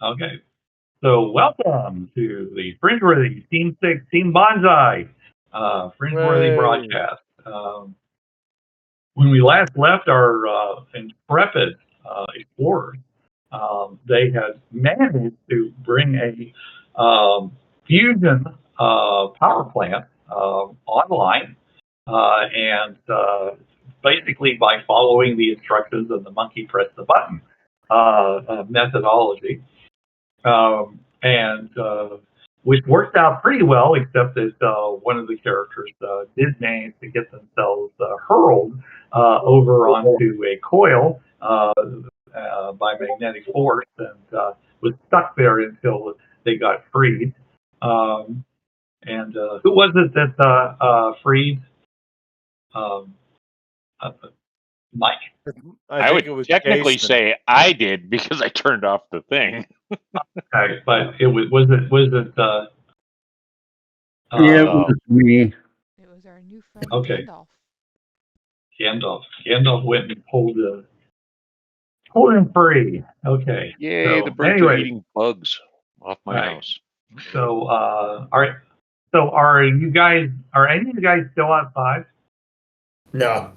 Okay. So welcome to the Fringeworthy Team 6 Team Banzai Fringeworthy Hooray. broadcast. When we last left our intrepid explorers, they had managed to bring a fusion power plant online, and basically by following the instructions of the monkey press the button methodology. And which worked out pretty well, except that one of the characters did manage to get themselves hurled over onto a coil by magnetic force, and was stuck there until they got freed. And who was it that freed? Um, uh, Mike. I would technically Jason. say I did because I turned off the thing. Okay, but it was it yeah, it was me. It was our new friend Okay. Gandalf. Gandalf went and pulled him free. Okay. Yay, So, the birds are eating bugs off my house. So, are any of you guys still outside? No.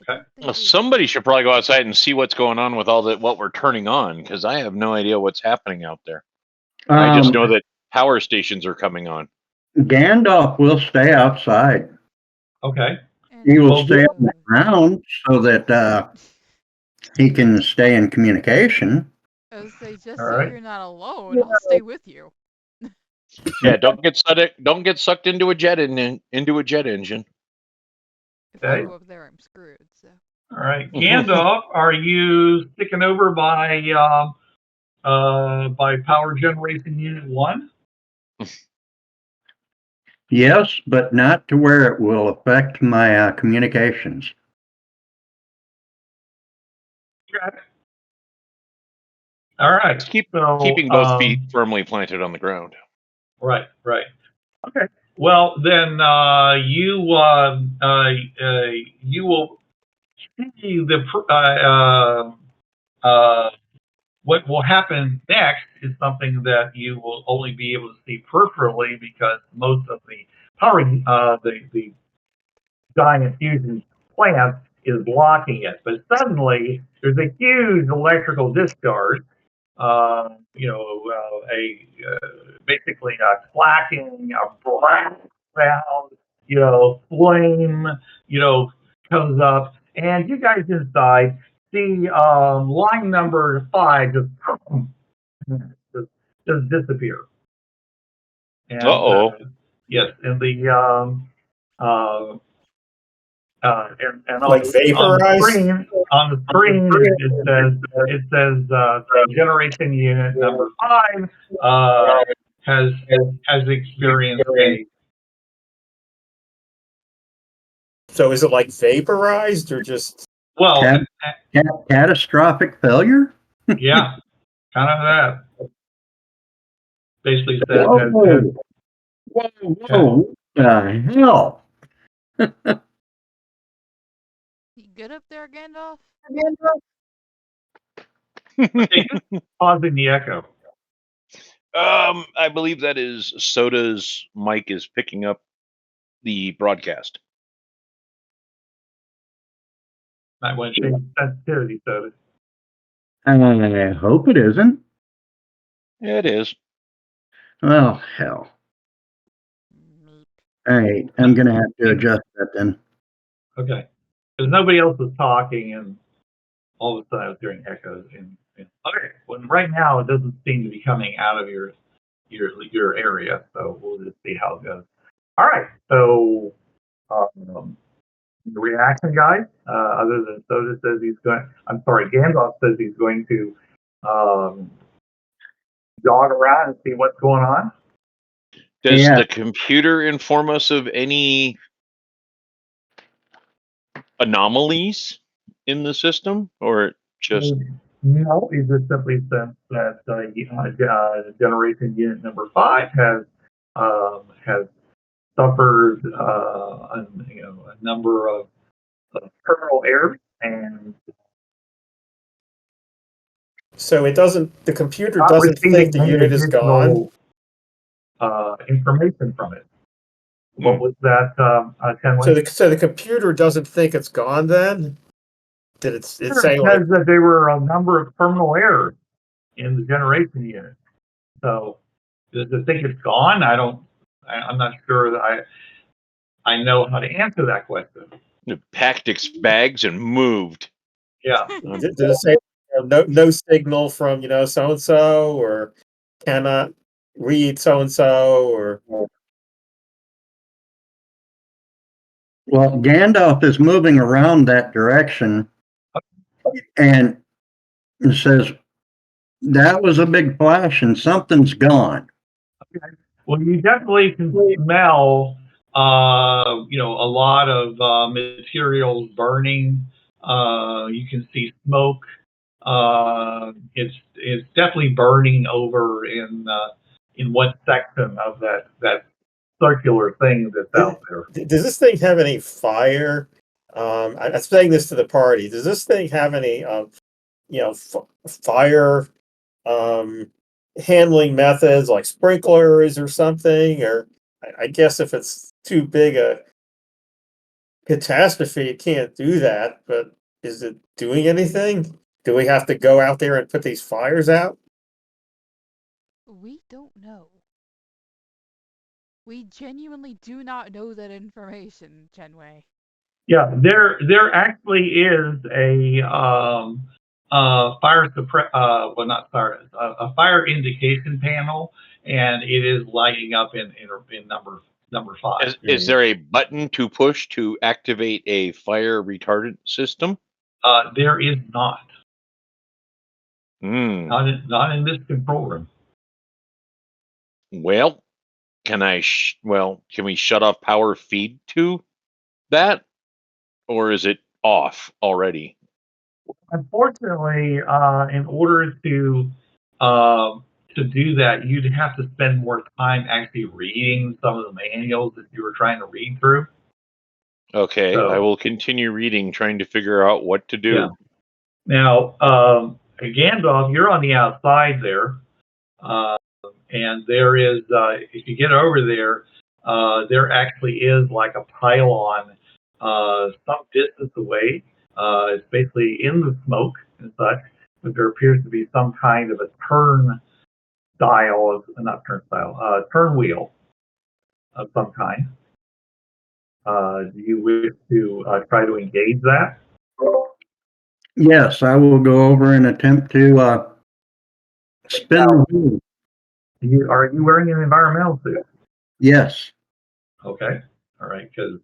Okay. Well, somebody should probably go outside and see what's going on with all that what we're turning on, because I have no idea what's happening out there. I just know that power stations are coming on. Gandalf will stay outside. Okay. He will stay on the ground so that he can stay in communication. I was say, just so you're not alone, I'll stay with you. Yeah, don't get sucked into a jet engine. If I go up there, I'm screwed. So. All right, Gandalf, are you sticking over by Power Generation Unit 1? Yes, but not to where it will affect my communications. Okay. All right. Keeping both feet firmly planted on the ground. Right. Okay. Well, then you will see what will happen next is something that you will only be able to see peripherally because most of the power the giant fusion plant is blocking it. But suddenly there's a huge electrical discharge. Basically a clacking, a black sound, flame, comes up, and you guys inside see line number 5 just disappear. And, yes, and the and like vaporized on the screen it says generation unit number 5 has experienced a. So is it like vaporized or just catastrophic failure? Yeah, kind of that. Basically said. Whoa! The hell! You good up there, Gandalf? Pausing the echo. I believe that is Soda's mic is picking up the broadcast. Might want to change sensitivity, Soda. I hope it isn't. It is. Well, hell. All right, I'm going to have to adjust that then. Okay. Because nobody else was talking, and all of a sudden I was hearing echoes. Okay. Well, right now it doesn't seem to be coming out of your area, so we'll just see how it goes. All right. So, the reaction, guys. Other than Soda says he's going. I'm sorry, Gandalf says he's going to jog around and see what's going on. Does the computer inform us of any anomalies in the system, or just? No, it just simply says that generation unit number 5 has suffered a number of terminal errors, and So it doesn't. The computer Not doesn't think receiving the any unit is gone. additional information from it. What was that, Chen So Wei? the computer doesn't think it's gone. Then did it's Sure, saying it like says that there were a number of terminal errors in the generation unit. So does it think it's gone? I'm not sure that I know how to answer that question. It packed its bags and moved. Yeah. did it say no signal from so and so or cannot read so and so or Well, Gandalf is moving around that direction, and it says that was a big flash, and something's gone. Okay. Well, you definitely can smell, a lot of materials burning. You can see smoke. It's definitely burning over in one section of that circular thing that's out there. does this thing have any fire? I'm saying this to the party. Does this thing have any fire handling methods like sprinklers or something? Or I guess if it's too big a catastrophe, it can't do that. But is it doing anything? Do we have to go out there and put these fires out? We don't know. We genuinely do not know that information, Chenwei. Yeah, there actually is a not fire, a fire indication panel, and it is lighting up in number 5. Is there a button to push to activate a fire retardant system? There is not. Hmm. Not in this control room. Well, can we shut off power feed to that, or is it off already? Unfortunately, in order to do that, you'd have to spend more time actually reading some of the manuals that you were trying to read through. Okay, So, I will continue reading, trying to figure out what to do. Yeah. Now, Gandalf, you're on the outside there, and there is, if you get over there, there actually is like a pylon some distance away. It's basically in the smoke and such, but there appears to be some kind of a turn wheel of some kind. Do you wish to try to engage that? Yes, I will go over and attempt to spin the wheel. Are you wearing an environmental suit? Yes. Okay, all right, because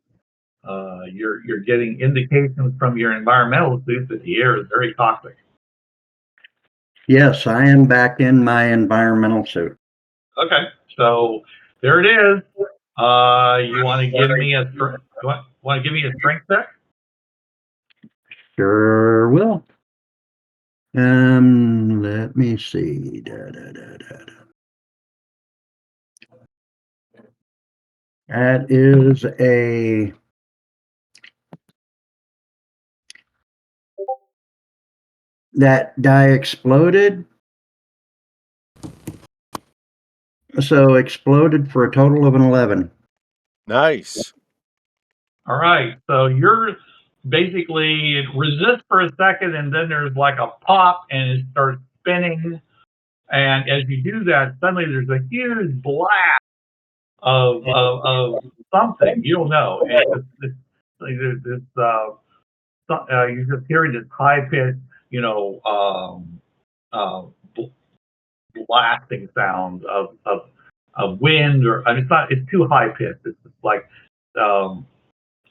you're getting indications from your environmental suit that the air is very toxic. Yes, I am back in my environmental suit. Okay, so there it is. You want to give me a strength check? Sure will. Let me see. That is that die exploded. So exploded for a total of an 11. Nice. All right, so you're basically, it resists for a second, and then there's like a pop, and it starts spinning. And as you do that, suddenly there's a huge blast of something you don't know, and you just hearing this high pitched, blasting sound of wind, or I mean, it's too high pitched. It's just like I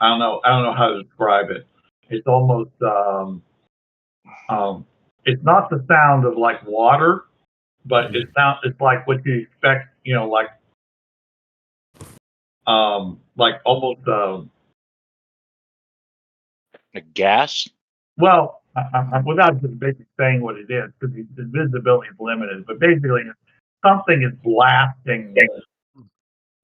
don't know how to describe it. It's almost it's not the sound of like water, but it's like what you expect, like almost A gas? well, I'm without just basically saying what it is, because the visibility is limited, but basically something is blasting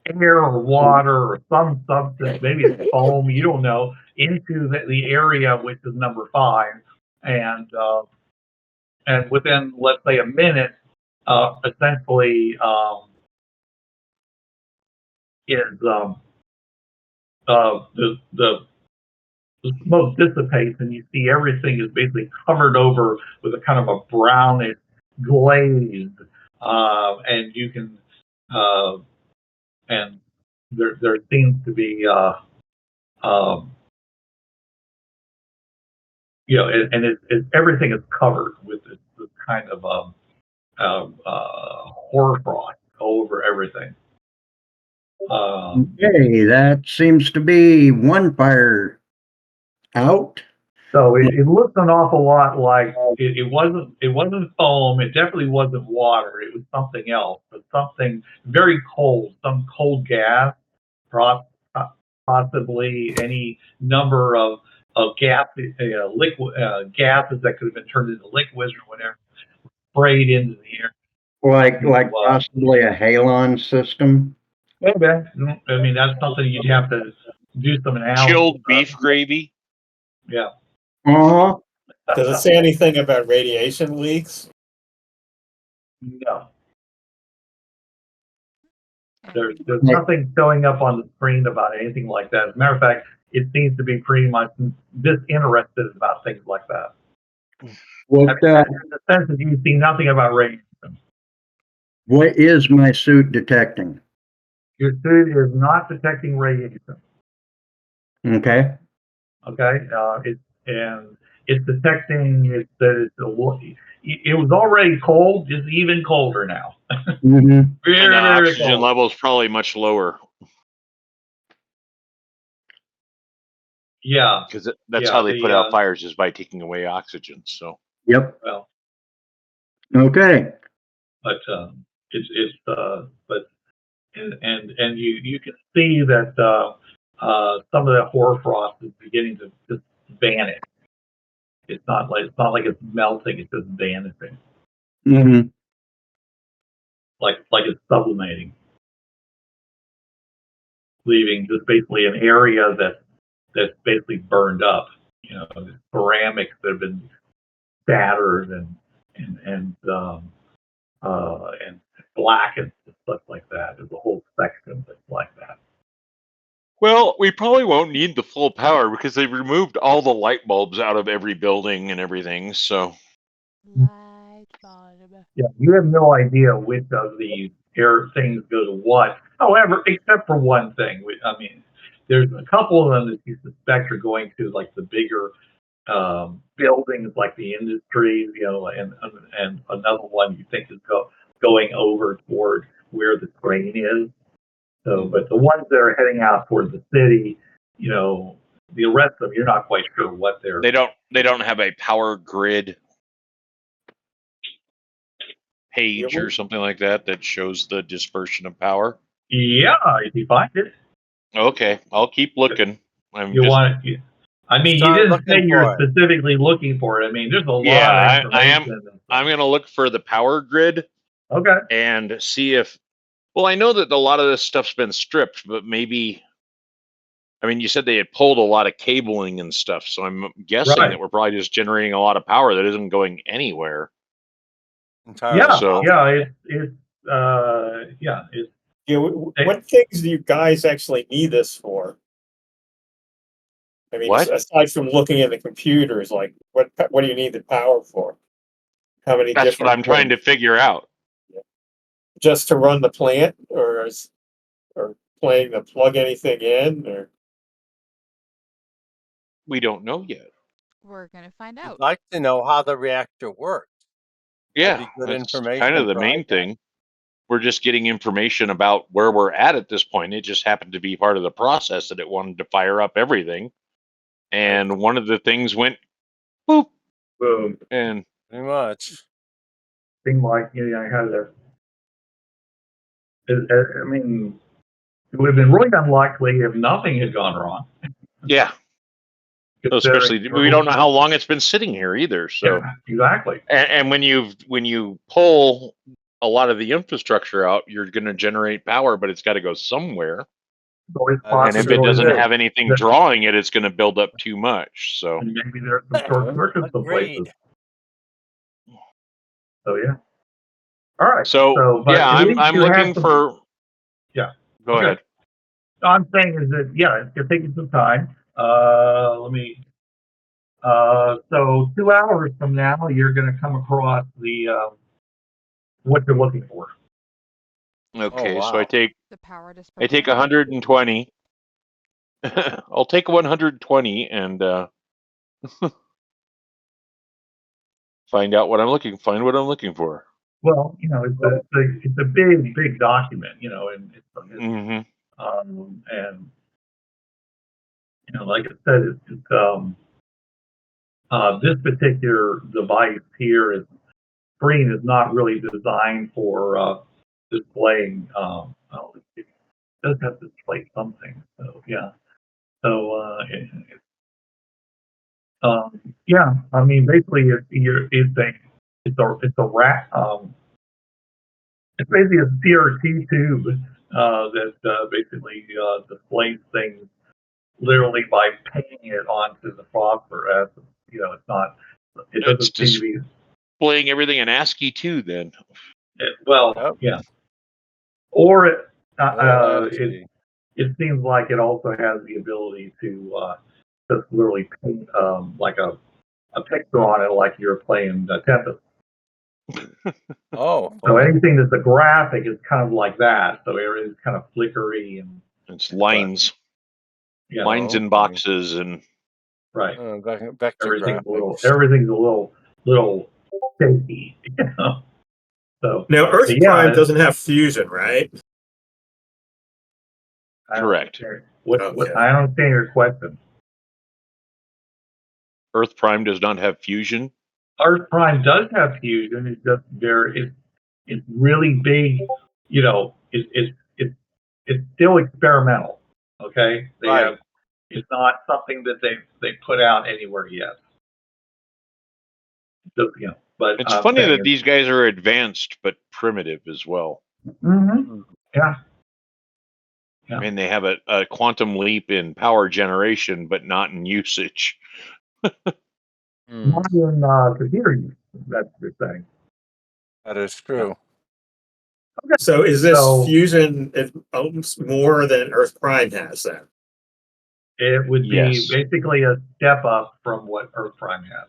air or water or some substance, maybe it's foam, you don't know, into the area which is number 5, and and within, let's say, a minute, essentially the smoke dissipates, and you see everything is basically covered over with a kind of a brownish glaze, and you can and there seems to be and everything is covered with this kind of hoarfrost over everything. Okay, that seems to be one fire out. So it looks an awful lot like it wasn't foam. It definitely wasn't water. It was something else, but something very cold, some cold gas, possibly any number of gas, liquid gases that could have been turned into liquids or whatever, sprayed into the air. Like possibly a halon system. Okay, I mean that's something you'd have to do some analysis. Chilled beef gravy. Yeah. Uh-huh. Does it say anything about radiation leaks? No. There's nothing showing up on the screen about anything like that. As a matter of fact, it seems to be pretty much disinterested about things like that. What in the sense that you see nothing about radiation. What is my suit detecting? Your suit is not detecting radiation. Okay. Okay. It's detecting it was already cold. It's even colder now. Mm-hmm. Very, And the very oxygen cold. level is probably much lower. Yeah. Because that's how they put out fires, is by taking away oxygen. So. Yep. Well. Okay. But you can see that some of that hoarfrost is beginning to just vanish. It's not like it's melting; it's just vanishing. Mm-hmm. Like it's sublimating, leaving just basically an area that's basically burned up. Ceramics that have been battered and blackened and stuff like that. There's a whole section that's like that. Well, we probably won't need the full power because they've removed all the light bulbs out of every building and everything. So. Light bulb. Yeah, you have no idea which of these air things go to what. However, except for one thing, there's a couple of them that you suspect are going to like the bigger buildings, like the industries, and another one you think is going over toward where the train is. So, but the ones that are heading out toward the city, the rest of them, you're not quite sure what they're. They don't have a power grid page or something like that shows the dispersion of power. Yeah, if you find it. Okay, I'll keep looking. You didn't say you're specifically looking for it. I mean, there's a lot of information. I'm going to look for the power grid. Okay. And see if. Well, I know that a lot of this stuff's been stripped, but maybe. I mean, you said they had pulled a lot of cabling and stuff, so I'm guessing that we're probably just generating a lot of power that isn't going anywhere. Entirely. Yeah. So, what things do you guys actually need this for? I mean, aside from looking at the computers, like what do you need the power for? How many? That's what I'm trying to figure out. Just to run the plant, or planning to plug anything in, or we don't know yet. We're gonna find out. I'd like to know how the reactor works. Yeah, that's kind of the main thing. We're just getting information about where we're at this point. It just happened to be part of the process that it wanted to fire up everything. And one of the things went boop. Boom. And pretty much. Seemed like I had I mean, it would have been really unlikely if nothing had gone wrong. Yeah. Especially we don't know how long it's been sitting here either. So yeah, exactly. And when you pull a lot of the infrastructure out, you're going to generate power, but it's got to go somewhere. And if it doesn't have anything drawing it, it's going to build up too much. So and maybe there's some short circuits in places. So yeah. All right. So but yeah, at least I'm you have looking some- for. Yeah. Go Okay. ahead. All I'm saying is that yeah, it's gonna take you some time. Let me. So 2 hours from now, you're gonna come across the what you're looking for. Okay, wow. so I take The power dispenser. I take 120. I'll take 120 and find what I'm looking for. Well, it's a big document, and Mm-hmm. and like I said, this particular device here screen is not really designed for displaying. It does have to display something, so yeah. So yeah, I mean, basically, it's a rack. It's basically a CRT tube that basically displays things literally by painting it onto the phosphor. It's not. It doesn't It's seem to be. displaying everything in ASCII too. Then. Yep. Yeah. Or Let's it see. it seems like it also has the ability to just literally paint like a picture on it, like you're playing Tempest. Oh, So fun. anything that's a graphic is kind of like that. So everything's kind of flickery and It's lines, yeah, lines in okay. boxes, and right. Back to Everything's graphics. a little shaky. So Now, Earth but yeah, Prime doesn't have fusion, right? correct. What Okay. I don't understand your question. Earth Prime does not have fusion. Earth Prime does have fusion. It's just it's really big. It's still experimental. Okay, Right. It's not something that they put out anywhere yet. So, but It's I'm funny saying that these guys are advanced but primitive as well. Yeah. I mean, they have a quantum leap in power generation, but not in usage. Not in computer use. That's the thing. That is true. Okay. So is this So- fusion almost more than Earth Prime has then? It would Yes. be basically a step up from what Earth Prime has,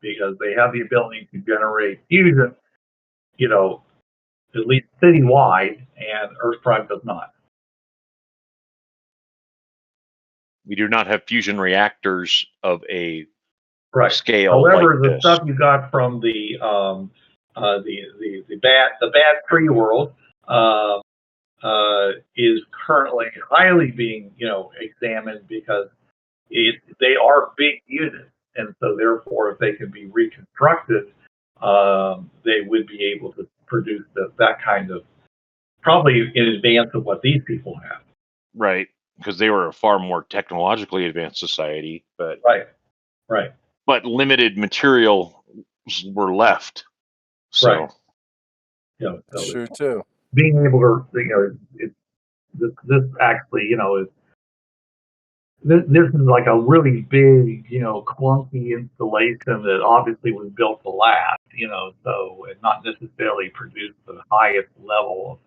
because they have the ability to generate fusion, at least citywide, and Earth Prime does not. We do not have fusion reactors of a Right. scale However, like the this. stuff you got from the bad tree world is currently highly being examined, because they are big units, and so therefore, if they can be reconstructed, they would be able to produce that kind of, probably in advance of what these people have. Right, because they were a far more technologically advanced society, but Right. limited materials were left. So Right. So True too. being able to, this actually, is this is like a really big, clunky installation that obviously was built to last, so it not necessarily produce the highest level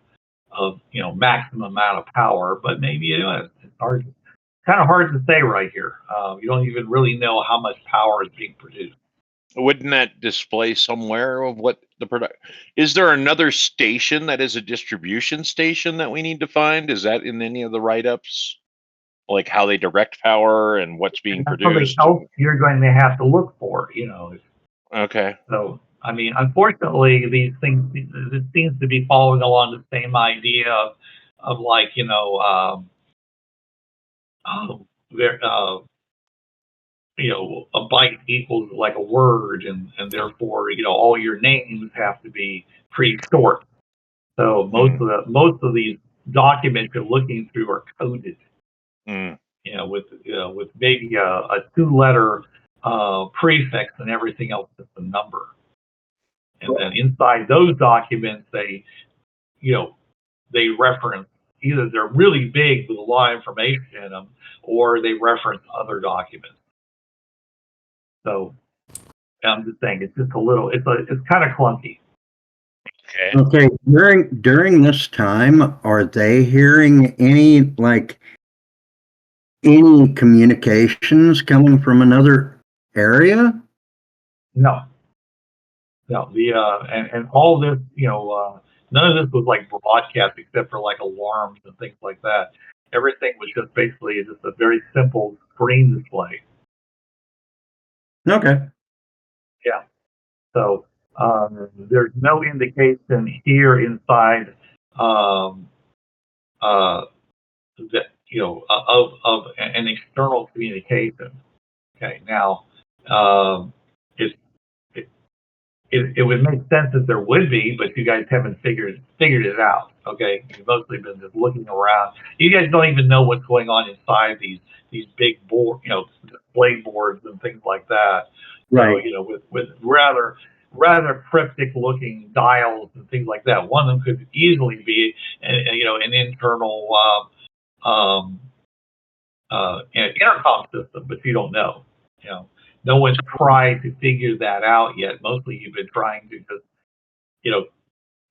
of maximum amount of power, but maybe it's kind of hard to say right here. You don't even really know how much power is being produced. wouldn't that display somewhere of what the product? Is there another station that is a distribution station that we need to find? Is that in any of the write-ups? Like how they direct power and what's being That's something produced? else you're going to have to look for, Okay. So, I mean, unfortunately, these things, it seems to be following along the same idea of like, a byte equals like a word, and therefore, all your names have to be pretty short. So most of these documents you're looking through are coded, with maybe a 2-letter prefix, and everything else is a number. And then inside those documents, they reference, either they're really big with a lot of information in them, or they reference other documents. So I'm just saying it's just a little. It's kind of clunky. Okay. Okay. During this time, are they hearing any communications coming from another area? No. And all this, none of this was like broadcast except for like alarms and things like that. Everything was just basically just a very simple screen display. Okay. Yeah. So there's no indication here inside that of an external communication. Okay. Now it would make sense that there would be, but you guys haven't figured it out. Okay, you've mostly been just looking around. You guys don't even know what's going on inside these big board, display boards and things like that. Right. So with rather cryptic looking dials and things like that. One of them could easily be an internal intercom system, but you don't know. No one's tried to figure that out yet. Mostly you've been trying to just,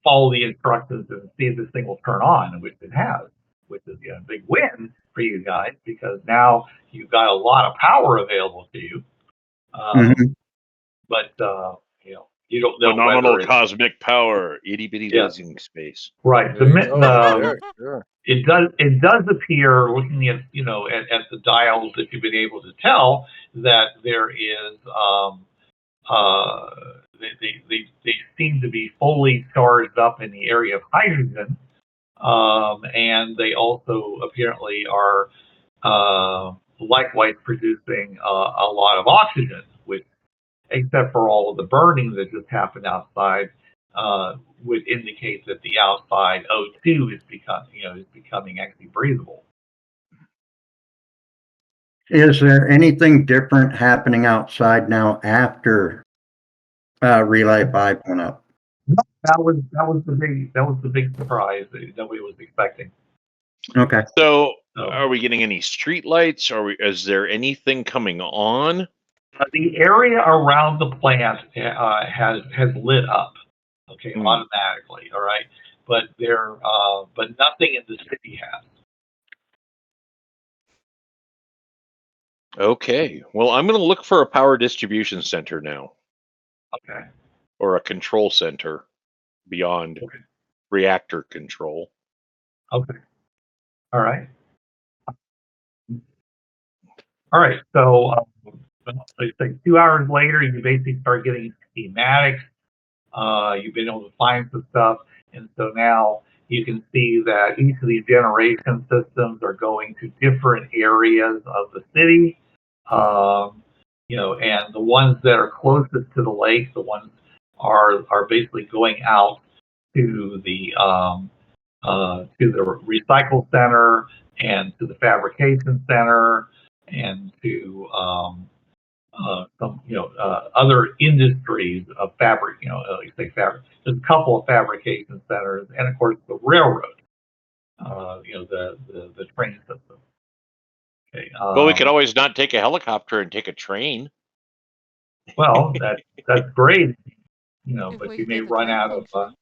follow the instructions and see if this thing will turn on, which it has, which is a big win for you guys because now you've got a lot of power available to you. But, you don't know phenomenal whether cosmic power, itty bitty losing space. Right. Sure. It does appear, looking at at the dials that you've been able to tell, that there is they seem to be fully charged up in the area of hydrogen, and they also apparently are likewise producing a lot of oxygen, which, except for all of the burning that just happened outside, would indicate that the outside O2 is becoming actually breathable. Is there anything different happening outside now after Relay 5 went up? That was the big surprise that nobody was expecting. Okay. So, are we getting any street lights? Is there anything coming on? The area around the plant has lit up, okay, automatically. All right, but but nothing in the city has. Okay. Well, I'm going to look for a power distribution center now. Okay. Or a control center beyond reactor control. Okay. All right. All right. So, let's say 2 hours later, you basically start getting schematics. You've been able to find some stuff, and so now you can see that each of these generation systems are going to different areas of the city. And the ones that are closest to the lake, the ones are basically going out to the recycle center and to the fabrication center and to some other industries of fabric. Like say fabric. There's a couple of fabrication centers, and of course the railroad. The train system. Okay. Well, we could always not take a helicopter and take a train. Well, that's great, but you may get the run train out of functioning.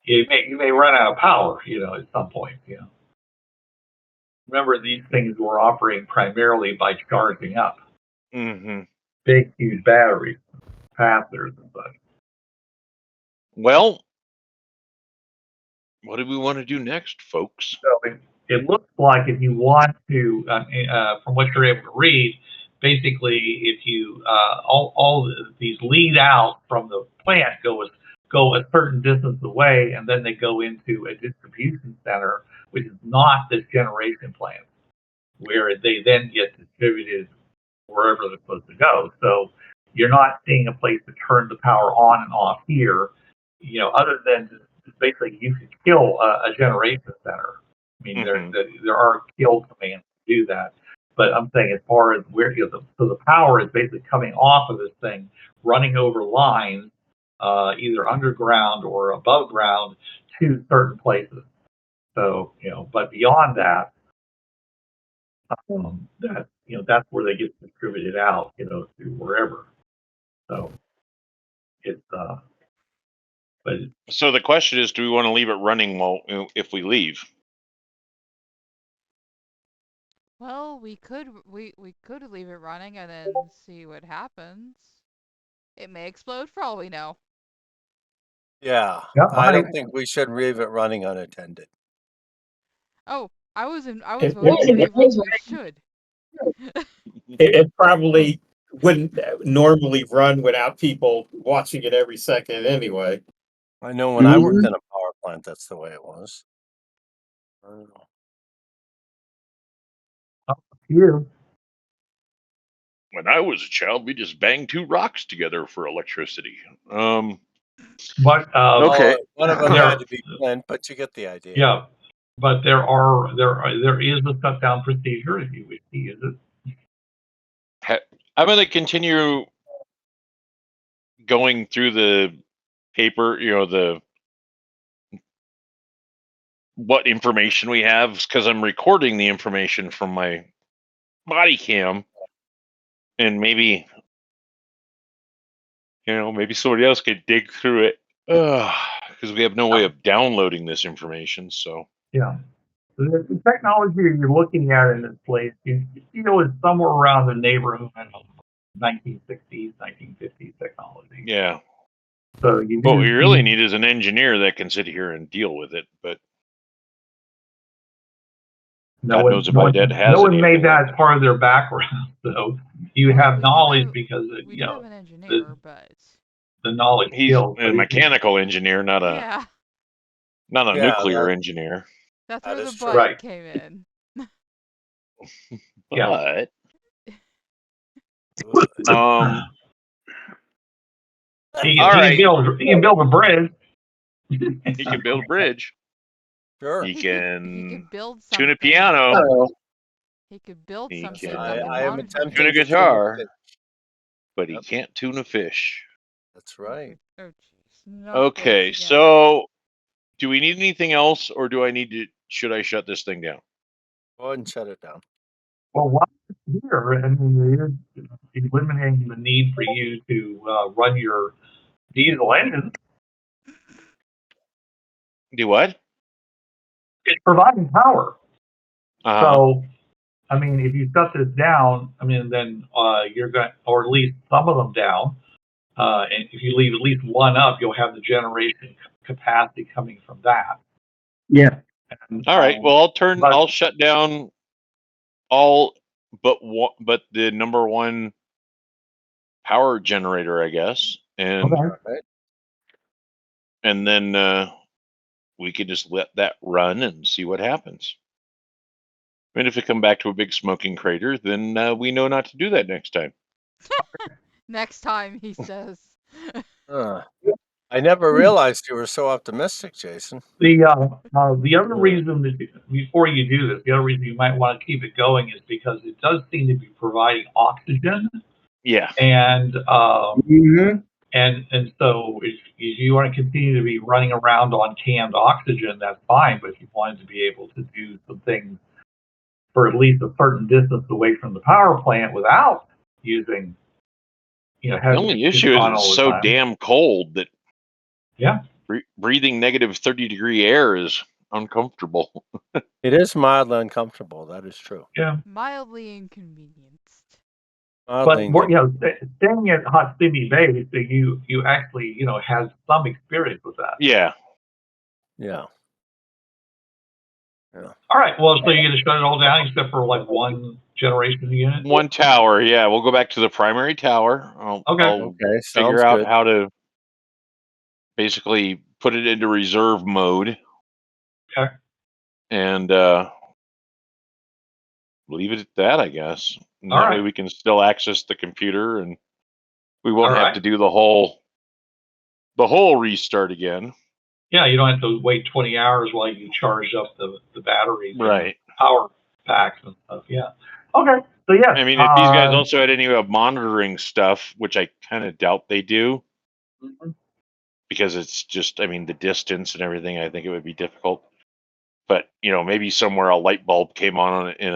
you may run out of power, at some point. Remember, these things were operating primarily by charging up. Big, huge batteries, capacitors, and such. Well, what do we want to do next, folks? So it looks like if you want to, from what you're able to read, basically, if you all these lead out from the plant go a certain distance away, and then they go into a distribution center, which is not this generation plant, where they then get distributed wherever they're supposed to go. So you're not seeing a place to turn the power on and off here, other than just basically you could kill a generation center. I mean, there are kill commands to do that. But I'm saying as far as where, so the power is basically coming off of this thing, running over lines, either underground or above ground to certain places. So, but beyond that, that's where they get distributed out, to wherever. So it's but So the question is, do we want to leave it running if we leave? Well, we could leave it running and then see what happens. It may explode for all we know. Yeah, yeah, I don't think we should leave it running unattended. Oh, I was voting It- in favor of we should. It probably wouldn't normally run without people watching it every second anyway. I know when I worked in a power plant, that's the way it was. I don't know. you. When I was a child, we just banged two rocks together for electricity. But Okay. One of them there- had to be Flint, but you get the idea. yeah, but there is a shutdown procedure if you wish to use it. I'm going to continue going through the paper, what information we have, because I'm recording the information from my body cam, and maybe somebody else could dig through it, because we have no way of downloading this information. So Yeah. The technology you're looking at in this place, you feel is somewhere around the neighborhood of 1960s, 1950s technology. yeah. So you What we really need is an engineer that can sit here and deal with it. But God knows if IDET has no one anything made that like part of their background. So you have knowledge because We have an engineer, but the knowledge he's skills. a mechanical engineer, not a yeah, nuclear engineer. that's That where the is true. but Right. came in. But Yeah. He All right. can build a bridge. He can build a bridge. Sure. He He can could build something. tune a piano. He could build He something can that I am could attempting tune a to guitar, fish. but he Yep. can't tune a fish. That's right. Oh, jeez. Not Okay, this again. so do we need anything else, or should I shut this thing down? Go ahead and shut it down. Well, while it's here, I mean, it is eliminating the need for you to run your diesel engine. Do what? It's providing power. Uh-huh. So, I mean, if you shut this down, I mean, then you're going, or at least some of them down. And if you leave at least one up, you'll have the generation capacity coming from that. Yeah. And, All right. Well, but- I'll shut down all but the number one power generator, I guess, and Okay. and then we could just let that run and see what happens. And if it come back to a big smoking crater, then we know not to do that next time. Next time, he says. I never realized you were so optimistic, Jason. The other reason that before you do this, the other reason you might want to keep it going is because it does seem to be providing oxygen. Yeah. And Mm-hmm. and so if you want to continue to be running around on canned oxygen, that's fine. But if you wanted to be able to do some things for at least a certain distance away from the power plant without using, The only issue is it's so damn cold that breathing negative 30-degree air is uncomfortable. It is mildly uncomfortable. That is true. Yeah. Mildly inconvenienced. But staying at hot steamy base, you actually has some experience with that. Yeah. Yeah. All right. Well, so you're gonna shut it all down except for like one generation unit. One tower. Yeah, we'll go back to the primary tower. I'll figure out how to basically put it into reserve mode. Okay. And leave it at that, I guess. And that way we can still access the computer, and we won't have to do the whole restart again. Yeah, you don't have to wait 20 hours while you charge up the batteries, right? Power packs and stuff. Yeah. Okay. So yeah. I mean, if these guys also had any monitoring stuff, which I kind of doubt they do, because it's just, I mean, the distance and everything. I think it would be difficult. But maybe somewhere a light bulb came on in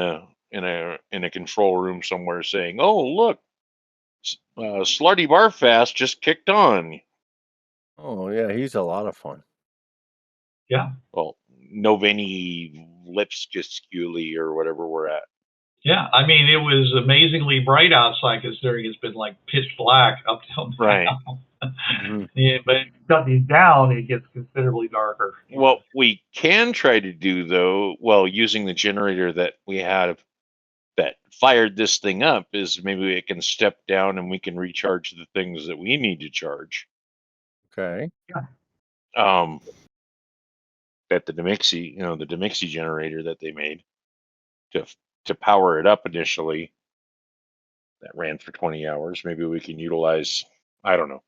a control room somewhere saying, "Oh, look, Slarty Barfast just kicked on. Oh yeah, he's a lot of fun. Yeah. Well, Noveni Lipskisculi or whatever we're at. Yeah, I mean, it was amazingly bright outside considering it's been like pitch black up till now. Right. Yeah, but shutting down, it gets considerably darker. What we can try to do, though, well, using the generator that we have that fired this thing up, is maybe it can step down and we can recharge the things that we need to charge. Okay. At the Demixi, the Demixi generator that they made to power it up initially, that ran for 20 hours. Maybe we can utilize, I don't know.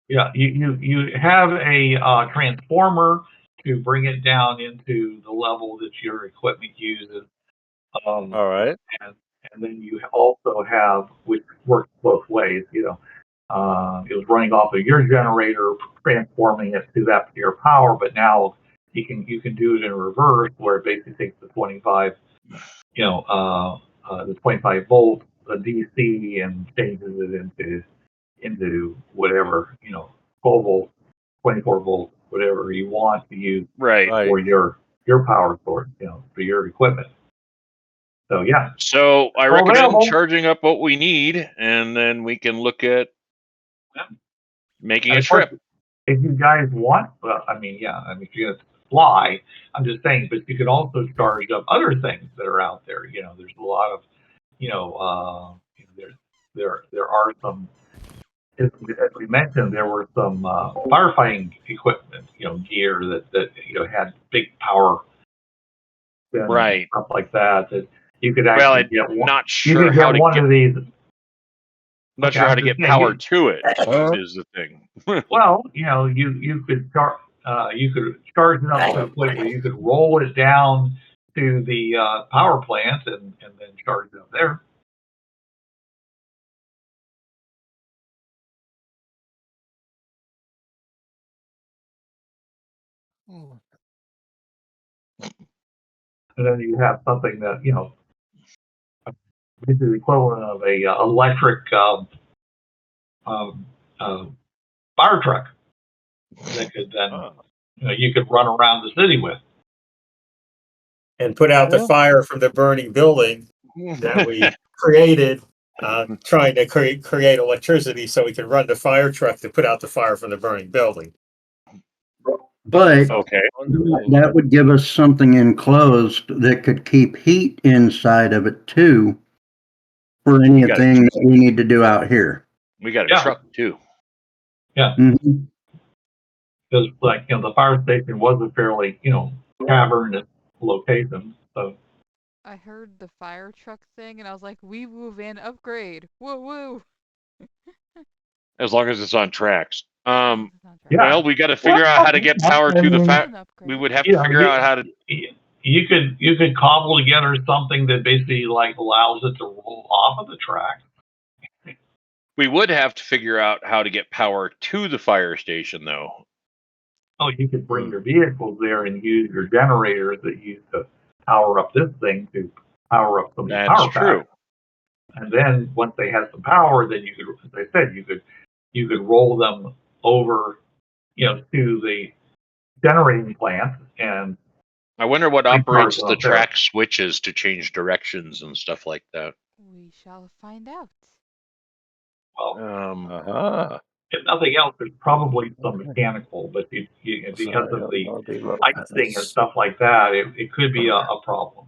Yeah, you have a transformer to bring it down into the level that your equipment uses. All right. And then you also have, which works both ways, it was running off of your generator, transforming it to that particular power, but now you can do it in reverse, where it basically takes the 25, the 25 volt, the DC, and changes it into whatever, 12 volts, 24 volts, whatever you want to use for your power source, for your equipment. So yeah. So I recommend charging up what we need, and then we can look at making a trip. If you guys want, if you're gonna fly, I'm just saying, but you could also charge up other things that are out there. There's a lot of, there are some. As we mentioned, there were some firefighting equipment, gear that had big power, right, stuff like that. That you could actually get one. Not sure how to one of these. Not sure how to get power to it is the thing. Well, you could charge it up to the point where you could roll it down to the power plant and then charge it up there. And then you have something that is the equivalent of a electric fire truck that could then you could run around the city with and put out the fire from the burning building that we created, trying to create electricity so we can run the fire truck to put out the fire from the burning building. But that would give us something enclosed that could keep heat inside of it too, for anything that we need to do out here. We got a truck too. Yeah. Mm-hmm. Because the fire station was a fairly cavernous location. So I heard the fire truck thing and I was like, we move in, upgrade. Woo woo. As long as it's on tracks. Well, we got to figure out how to get power to the we would have to figure out how to. You could cobble together something that basically allows it to roll off of the track. We would have to figure out how to get power to the fire station, though. Oh, you could bring your vehicles there and use your generators that use to power up this thing to power up some of the power packs. That's true. And then once they had some power, then you could, as I said, you could roll them over, to the generating plant. And I wonder what operates the track switches to change directions and stuff like that. We shall find out. Well, if nothing else, there's probably some mechanical, but because of the icing and stuff like that, it could be a problem.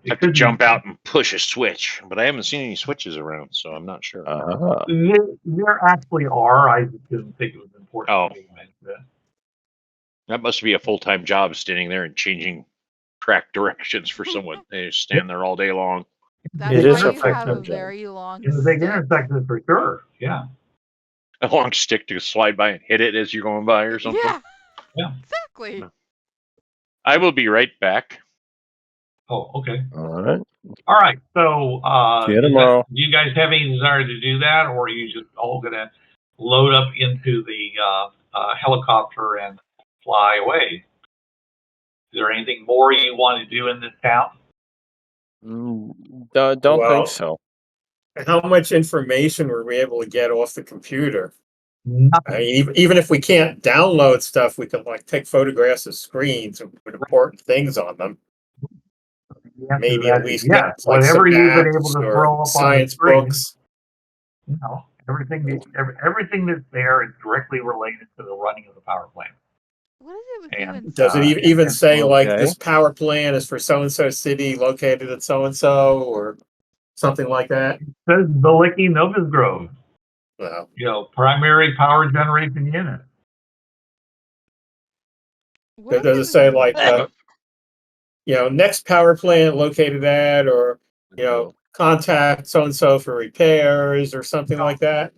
Have to jump out and push a switch, but I haven't seen any switches around, so I'm not sure. There actually are. I just didn't think it was important to mention that. That must be a full-time job, standing there and changing track directions for someone. They just stand there all day long. That's why you have a very long stick. In the big intersections, for sure. Yeah. A long stick to slide by and hit it as you're going by or something. Yeah. Exactly. I will be right back. Oh, okay. All right. All right. So, see you tomorrow. Do you guys have any desire to do that, or are you just all going to load up into the helicopter and fly away? Is there anything more you want to do in this town? Don't think so. How much information were we able to get off the computer? Nothing. I mean, even if we can't download stuff, we can like take photographs of screens with important things on them. The answer to Maybe that at is least yes. get like some Whatever you've been able maps to or throw up on the science screen, books. you know, everything that's there is directly related to the running of the power plant. What is it with you And and Does it science? even say like Okay. this power plant is for so and so city located at so and so or something like that? it says Veliki Novus Grove, Well, you know, primary power generation unit. What is does it it with say you? like next power plant located at, or contact so and so for repairs or something like that?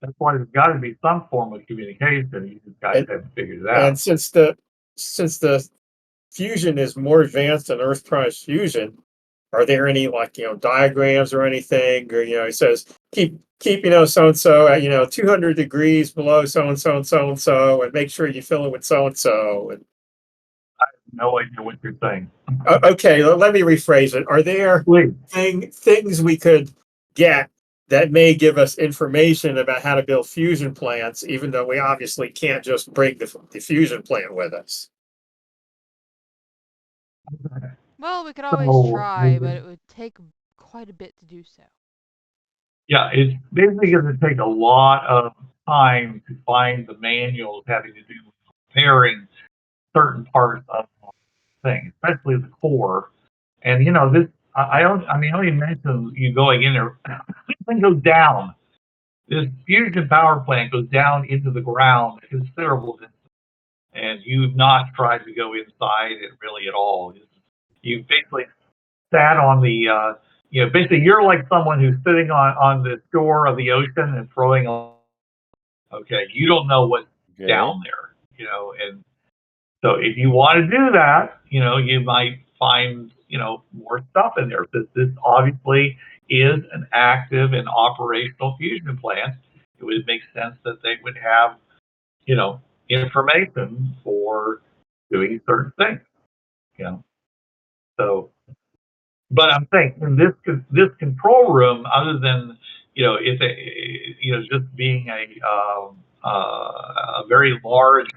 That's why there's got to be some form of communication. You just guys haven't figured it out. And since the fusion is more advanced than Earth Prime's fusion, are there any like diagrams or anything? Or it says keep so and so at 200 degrees below so and so and so and so, and make sure you fill it with so and so. And No idea what you're saying. okay, let me rephrase it. Are there Please. things we could get that may give us information about how to build fusion plants, even though we obviously can't just bring the fusion plant with us? Well, we could always So, try, but it would take quite a bit to do so. yeah, it's basically going to take a lot of time to find the manuals having to do with repairing certain parts of things, especially the core. And this, I only mentioned you going in there. This thing goes down. This fusion power plant goes down into the ground a considerable distance, and you've not tried to go inside it really at all. You basically sat on the, basically you're like someone who's sitting on the shore of the ocean and throwing. Okay, you don't know what's down there, and so if you want to do that, you might find, more stuff in there. This obviously is an active and operational fusion plant. It would make sense that they would have, information for doing certain things, So, but I'm saying in this control room, other than, it's just being a very large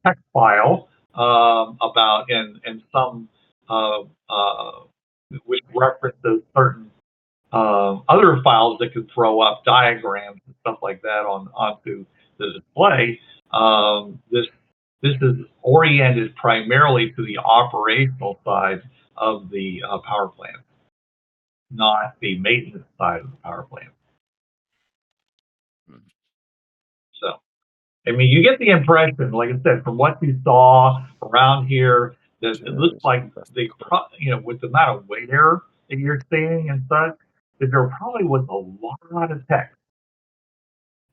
text file about and some which references certain other files that could throw up diagrams and stuff like that onto the display. This is oriented primarily to the operational side of the power plant, not the maintenance side of the power plant. So, I mean, you get the impression, like I said, from what you saw around here, that it looks like with the amount of weight error that you're seeing and such, that there probably was a lot of text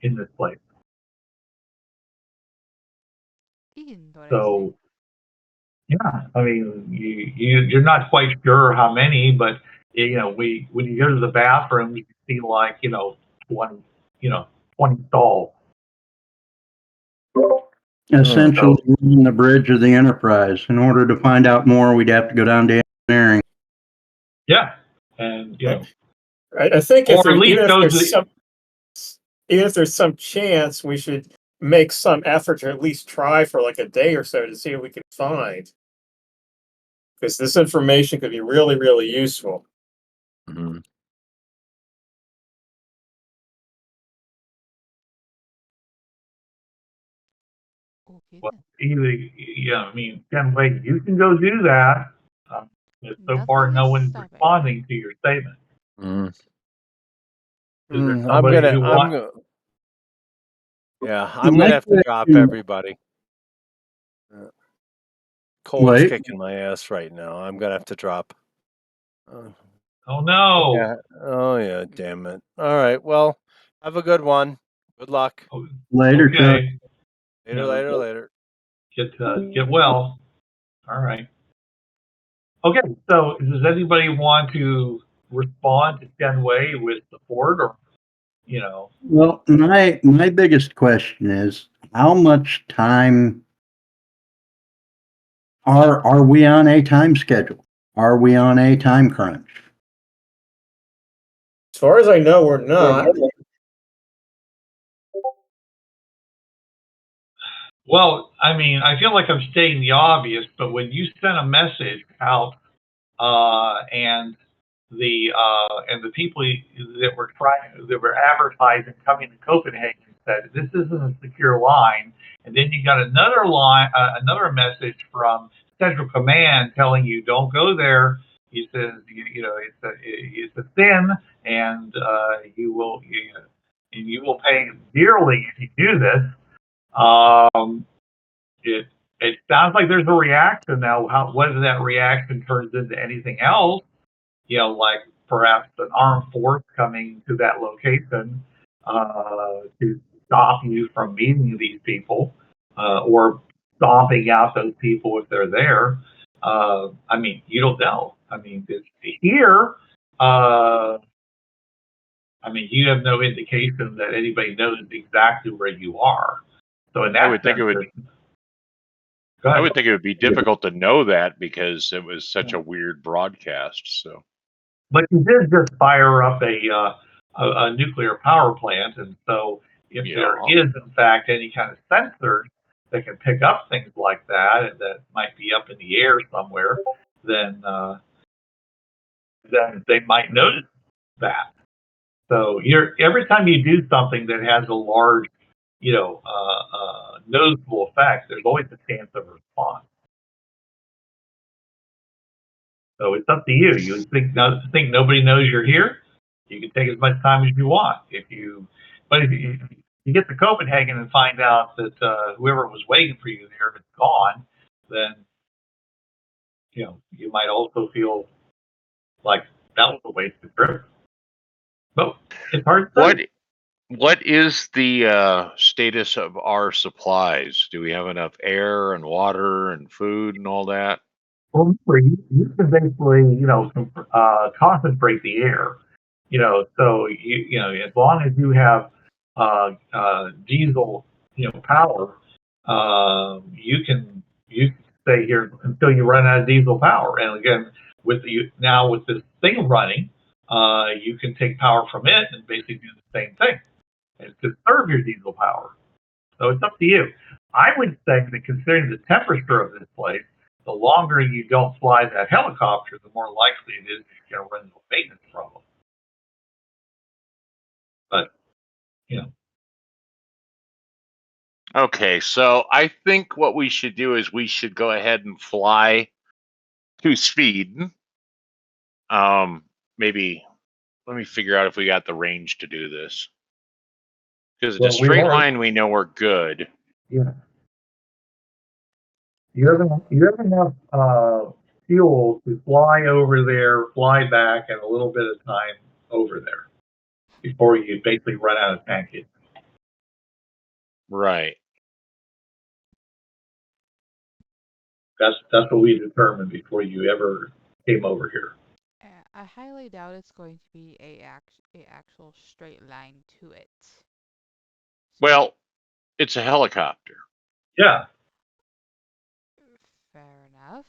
in this place. So, yeah, I mean, you're not quite sure how many, but when you go to the bathroom, you see like 20 stalls. Essentially, running the bridge of the Enterprise. In order to find out more, we'd have to go down to engineering. Yeah, and I think or even if there's some chance, we should make some effort to at least try for like a day or so to see what we can find, because this information could be really, really useful. Mm-hmm. Well, I mean, Chen Wei, you can go do that. So far, no one's responding to your statement. I'm gonna have to drop everybody. Cole's kicking my ass right now. I'm gonna have to drop. Oh no! Yeah. Oh yeah, damn it. All right. Well, have a good one. Good luck. Later, Chuck. Later. Get well. All right. Okay. So, does anybody want to respond to Chen Wei with support, or Well, my biggest question is, how much time are we on a time schedule? Are we on a time crunch? As far as I know, we're not. Well, I mean, I feel like I'm stating the obvious, but when you send a message out, and the people that were advertising coming to Copenhagen said this isn't a secure line, and then you got another line, another message from Central Command telling you don't go there. He says it's a sin, and you will pay dearly if you do this. It sounds like there's a reaction now. Whether that reaction turns into anything else, like perhaps an armed force coming to that location to stop you from meeting these people, or stomping out those people if they're there. I mean, you don't know. I mean, here, I mean, you have no indication that anybody knows exactly where you are. So in that I would think it would be difficult to know that because it was such a weird broadcast. So, but you did just fire up a nuclear power plant, and so if there is in fact any kind of sensor that can pick up things like that, and that might be up in the air somewhere, then they might notice that. So every time you do something that has a large, noticeable effect, there's always a chance of a response. So it's up to you. You think nobody knows you're here? You can take as much time as you want. If you get to Copenhagen and find out that whoever was waiting for you there is gone, then you might also feel like that was a wasted trip. But it's hard to say. What is the status of our supplies? Do we have enough air and water and food and all that? Well, remember, you can basically, concentrate the air. So as long as you have diesel, power, you can stay here until you run out of diesel power. And again, with this thing running, you can take power from it and basically do the same thing and conserve your diesel power. So it's up to you. I would say that considering the temperature of this place, the longer you don't fly that helicopter, the more likely it is you're going to run into a maintenance problem. But, Okay, so I think what we should do is we should go ahead and fly to Sweden. Maybe let me figure out if we got the range to do this. Because it's a straight line, we know we're good. Yeah. You have enough fuel to fly over there, fly back, and a little bit of time over there before you basically run out of tankage. Right. That's what we determined before you ever came over here. I highly doubt it's going to be a actual straight line to it. Well, it's a helicopter. Yeah. Fair enough.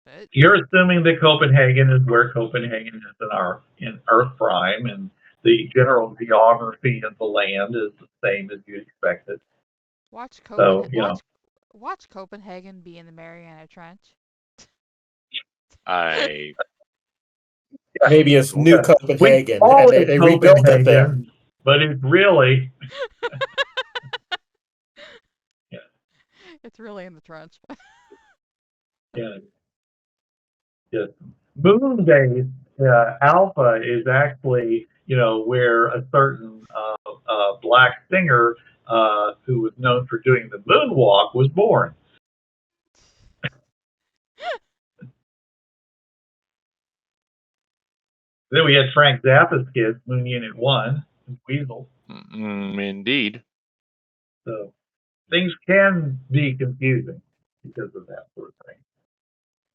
But you're assuming that Copenhagen is where Copenhagen is in Earth Prime, and the general geography of the land is the same as you expected. Watch Copenhagen be in the Mariana Trench. Maybe it's New Copenhagen, and they rebuilt it there. But it's really It's really in the trench. Yeah. Moon base Alpha is actually, where a certain black singer who was known for doing the moonwalk was born. Then we had Frank Zappa's kids, Moon Unit 1, and Weasel. Indeed. So things can be confusing because of that sort of thing.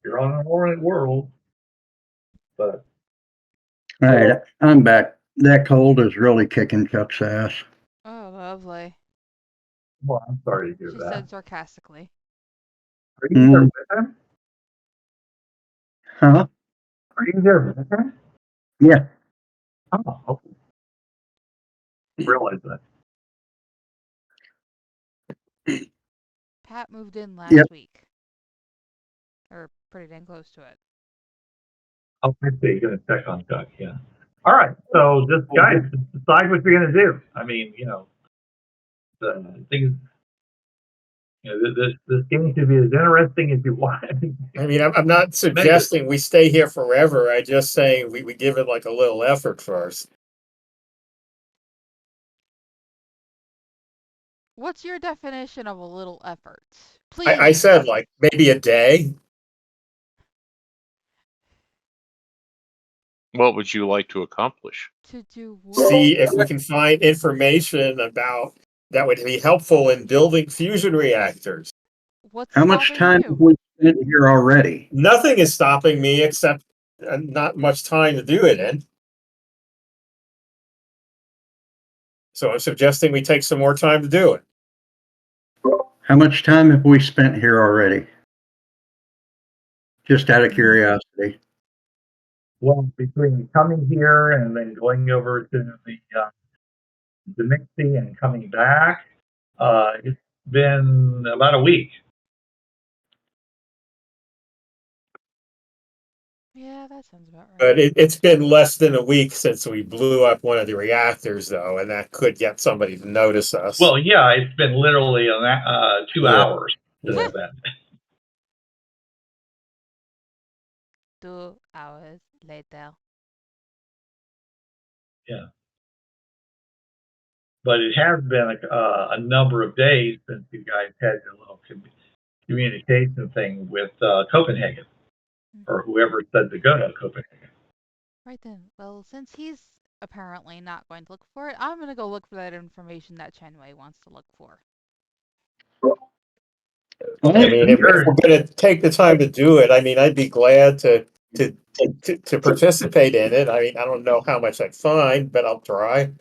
You're on an ornate world, but... All right, I'm back. That cold is really kicking Chuck's ass. Oh, lovely. Well, I'm sorry to hear that. She said sarcastically. Are you there with him? Huh? Are you there with him? Yeah. Oh, okay. Realize that. Cat moved in last Yep. week. Or pretty dang close to it. Oh, I see. You're going to check on Chuck, yeah. All right. So just, guys, decide what you're going to do. I mean, the things, this game should be as interesting as you want. I mean, I'm not suggesting we stay here forever. I just saying we give it like a little effort first. What's your definition of a little effort? Please. I said like maybe a day. What would you like to accomplish? To do what? See if we can find information about that would be helpful in building fusion reactors. What's How much time have we spent here already? Nothing is stopping me except not much time to do it in. So I'm suggesting we take some more time to do it. How much time have we spent here already? Just out of curiosity. Well, between coming here and then going over to the Mixie and coming back, it's been about a week. Yeah, that sounds about right. But it's been less than a week since we blew up one of the reactors, though, and that could get somebody to notice us. Well, yeah, it's been literally 2 hours since Yeah. then. 2 hours later. Yeah. But it has been a number of days since you guys had your little communication thing with Copenhagen, or whoever said to go to Copenhagen. Right then. Well, since he's apparently not going to look for it, I'm going to go look for that information that Chen wants to look for. I mean, if we're going to take the time to do it, I mean, I'd be glad to participate in it. I mean, I don't know how much I'd find, but I'll try.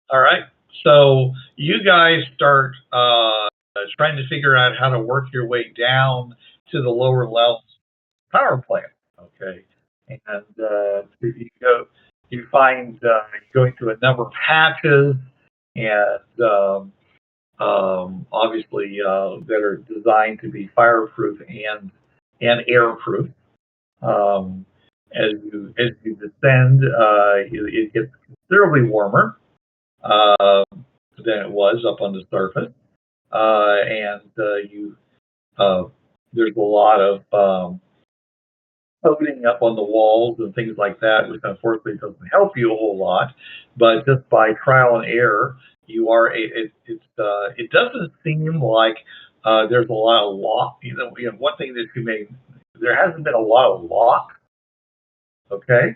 All right. So you guys start trying to figure out how to work your way down to the lower level power plant. Okay. And you find going through a number of hatches and obviously that are designed to be fireproof and airproof. As you descend, it gets considerably warmer than it was up on the surface, and there's a lot of coating up on the walls and things like that, which unfortunately doesn't help you a whole lot. But just by trial and error, you are it doesn't seem like there's a lot of lock. One thing that there hasn't been a lot of lock. Okay.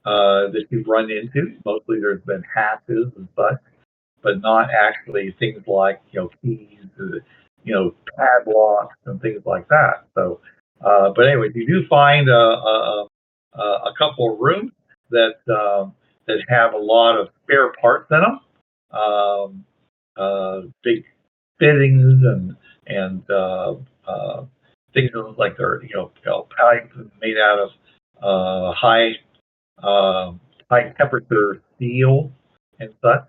That you've run into. Mostly there's been hatches and such, but not actually things like keys, padlocks and things like that. So, but anyway, you do find a couple of rooms that have a lot of spare parts in them, big fittings and things that look like they're pipes made out of high temperature steel and such.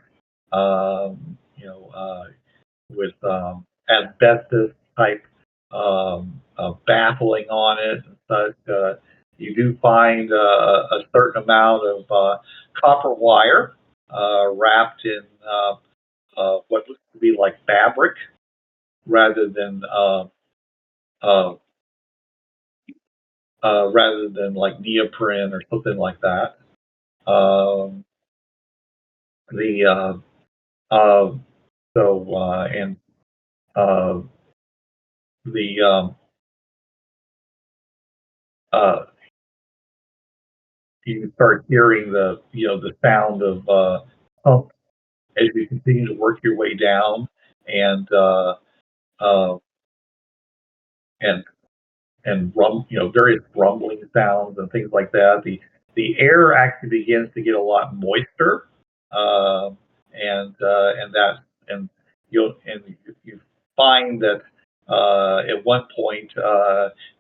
With asbestos type baffling on it and such. You do find a certain amount of copper wire wrapped in what looks to be like fabric rather than like neoprene or something like that. You start hearing the sound of pumps as you continue to work your way down, and various rumbling sounds and things like that. The air actually begins to get a lot moister, and you find that at one point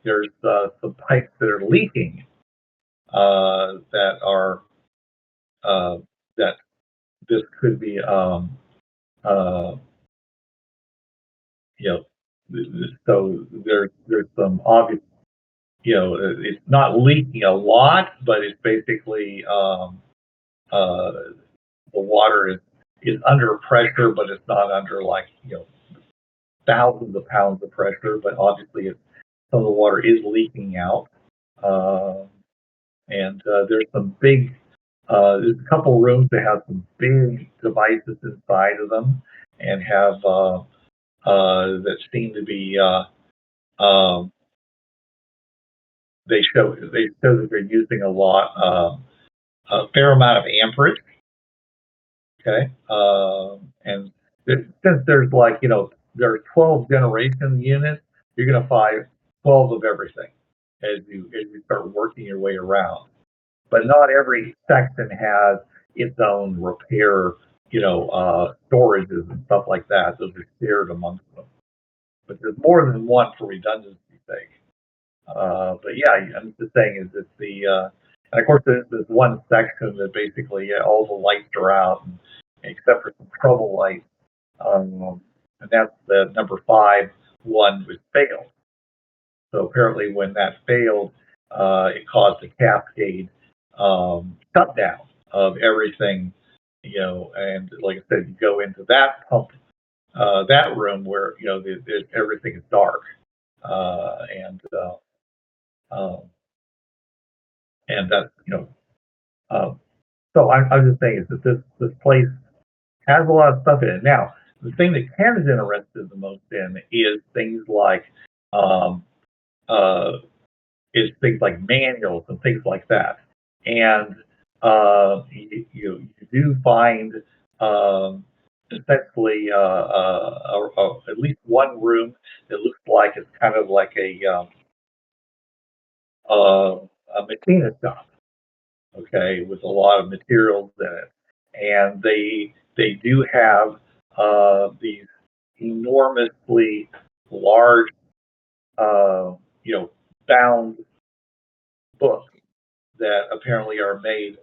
there's some pipes that are leaking that are that this could be you know, so there's some obvious, it's not leaking a lot, but it's basically the water is under pressure, but it's not under like thousands of pounds of pressure. But obviously, some of the water is leaking out, and there's some big. There's a couple rooms that have some big devices inside of them, and have that seem to be. They show that they're using a fair amount of amperage. Okay, and since there's like there are 12 generation units, you're going to find 12 of everything as you start working your way around. But not every section has its own repair, storages and stuff like that. Those are shared amongst them. But there's more than one for redundancy's sake. But yeah, I'm just saying is it's and of course there's this one section that basically all the lights are out, except for some trouble lights, and that's the number 5 one was failed. So apparently when that failed, it caused a cascade shutdown of everything, and like I said, you go into that pump, that room where everything is dark, and that's so I'm just saying is that this place has a lot of stuff in it. Now, the thing that Ken is interested the most in is things like manuals and things like that. And you do find essentially at least one room that looks like it's kind of like a machinist shop, okay, with a lot of materials in it. And they do have these enormously large, bound books that apparently are made.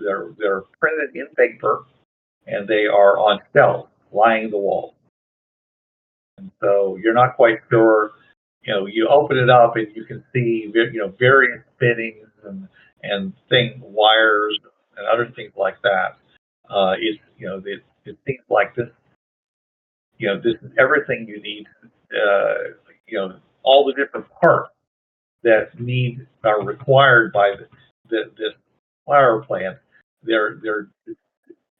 They're printed in paper, and they are on shelves lining the wall. And so you're not quite sure. You open it up and you can see various fittings and wires and other things like that. It seems like this. This is everything you need. All the different parts that are required by this flower plant. They're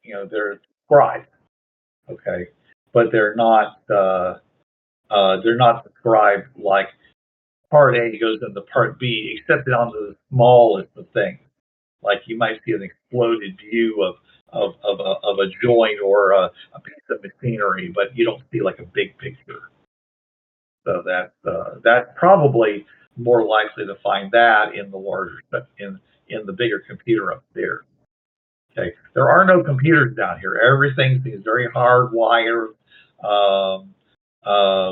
described, okay, but they're not described like part A goes into part B, except on the smallest of things. Like you might see an exploded view of a joint or a piece of machinery, but you don't see like a big picture. So that's probably more likely to find that in the larger in the bigger computer upstairs. Okay, there are no computers down here. Everything is very hardwired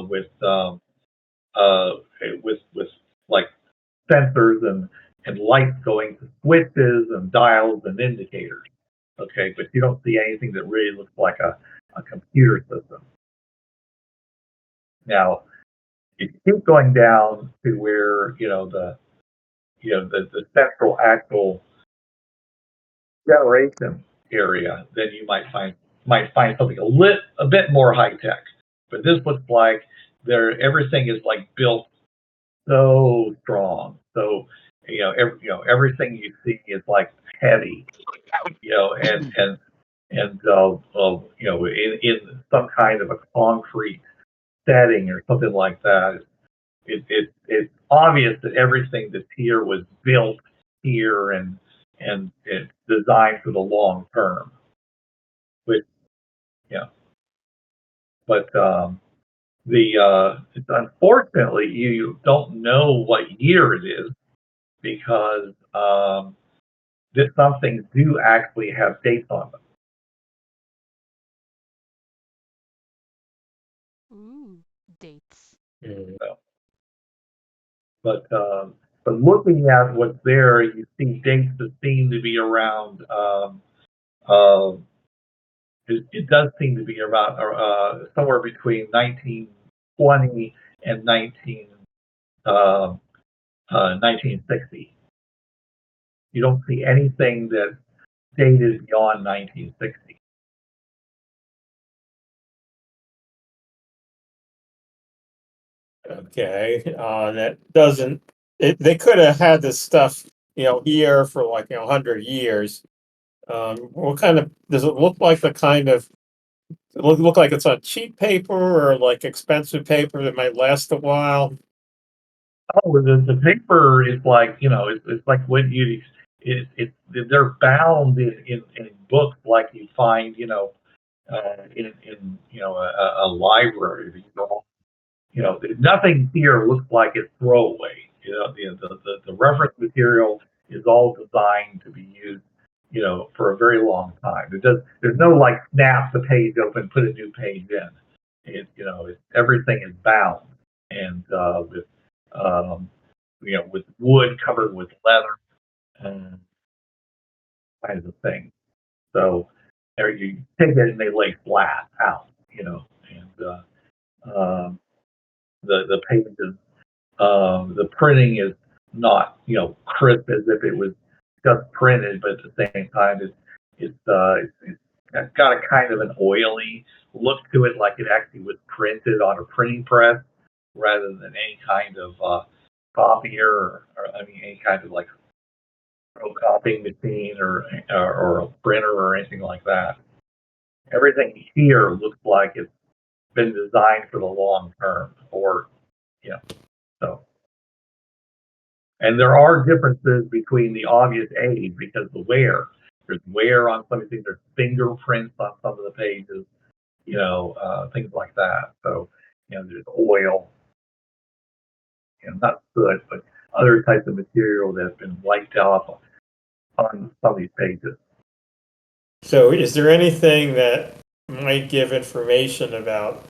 with like sensors and lights going to switches and dials and indicators. Okay, but you don't see anything that really looks like a computer system. Now, if you keep going down to where the central actual generation area, then you might find something a bit more high tech. But this looks like everything is like built so strong. So everything you see is like heavy. And in some kind of a concrete setting or something like that. It's obvious that everything that's here was built here and it's designed for the long term. But it's unfortunately you don't know what year it is because some things do actually have dates on them. Ooh, dates. So, but looking at what's there, you see dates that seem to be around. It does seem to be around somewhere between 1920 and 1960. You don't see anything that's dated beyond 1960. Okay, that doesn't. They could have had this stuff, here for like 100 years. What kind of does it look like? The kind of look like it's on cheap paper or like expensive paper that might last a while. Oh, the paper is like, it's like when they're bound in books like you find, in a library. Nothing here looks like it's throwaway. The reference material is all designed to be used, for a very long time. There's no like snap the page open, put a new page in. Everything is bound and with wood covered with leather and kinds of things. So there you take it and they lay flat out, and the pages, the printing is not, crisp as if it was just printed, but at the same time, it's got a kind of an oily look to it, like it actually was printed on a printing press rather than any kind of copier, or any kind of like copying machine or a printer or anything like that. Everything here looks like it's been designed for the long term, or so. And there are differences between the obvious age because the wear. There's wear on some of these. There's fingerprints on some of the pages, things like that. So, there's oil, not soot, but other types of material that's been wiped off on some of these pages. So, is there anything that might give information about,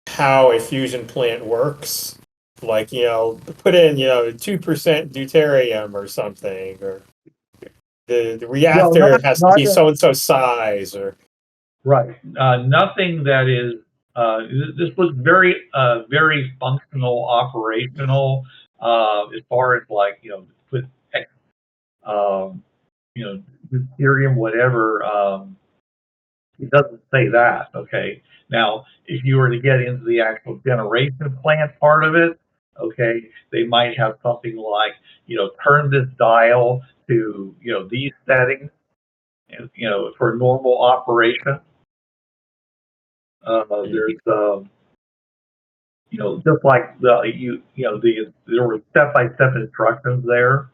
how a fusion plant works? Like, put in, 2% deuterium or something, or the reactor has to be so and so size, or right. Nothing that is. This looks very, very functional, operational. As far as like with deuterium, whatever. It doesn't say that. Okay. Now, if you were to get into the actual generation plant part of it, okay, they might have something like, turn this dial to, these settings, for normal operation. There's, just like there were step-by-step instructions there.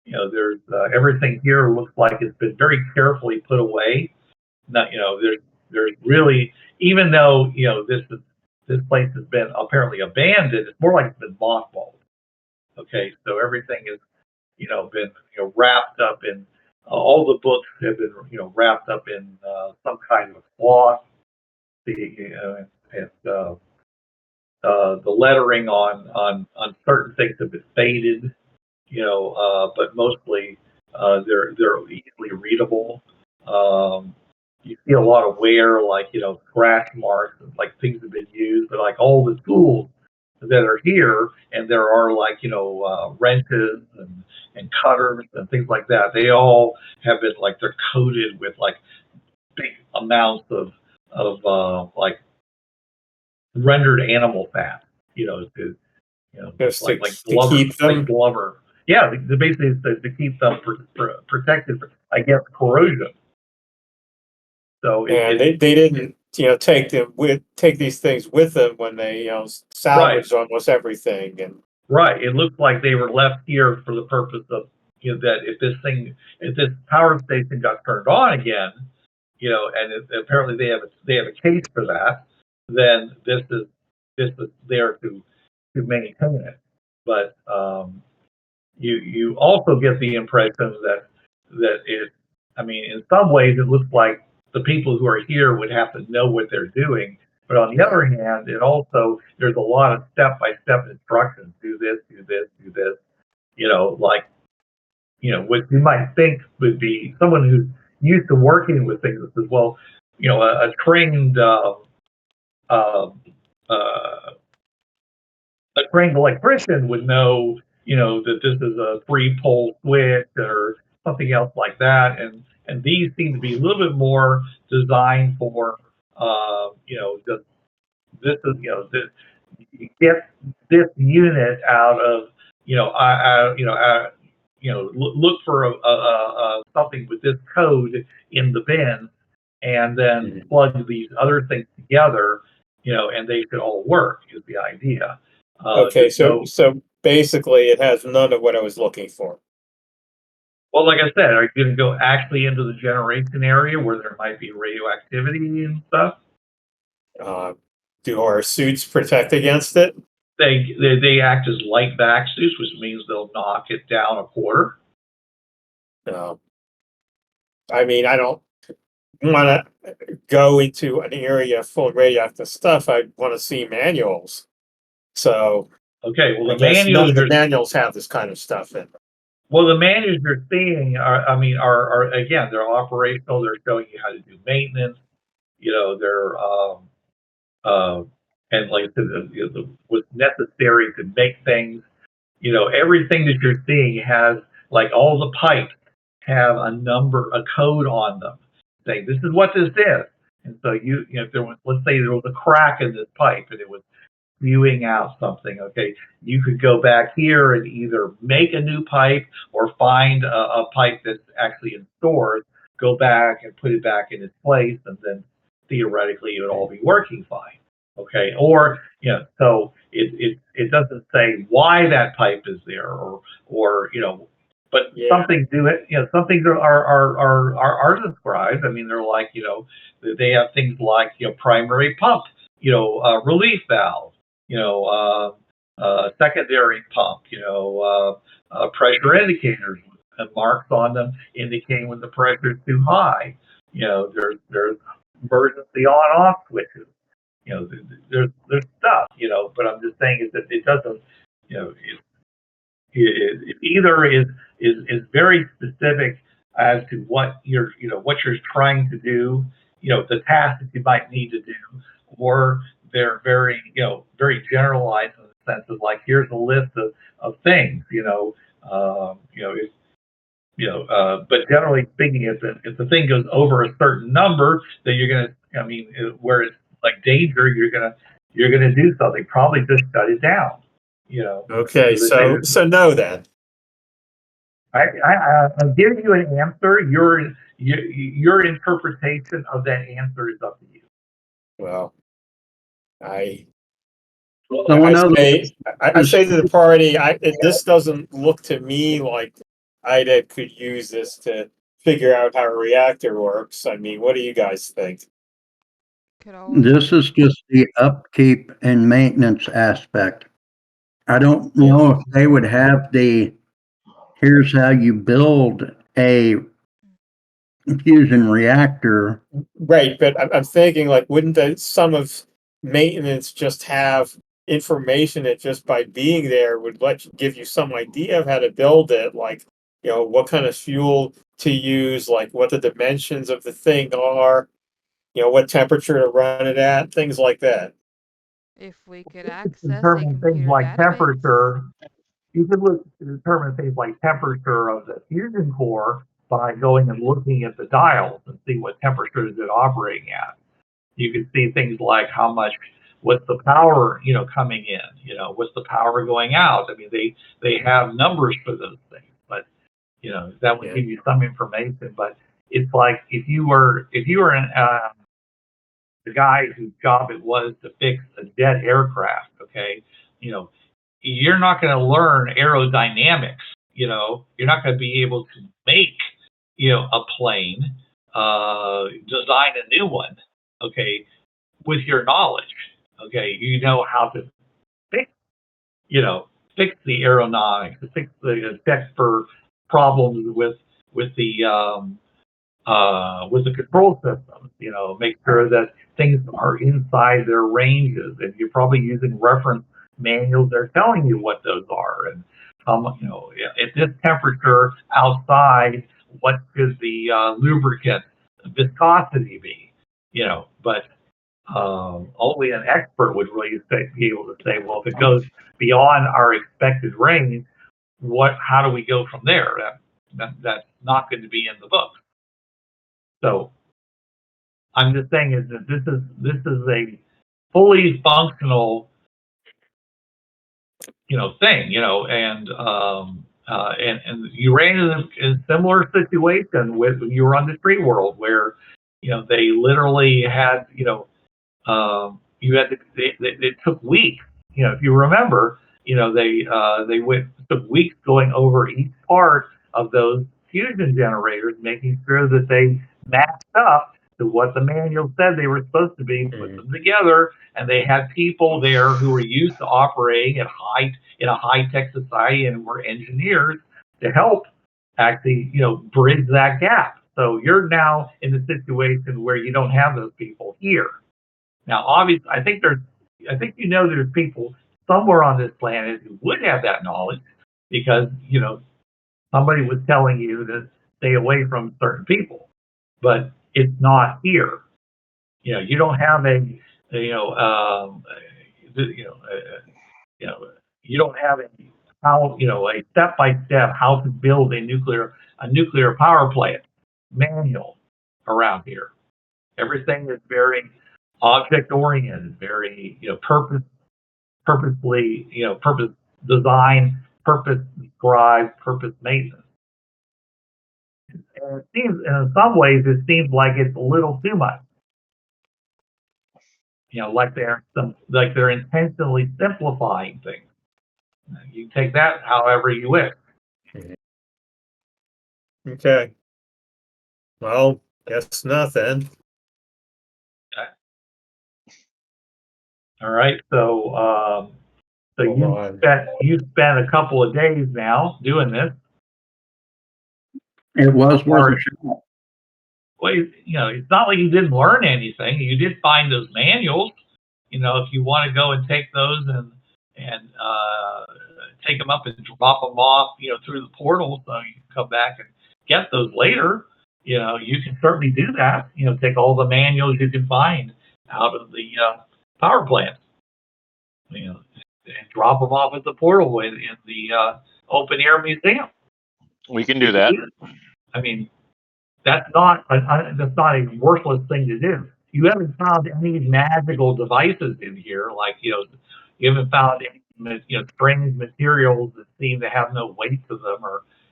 There's everything here looks like it's been very carefully put away. Not, there's really, even though this place has been apparently abandoned, it's more like it's been mothballed. Okay, so everything is been wrapped up in all the books have been wrapped up in some kind of cloth. And the lettering on certain things have been faded, but mostly they're easily readable. You see a lot of wear, like scratch marks, and like things have been used, but like all the tools that are here, and there are like wrenches and cutters and things like that. They all have been like they're coated with like big amounts of like rendered animal fat, just like to blubber, keep them. like blubber. Yeah, basically it's to keep them protected against corrosion. So and they didn't, take these things with them when they, salvaged almost everything. And right, it looks like they were left here for the purpose of, that if this power station got turned on again, and apparently they have a case for that, then this is there to maintain it. But you also get the impression that in some ways it looks like the people who are here would have to know what they're doing. But on the other hand, there's a lot of step-by-step instructions. Do this, do this, do this. What you might think would be someone who's used to working with things as well. A trained a trained electrician would know, that this is a 3-pole switch or something else like that. And these seem to be a little bit more designed for, just this is, this, get this unit out of, look for something with this code in the bin, and then plug these other things together, and they should all work is the idea. Okay, so basically it has none of what I was looking for. Well, like I said, are you going to go actually into the generation area where there might be radioactivity and stuff? Do our suits protect against it? They act as light back suits, which means they'll knock it down a quarter. No. I mean, I don't want to go into an area full of radioactive stuff. I want to see manuals. So, okay, well, none of the manuals have this kind of stuff in them. Well, the manuals you're seeing are again, they're operational. They're showing you how to do maintenance. They're and like I said, what's necessary to make things. Everything that you're seeing has, like, all the pipes have a number, a code on them, saying this is what this is. And so if there was, let's say there was a crack in this pipe and it was spewing out something, okay, you could go back here and either make a new pipe or find a pipe that's actually in stores, go back and put it back in its place, and then theoretically it would all be working fine. Okay, or so it doesn't say why that pipe is there, or but some things do it. Some things are described. I mean, they're like, they have things like, primary pump, relief valve, secondary pump, pressure indicators and marks on them indicating when the pressure is too high. There's emergency on-off switches. There's stuff, but I'm just saying is that it doesn't, it either is very specific as to what you're trying to do, the task that you might need to do, or they're very, very generalized in the sense of, like, here's a list of things, but generally speaking, if the thing goes over a certain number, then you're gonna, where it's like danger, you're gonna do something. Probably just shut it down. Okay, so no then. I'm giving you an answer. Your interpretation of that answer is up to you. Well, I say to the party, this doesn't look to me like IDET could use this to figure out how a reactor works. I mean, what do you guys think? This is just the upkeep and maintenance aspect. I don't know if they would have here's how you build a fusion reactor. Right, but I'm thinking, like, wouldn't some of maintenance just have information that just by being there would give you some idea of how to build it, like, what kind of fuel to use, like what the dimensions of the thing are, what temperature to run it at, things like that. If we could access determine things like temperature, you could determine things like temperature of the fusion core by going and looking at the dials and see what temperature is it operating at. You could see things like what's the power, coming in, what's the power going out. I mean, they have numbers for those things, but that would give you some information. But it's like if you were the guy whose job it was to fix a dead aircraft, okay, you're not going to learn aerodynamics. You're not going to be able to make, a plane, design a new one, okay, with your knowledge. Okay, how to fix, fix the aeronautics, fix for problems with the control systems. Make sure that things are inside their ranges, and you're probably using reference manuals. They're telling you what those are, and at this temperature outside, what should the lubricant viscosity be? But only an expert would really be able to say, well, if it goes beyond our expected range, how do we go from there? That's not going to be in the book. So I'm just saying is that this is a fully functional, thing, and you ran in a similar situation with when you were on the street world where, they literally had, you had to, it took weeks, if you remember, took weeks going over each part of those fusion generators, making sure that they matched up to what the manual said they were supposed to be, put them together, and they had people there who were used to operating in a high-tech society and were engineers to help actually, bridge that gap. So you're now in a situation where you don't have those people here. Now, obviously, I think there's people somewhere on this planet who would have that knowledge because, somebody was telling you to stay away from certain people, but it's not here. You don't have you don't have a step-by-step how to build a nuclear power plant manual around here. Everything is very object-oriented, very, purposely, purpose design, purpose described, purpose maintenance. And it seems, and in some ways, it seems like it's a little too much. Like they're intentionally simplifying things. You take that however you wish. Okay. Well, guess not then. Okay. All right. So, you spent a couple of days now doing this. It was worth a shot. Well, it's not like you didn't learn anything. You did find those manuals. If you want to go and take those and take them up and drop them off, through the portal, so you can come back and get those later. You can certainly do that. Take all the manuals you can find out of the power plant, and drop them off at the portal in the open air museum. We can do that. I mean, that's not a worthless thing to do. You haven't found any magical devices in here, like you haven't found any strange materials that seem to have no weight to them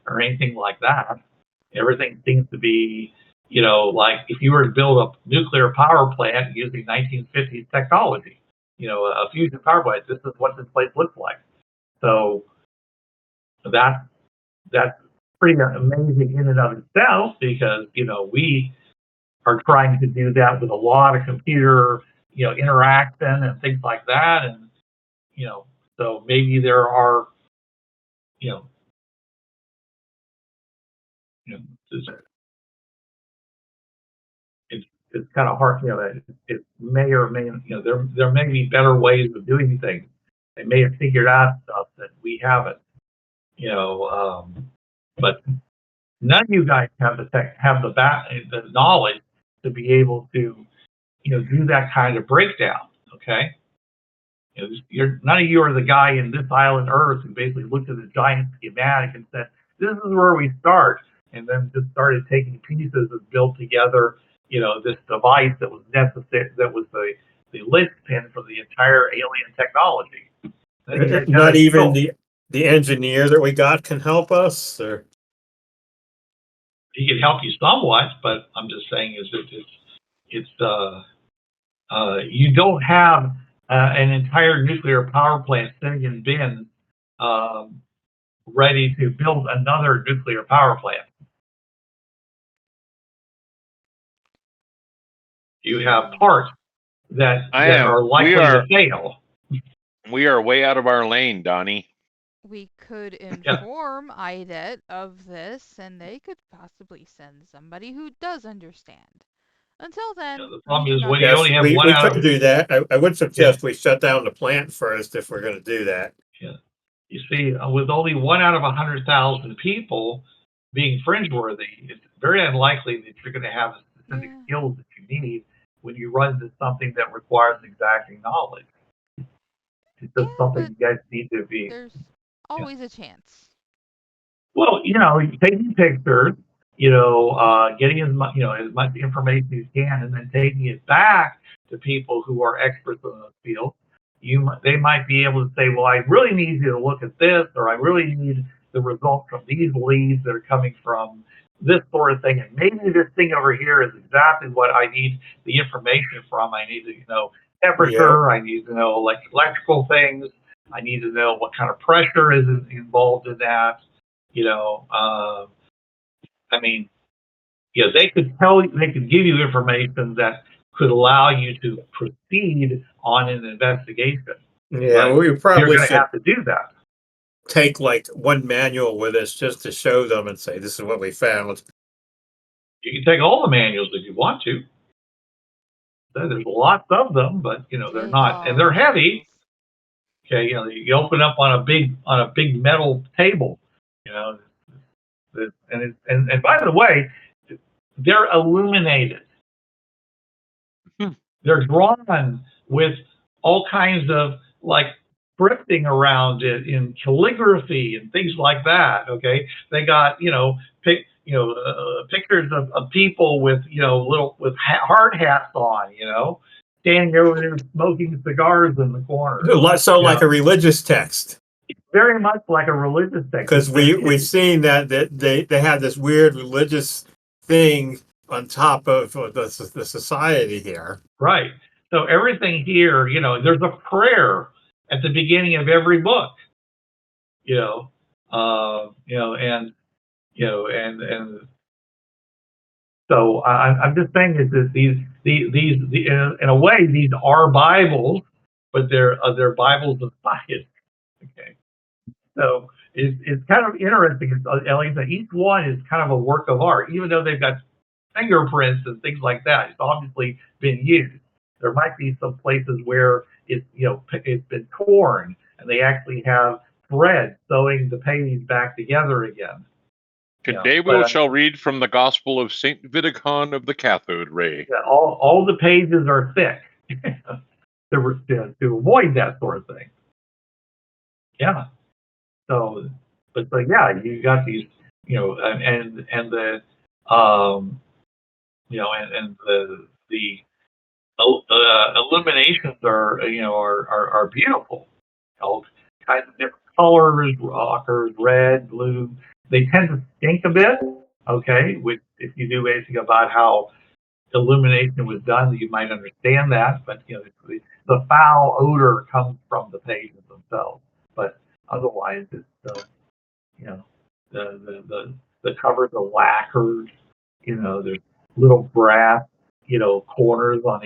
or anything like that. Everything seems to be like if you were to build a nuclear power plant using 1950s technology, a fusion power plant. This is what this place looks like. So that's pretty amazing in and of itself because, we are trying to do that with a lot of computer, interaction and things like that. And, so maybe there are, it's kind of hard, it may or may, there may be better ways of doing things. They may have figured out stuff that we haven't, but none of you guys have the knowledge to be able to, do that kind of breakdown. Okay, none of you are the guy in this island Earth who basically looked at the giant schematic and said, "This is where we start," and then just started taking pieces and built together, this device that was necessary, that was the linchpin for the entire alien technology. Not even the engineer that we got can help us, or he can help you somewhat, but I'm just saying you don't have an entire nuclear power plant sitting in bins, ready to build another nuclear power plant. You have parts that are likely to fail. We are way out of our lane, Donnie. We could inform IDET of this, and they could possibly send somebody who does understand. Until then, the problem is we could do that. I would suggest we shut down the plant first if we're going to do that. Yeah, you see, with only 1 out of 100,000 people being Fringeworthy, it's very unlikely that you're going to have the specific skills that you need when you run into something that requires exacting knowledge. It's just something you guys need to be. There's always a chance. Well, taking pictures, getting as much information as you can, and then taking it back to people who are experts in the field. They might be able to say, well, I really need you to look at this, or I really need the results from these leads that are coming from this sort of thing, and maybe this thing over here is exactly what I need the information from. I need to know temperature. I need to know electrical things. I need to know what kind of pressure is involved in that. They could give you information that could allow you to proceed on an investigation. Yeah, well, we probably should have to do that. Take one manual with us just to show them and say, this is what we found. You can take all the manuals if you want to. There's lots of them, but they're not, and they're heavy. Okay, you open up on a big metal table, and by the way, they're illuminated. They're drawn with all kinds of scripting around it in calligraphy and things like that. Okay, they got pictures of people with with hard hats on, standing over there smoking cigars in the corner. So like a religious text. Very much like a religious text. Because we've seen that they have this weird religious thing on top of the society here. Right. So everything here, there's a prayer at the beginning of every book. So I'm just saying that these in a way these are Bibles, but they're Bibles of science. Okay. So it's kind of interesting. Like I said, each one is kind of a work of art, even though they've got fingerprints and things like that. It's obviously been used. There might be some places where it's been torn, and they actually have thread sewing the pages back together again. Today we shall read from the Gospel of Saint Vidicon of the Cathode Ray. Yeah, all the pages are thick to avoid that sort of thing. Yeah. So yeah, you got these, and the illuminations are beautiful. All kinds of different colors, rockers, red, blue. They tend to stink a bit. Okay, which if you knew anything about how illumination was done, you might understand that. But the foul odor comes from the pages themselves. But otherwise, it's the covers are lacquered. There's little brass corners on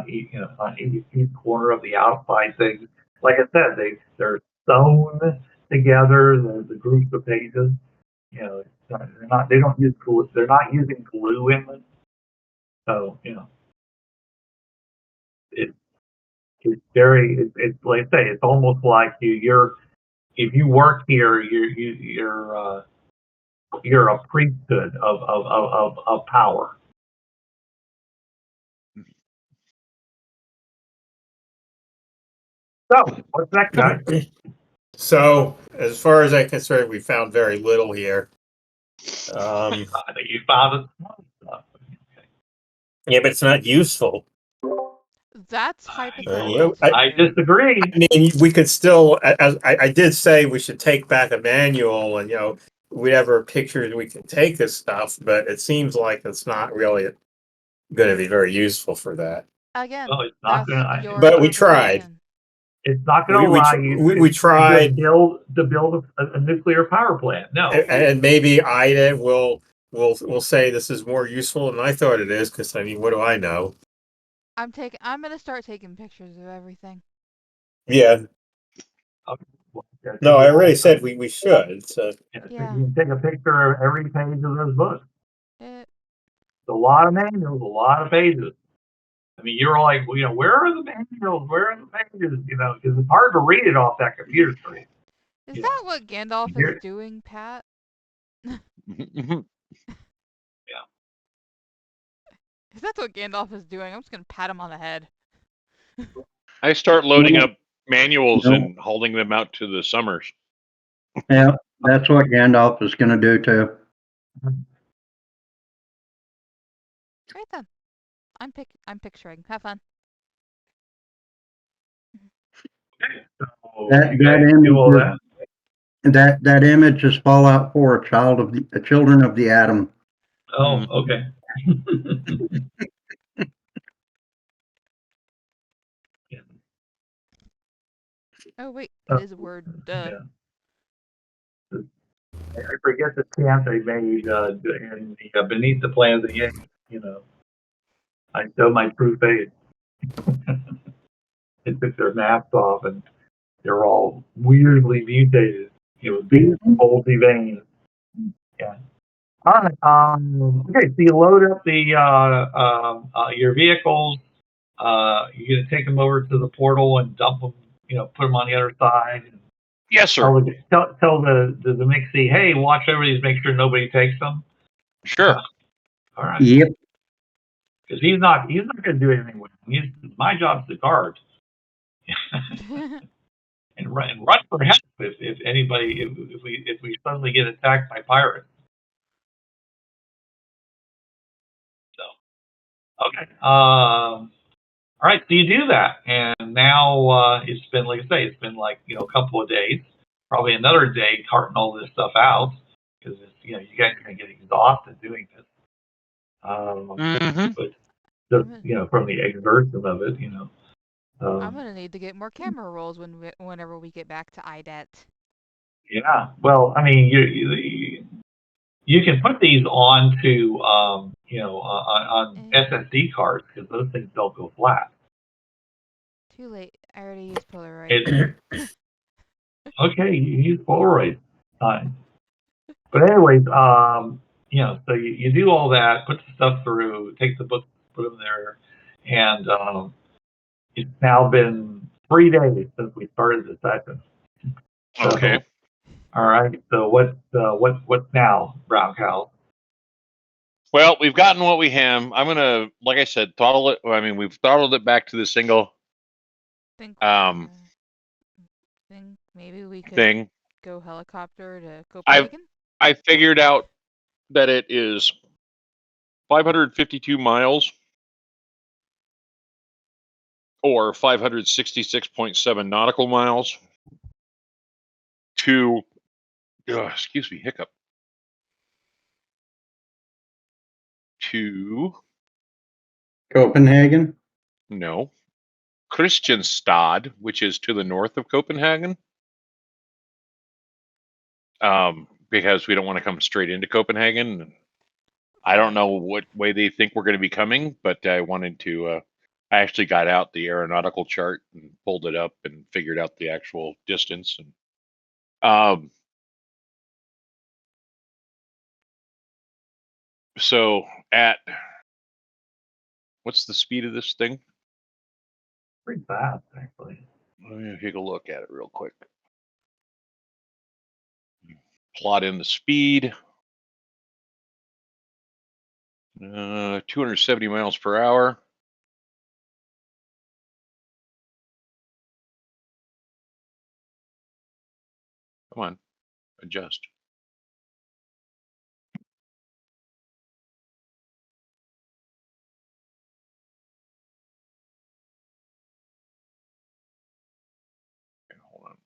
each corner of the outside thing. Like I said, they're sewn together. The groups of pages. They don't use glue. They're not using glue in them. So it's very. It's like I say. It's almost like you're. If you work here, you're a priesthood of power. So what's next, guys? So as far as I'm concerned, we found very little here. I think you found some stuff. Okay. Yeah, but it's not useful. That's hypothetical. I disagree. I mean, we could still, as I did say, we should take back a manual and whatever pictures we can take this stuff. But it seems like it's not really going to be very useful for that. Again, it's not gonna, but we tried. It's not going to allow you. We tried to build a nuclear power plant. No, and maybe IDET will say this is more useful than I thought it is. Because I mean, what do I know? I'm going to start taking pictures of everything. Yeah. No, I already said we should. So. Yeah. You can take a picture of every page of those books. It's a lot of manuals, a lot of pages. I mean, you're like, where are the manuals? Where are the pages? Because it's hard to read it off that computer screen. Is that what Gandalf is doing, Pat? Yeah. If that's what Gandalf is doing, I'm just gonna pat him on the head. I start loading No. up manuals No. and holding them out to the Summers. Yeah, that's what Gandalf is going to do too. Right then. I'm picturing. Have fun. So That- you guys that do all image that? That image is Fallout 4, Children of the Atom. Oh, okay. Oh wait, it is a word. Duh. Yeah. I forget the chant they made in the Beneath the Plans of the Apes. You know, I show my true face. They took their masks off and they're all weirdly mutated. You know, big bulgy veins. Yeah. All right. Okay. So you load up the your vehicles. You're gonna take them over to the portal and dump them. You know, put them on the other side. Yes, sir. Tell the Mixie, hey, watch over these, make sure nobody takes them. Sure. All right. Yep. Because he's not going to do anything with them. My job's to guard and run for help if anybody if we suddenly get attacked by pirates. So okay. All right. So you do that, and now it's been, like I say, it's been like, you know, a couple of days, probably another day carting all this stuff out because you know, you guys are going to get exhausted doing this. But just, you know, from the exertion of it, you know. I'm gonna need to get more camera rolls whenever we get back to IDET. Yeah. Well, I mean, you can put these onto you know, on SSD cards because those things don't go flat. Too late. I already used Polaroid. Okay, you use Polaroid. Fine. But anyways, you know, so you do all that, put the stuff through, take the books, put them there, and it's now been 3 days since we started the session. So, Okay. all right. So what's now, Brown Cow? Well, we've gotten what we have. I'm gonna, like I said, throttle it. I mean, we've throttled it back to the single Think maybe we could thing. go helicopter to Copenhagen. I figured out that it is 552 miles or 566.7 nautical miles to, excuse me, hiccup, to, Copenhagen. no, Kristianstad, which is to the north of Copenhagen. Because we don't want to come straight into Copenhagen. I don't know what way they think we're going to be coming, but I wanted to, I actually got out the aeronautical chart and pulled it up and figured out the actual distance. And so at, what's the speed of this thing? Pretty fast, actually. Let me take a look at it real quick. Plot in the speed. 270 miles per hour. Come on, adjust. Okay, hold on.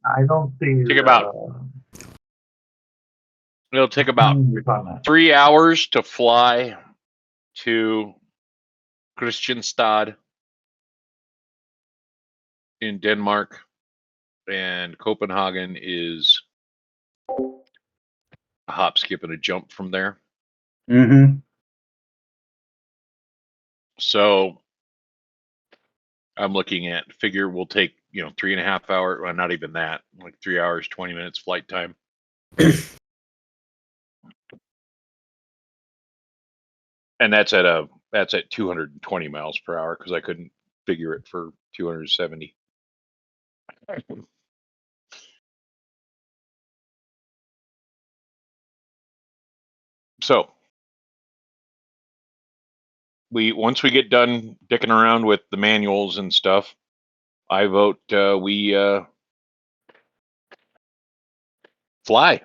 I don't see. Take about, it'll take about 3 hours to fly to Kristianstad in Denmark, and Copenhagen is a hop, skip, and a jump from there. Mm-hmm. So I'm looking at, figure we'll take, you know, 3.5 hours, well, not even that, like 3 hours, 20 minutes flight time. And that's at 220 miles per hour because I couldn't figure it for 270. So once we get done dicking around with the manuals and stuff, I vote we fly.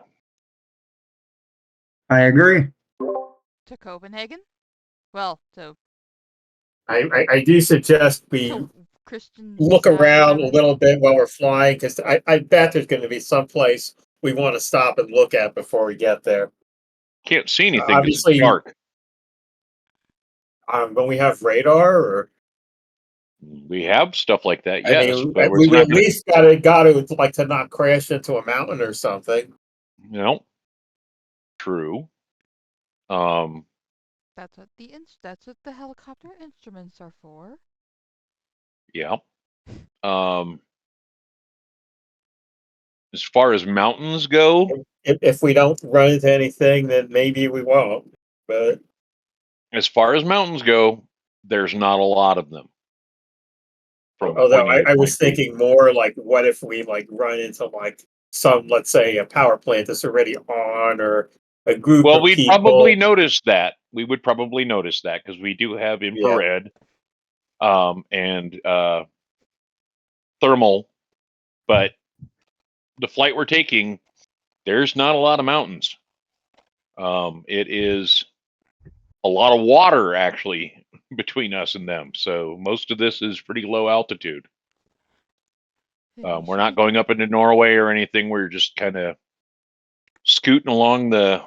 I agree. To Copenhagen? Well, to I do suggest we to Christian look around a whatever. little bit while we're flying, because I bet there's going to be some place we want to stop and look at before we get there. Can't see anything because Obviously, it's dark. When we have radar, or We have stuff like that, I yes, mean, but we it's not at going to. least got to like to not crash into a mountain or something. No, true. That's what the helicopter instruments are for. Yeah. As far as mountains go, If we don't run into anything, then maybe we won't. But as far as mountains go, there's not a lot of them. From although point A to I point was B. thinking more like, what if we like run into like some, let's say, a power plant that's already on, or a group Well, of we'd probably people. notice that. We would probably notice that because we do have infrared, and thermal, but the flight we're taking, there's not a lot of mountains. It is a lot of water actually between us and them. So most of this is pretty low altitude. We're not going up into Norway or anything. We're just kind of scooting along the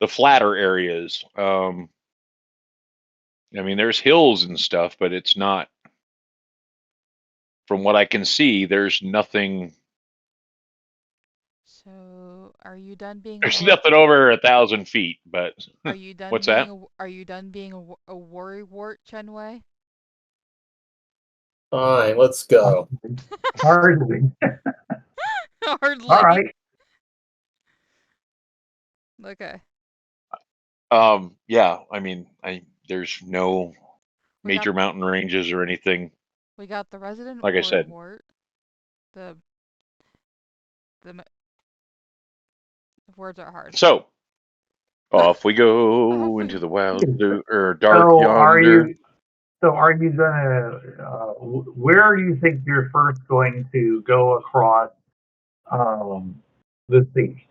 flatter areas. I mean, there's hills and stuff, but it's not. From what I can see, there's nothing. So, are you done being There's nothing over 1,000 feet. But Are you done what's being that? Are you done being a worrywart, Chenwei? Fine, let's go. Hardly. Hardly. All right. Okay. Yeah. I mean, there's no We got major mountain ranges or anything. we got the resident Like I said. worrywart. The words are hard. So off we go into the wild blue or dark So yonder. are you gonna? Where do you think you're first going to go across the sea?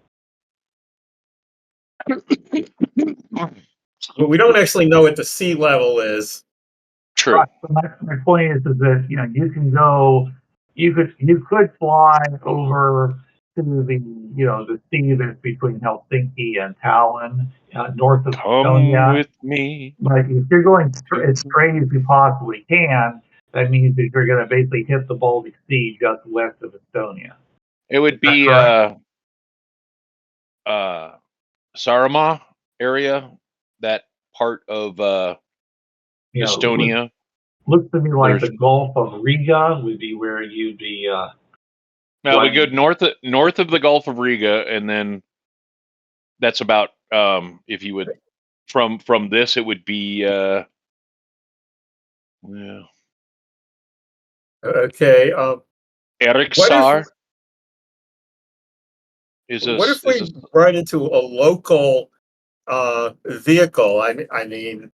But we don't actually know what the sea level is. True. Right. So my point is that you can go, you could fly over to the sea that's between Helsinki and Tallinn, north of Come Estonia. with me. But if you're going as straight as you possibly can, that means that you're going to basically hit the Baltic Sea just west of Estonia. It would be Saaremaa area, that part of Estonia. Looks to me like the Gulf of Riga would be where you'd be. Now we go north of the Gulf of Riga, and then that's about if you would from this it would be Okay. Eriksar. What if we run into a local vehicle? I mean,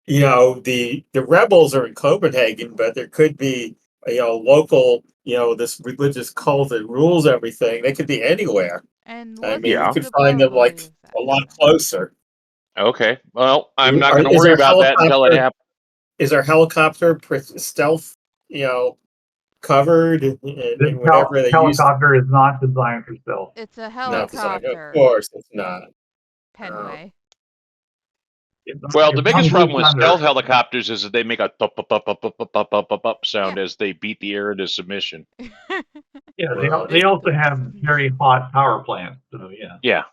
the rebels are in Copenhagen, but there could be local, this religious cult that rules everything. They could be anywhere. And I mean, you could the find them like a lot closer. Okay. Well, I'm not going to Is worry our about that until it happens. Is our helicopter stealth, covered in whatever they use? Helicopter is not designed for stealth. It's a Not designed. helicopter. Of course, it's not. Penway. Well, the biggest problem with stealth helicopters is that they make a top sound as they beat the air into submission. Yeah, they also have very hot power plants. So yeah. Yeah.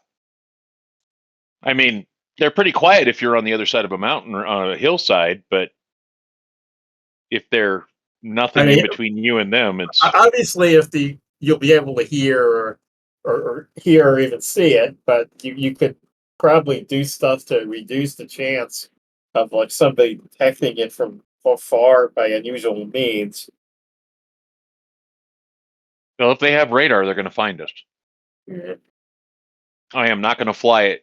I mean, they're pretty quiet if you're on the other side of a mountain or on a hillside, but if they're nothing in between you and them, it's obviously you'll be able to hear or hear or even see it, but you could probably do stuff to reduce the chance of like somebody detecting it from far by unusual means. Well, if they have radar, they're going to find us. Yeah. I am not going to fly at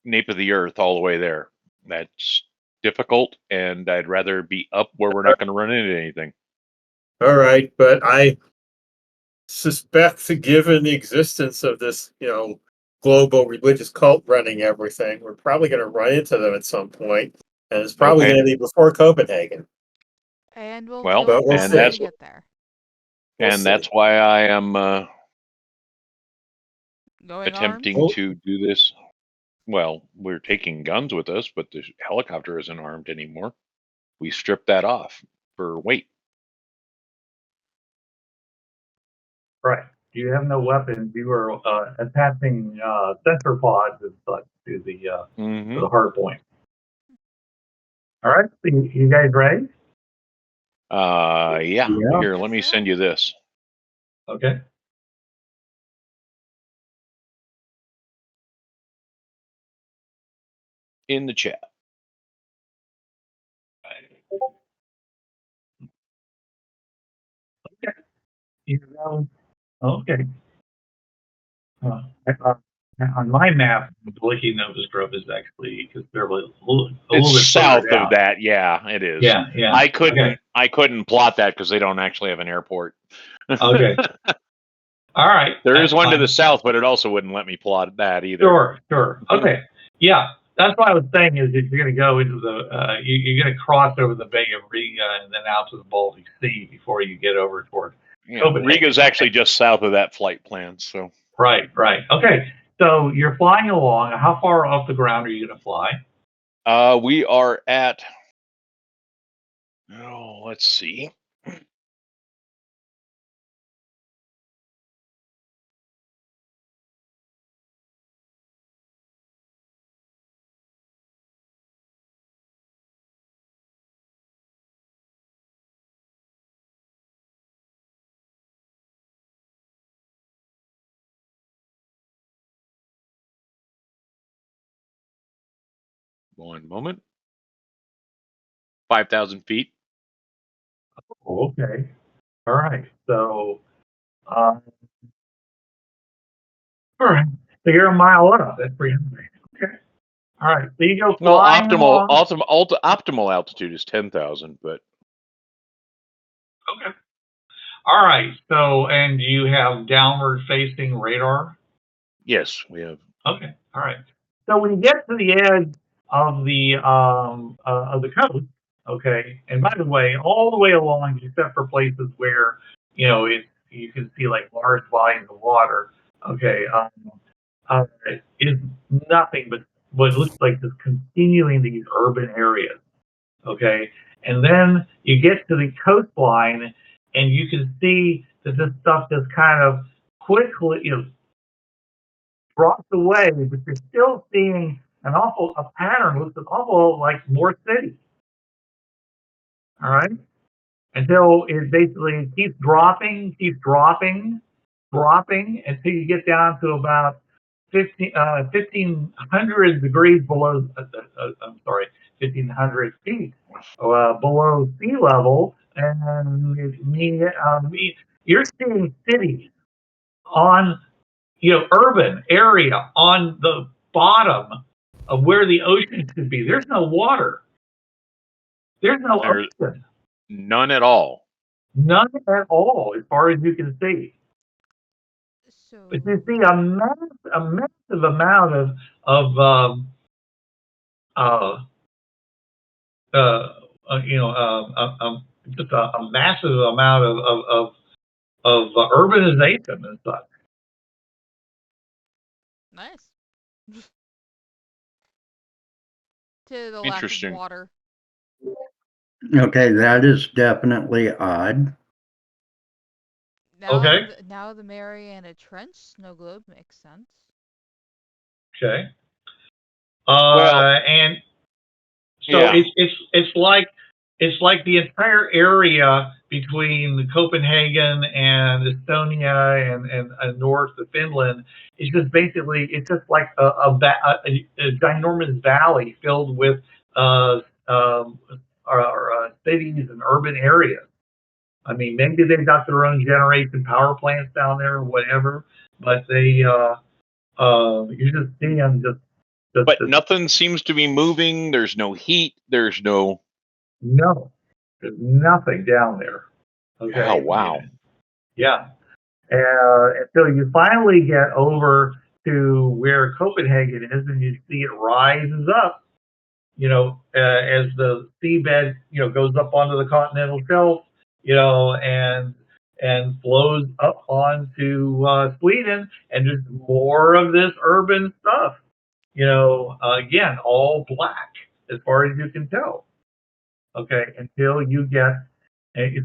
nape of the earth all the way there. That's difficult, and I'd rather be up where we're not going to run into anything. All right, but I suspect, given the existence of this, global religious cult running everything, we're probably going to run into them at some point, and it's probably going to be before Copenhagen. And we'll Well, kill we'll them see. when we get there. And that's why I am Going attempting armed? to do this. Well, we're taking guns with us, but the helicopter isn't armed anymore. We stripped that off for weight. Right. You have no weapons. You are attaching sensor pods and such to the hard point. All right. So you guys ready? Yeah. Here, Yes, let me sir. send you this. Okay. In the chat. Okay. You know, okay. On my map, Blakey Nova Scrub is actually considerably a little bit south further of out. that. Yeah, it is. Yeah, yeah. I couldn't plot that because they don't actually have an airport. Okay. All right. There is one to the south, but it also wouldn't let me plot that either. Sure. Okay. Yeah. That's what I was saying is if you're going to go into the, you're going to cross over the Bay of Riga and then out to the Baltic Sea before you get over toward Copenhagen. Riga's actually just south of that flight plan. So. Right. Okay. So you're flying along. How far off the ground are you going to fly? We are at, let's see. One moment. 5,000 feet. Oh, okay. All right. So, all right. So you're a mile up. That's pretty high. Okay. All right. So you go flying along. Optimal altitude is 10,000, but. Okay. All right. So, and you have downward facing radar? Yes, we have. Okay. All right. So when you get to the edge of the coast, okay, and by the way, all the way along, except for places where you can see like large volumes of water, okay, is nothing but what looks like just continuing these urban areas, okay, and then you get to the coastline, and you can see that this stuff just kind of quickly, drops away, but you're still seeing a pattern looks an awful like more cities. All right. Until it basically keeps dropping until you get down to about 1,500 degrees below, I'm sorry, 1,500 feet below sea level. And you're seeing cities on urban area on the bottom of where the ocean should be. There's no water. There's no ocean. None at all. None at all, as far as you can see. So... But you see a massive amount just a massive amount of urbanization and such. Nice. To the lack of Interesting. water. Okay, that is definitely odd. Now the Mariana Trench snow globe makes sense. Okay. Well, and so it's like the entire area between Copenhagen and Estonia and north of Finland is just basically it's just like a ginormous valley filled with cities and urban areas. I mean, maybe they've got their own generation power plants down there or whatever, but they you just see them but nothing seems to be moving. There's no heat. There's no. No, there's nothing down there. Okay. Oh, wow. Yeah. Until you finally get over to where Copenhagen is, and you see it rises up, as the seabed, goes up onto the continental shelf, and flows up onto Sweden, and just more of this urban stuff. Again, all black as far as you can tell. Okay, until you get.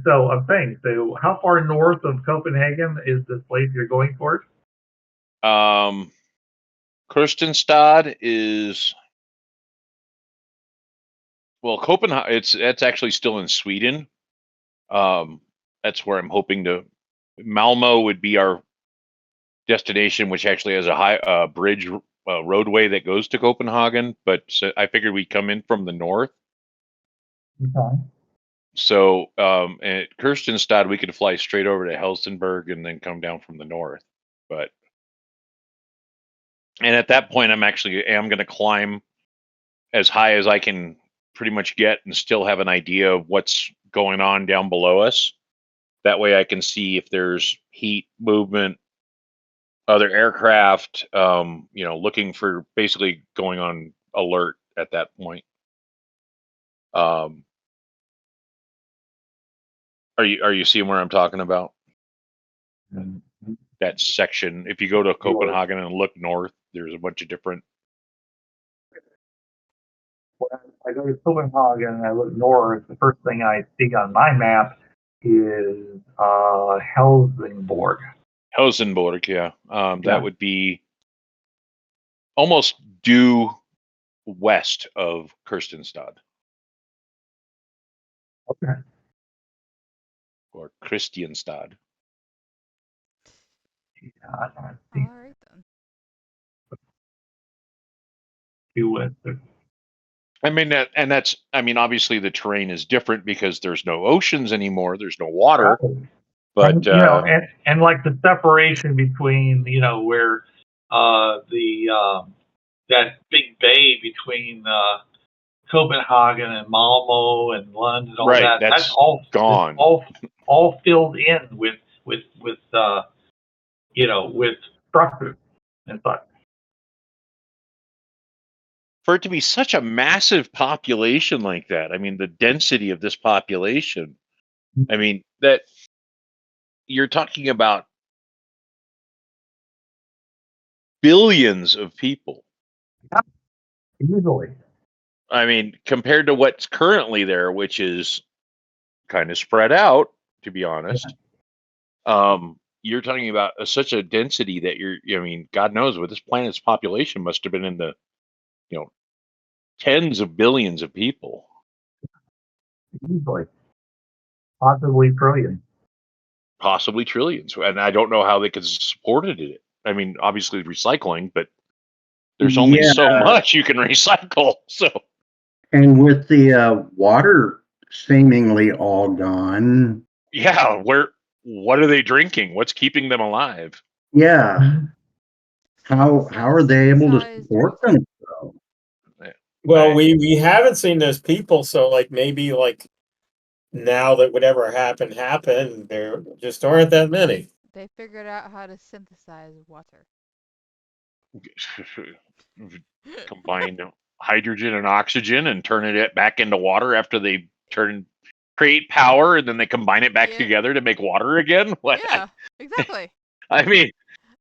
So I'm saying, so how far north of Copenhagen is this place you're going toward? Kristianstad is, well, Copenhagen. That's actually still in Sweden. That's where I'm hoping to. Malmo would be our destination, which actually has a high bridge roadway that goes to Copenhagen. But I figured we'd come in from the north. Okay. So at Kristianstad, we could fly straight over to Helsingborg and then come down from the north. And at that point, I'm going to climb as high as I can pretty much get and still have an idea of what's going on down below us. That way I can see if there's heat, movement, other aircraft, looking for basically going on alert at that point. Are you seeing where I'm talking about? Mm-hmm. That section. If you go to Copenhagen and look north, there's a bunch of different. When I go to Copenhagen and I look north, the first thing I see on my map is Helsingborg. Helsingborg, yeah. That would be almost due west of Kristianstad. Okay. Or Kristianstad. Yeah, All right then. I mean, obviously the terrain is different because there's no oceans anymore. There's no water. Right. But and like the separation between where that big bay between Copenhagen and Malmo and Lund and all right, that's all gone. All filled in with structures and such. For it to be such a massive population like that, I mean, the density of this population, I mean, that you're talking about billions of people. Yeah, easily. I mean, compared to what's currently there, which is kind of spread out, to be honest. Yeah. You're talking about such a density that I mean, God knows what this planet's population must have been in the, tens of billions of people. Easily. Possibly trillions. Possibly trillions. And I don't know how they could have supported it. I mean, obviously recycling, but there's only so much you can recycle. So. And with the water seemingly all gone. Yeah, what are they drinking? What's keeping them alive? Yeah. How are they able to support themselves? Well, we haven't seen those people, so maybe now that whatever happened, there just aren't that many. They figured out how to synthesize water. Combine hydrogen and oxygen and turn it back into water after they create power, and then they combine it back together to make water again. What? Yeah, exactly. I mean,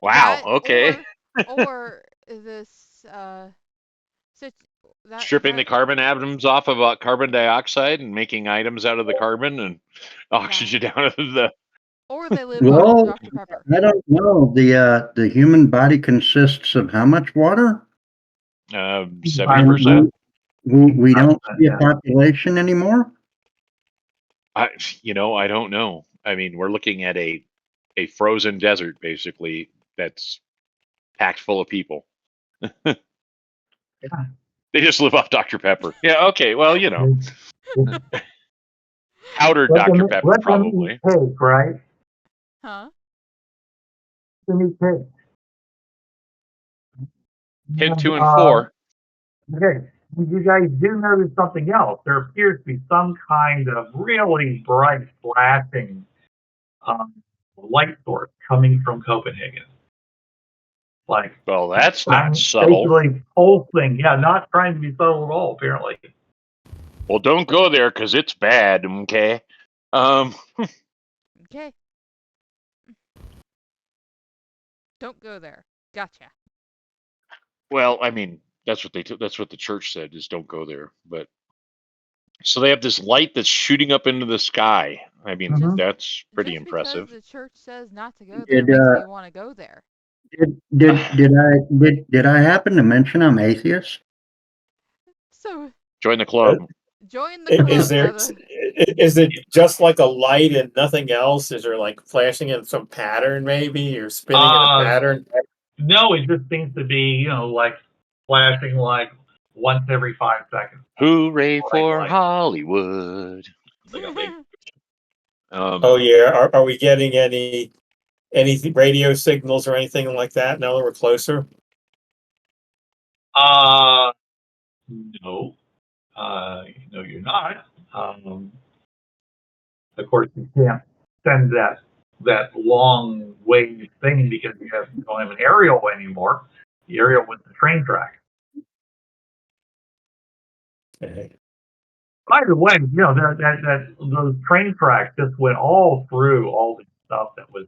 wow. Okay. Or this stripping the carbon atoms off of carbon dioxide and making items out of the carbon and oxygen out of the. Or they live on Dr. Pepper. I don't know. The human body consists of how much water? 70%. We don't see a population anymore. I don't know. I mean, we're looking at a frozen desert basically that's packed full of people. Yeah. They just live off Dr. Pepper. Yeah. Okay. Well, Powdered Dr. Pepper, probably. Cake, right? Huh? Cake. Hit 2 and 4. Okay, you guys do notice something else. There appears to be some kind of really bright flashing light source coming from Copenhagen. Like, well, that's not I'm subtle. basically pulsing. Yeah, not trying to be subtle at all, apparently. Well, don't go there because it's bad, okay? Okay. Don't go there. Gotcha. Well, I mean, that's what the church said is don't go there. But so they have this light that's shooting up into the sky. I mean, that's pretty impressive. Because the church says not to go there makes me want to go there. Did I happen to mention I'm atheist? So join the club. Join the club. Is it just like a light and nothing else? Is there like flashing in some pattern maybe or spinning in a pattern? No, it just seems to be, like flashing like once every 5 seconds. Hooray for Hollywood. Oh yeah, are we getting any radio signals or anything like that now that we're closer? No. No, you're not. Of course, you can't send that long wave thing because you don't have an aerial anymore. The aerial was the train track. Okay. By the way, those train tracks just went all through all the stuff that was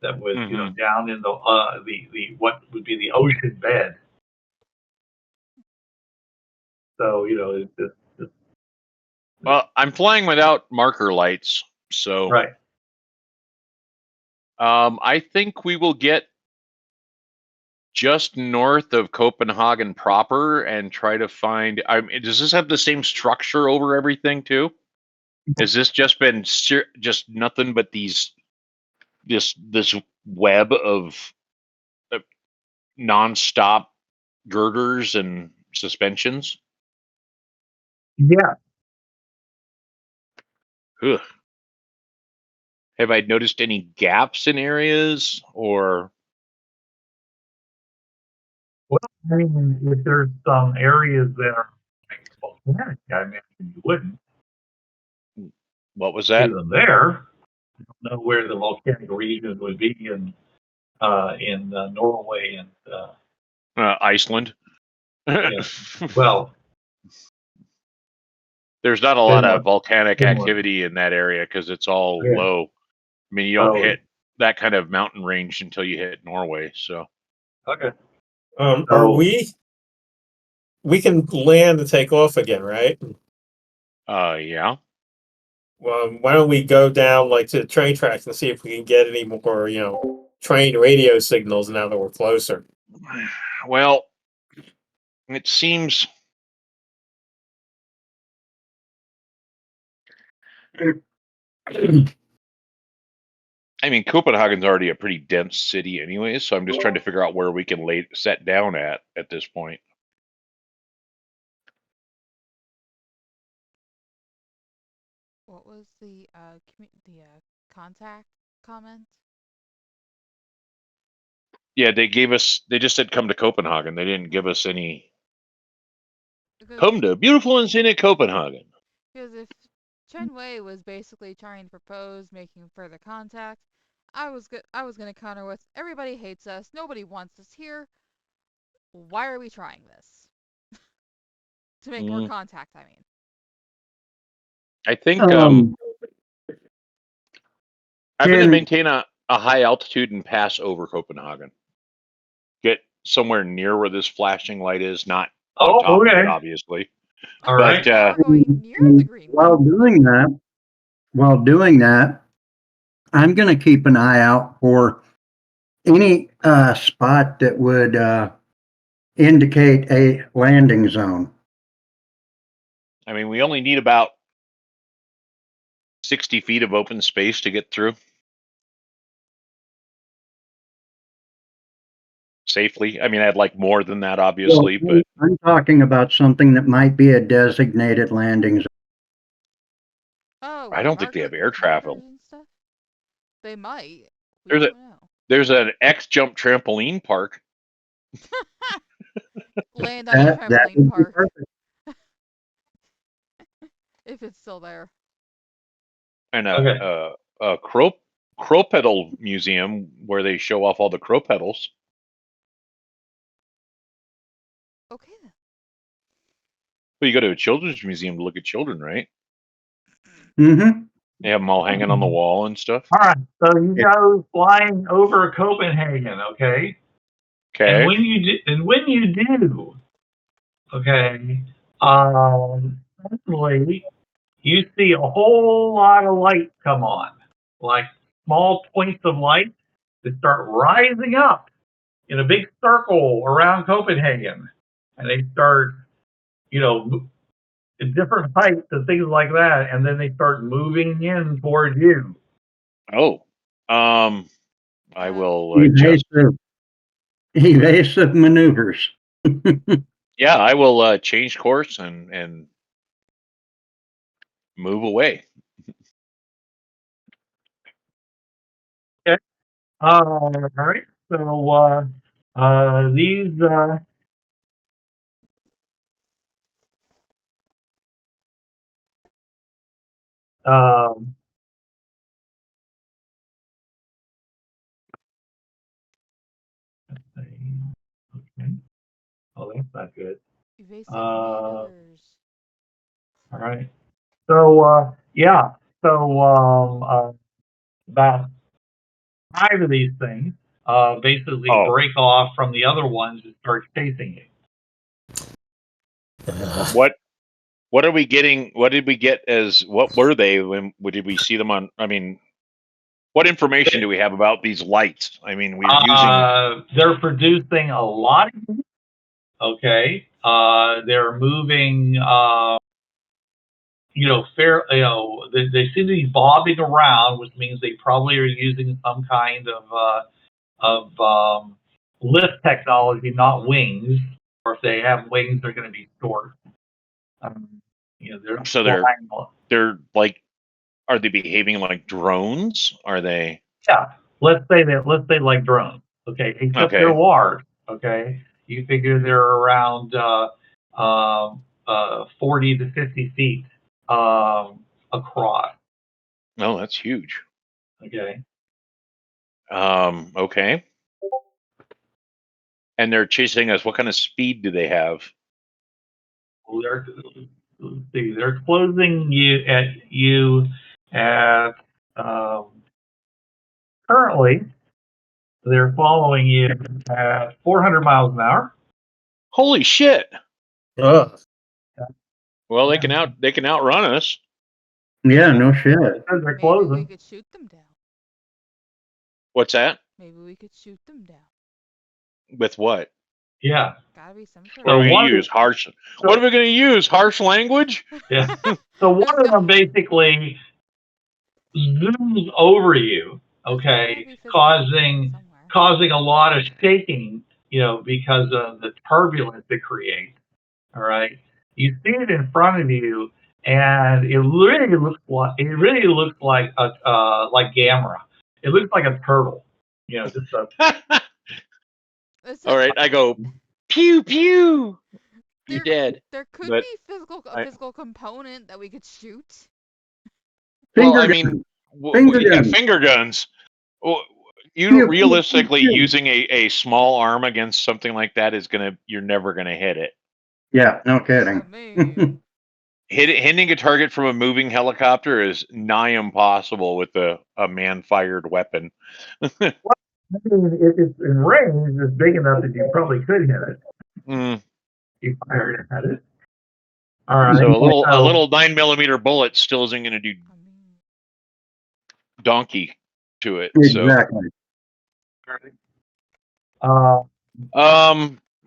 down in the what would be the ocean bed. So it's just well, I'm flying without marker lights, so right. I think we will get just north of Copenhagen proper and try to find. Does this have the same structure over everything too? Has this just been just nothing but this web of non-stop girders and suspensions? Yeah. Ugh. Have I noticed any gaps in areas or? Well, I mean, if there's some areas that are like volcanic, I imagine you wouldn't. What was that? See them there. I don't know where the volcanic region would be in Norway and Iceland. Yeah. Well, there's not a lot of volcanic activity in that area because it's all low. I mean, you don't hit that kind of mountain range until you hit Norway. So, okay. Are we can land and take off again, right? Yeah. Well, why don't we go down like to the train tracks and see if we can get any more, train radio signals now that we're closer. Well, it seems. I mean, Copenhagen's already a pretty dense city anyway, so I'm just trying to figure out where we can set down at this point. What was the contact comment? Yeah, they just said come to Copenhagen. They didn't give us any. Come to beautiful and scenic Copenhagen. Because if Chen Wei was basically trying to propose making further contact, I was going to counter with, everybody hates us, nobody wants us here. Why are we trying this? To make more contact, I mean. I think I'm going to maintain a high altitude and pass over Copenhagen. Get somewhere near where this flashing light is, not on top of it, obviously. All right. Going near the green. While doing that, I'm going to keep an eye out for any spot that would indicate a landing zone. I mean, we only need about 60 feet of open space to get through safely. I mean, I'd like more than that, obviously, but I'm talking about something that might be a designated landing zone. Oh, I don't think they have air travel. and stuff? They might. We There's don't know. There's an X jump trampoline park. Land on a That trampoline would be park. perfect. If it's still there. And Okay. a crow pedal museum where they show off all the crow pedals. Okay then. Well, you go to a children's museum to look at children, right? Mm-hmm. They have them all hanging on the wall and stuff. All right. So you go flying over Copenhagen, okay? And Okay. when you do, okay, suddenly you see a whole lot of light come on, like small points of light that start rising up in a big circle around Copenhagen, and they start, at different heights and things like that, and then they start moving in toward you. Oh, I will just Evasive maneuvers. yeah, I will change course and move away. Okay. All right. So these um, okay. Oh, that's not good. Evasive All maneuvers. right. So yeah. So about 5 of these things basically Oh. break off from the other ones and start chasing you. What are we getting? What did we get as? What were they? Did we see them on? I mean, what information do we have about these lights? I mean, we're using. They're producing a lot of heat. Okay. They're moving. They seem to be bobbing around, which means they probably are using some kind of lift technology, not wings. Or if they have wings, they're going to be short. They're So they're like, are they behaving like drones? Are they? Yeah. Let's say like drones. Okay. Except they're Okay. large. Okay. You figure they're around 40 to 50 feet across. Oh, that's huge. Okay. Okay. And they're chasing us. What kind of speed do they have? Well, they're closing you at currently they're following you at 400 miles an hour. Holy shit! Ugh. Well, they can outrun us. Yeah, no shit. They're Maybe closing. we could shoot them down. What's that? Maybe we could shoot them down. With what? Yeah. Gotta be some sort What are of. we going to use? Harsh. What are we going to use? Harsh language? Yeah. So one of them basically zooms over you, okay, causing a lot of shaking, because of the turbulence it creates. All right. You see it in front of you, and it really looks like like Gamera. It looks like a turtle. Just a. All right, I go pew pew. You're dead. There could But be a physical component that we could shoot. Well, I mean, finger guns. Well, you realistically using a small arm against something like that you're never gonna hit it. Yeah, no kidding. I mean, Hitting a target from a moving helicopter is nigh impossible with a man-fired weapon. If it's in range, it's big enough that you probably could hit it. Mm. You fired at it. All right. So a little 9mm bullet still isn't going to do donkey to it. Exactly. So.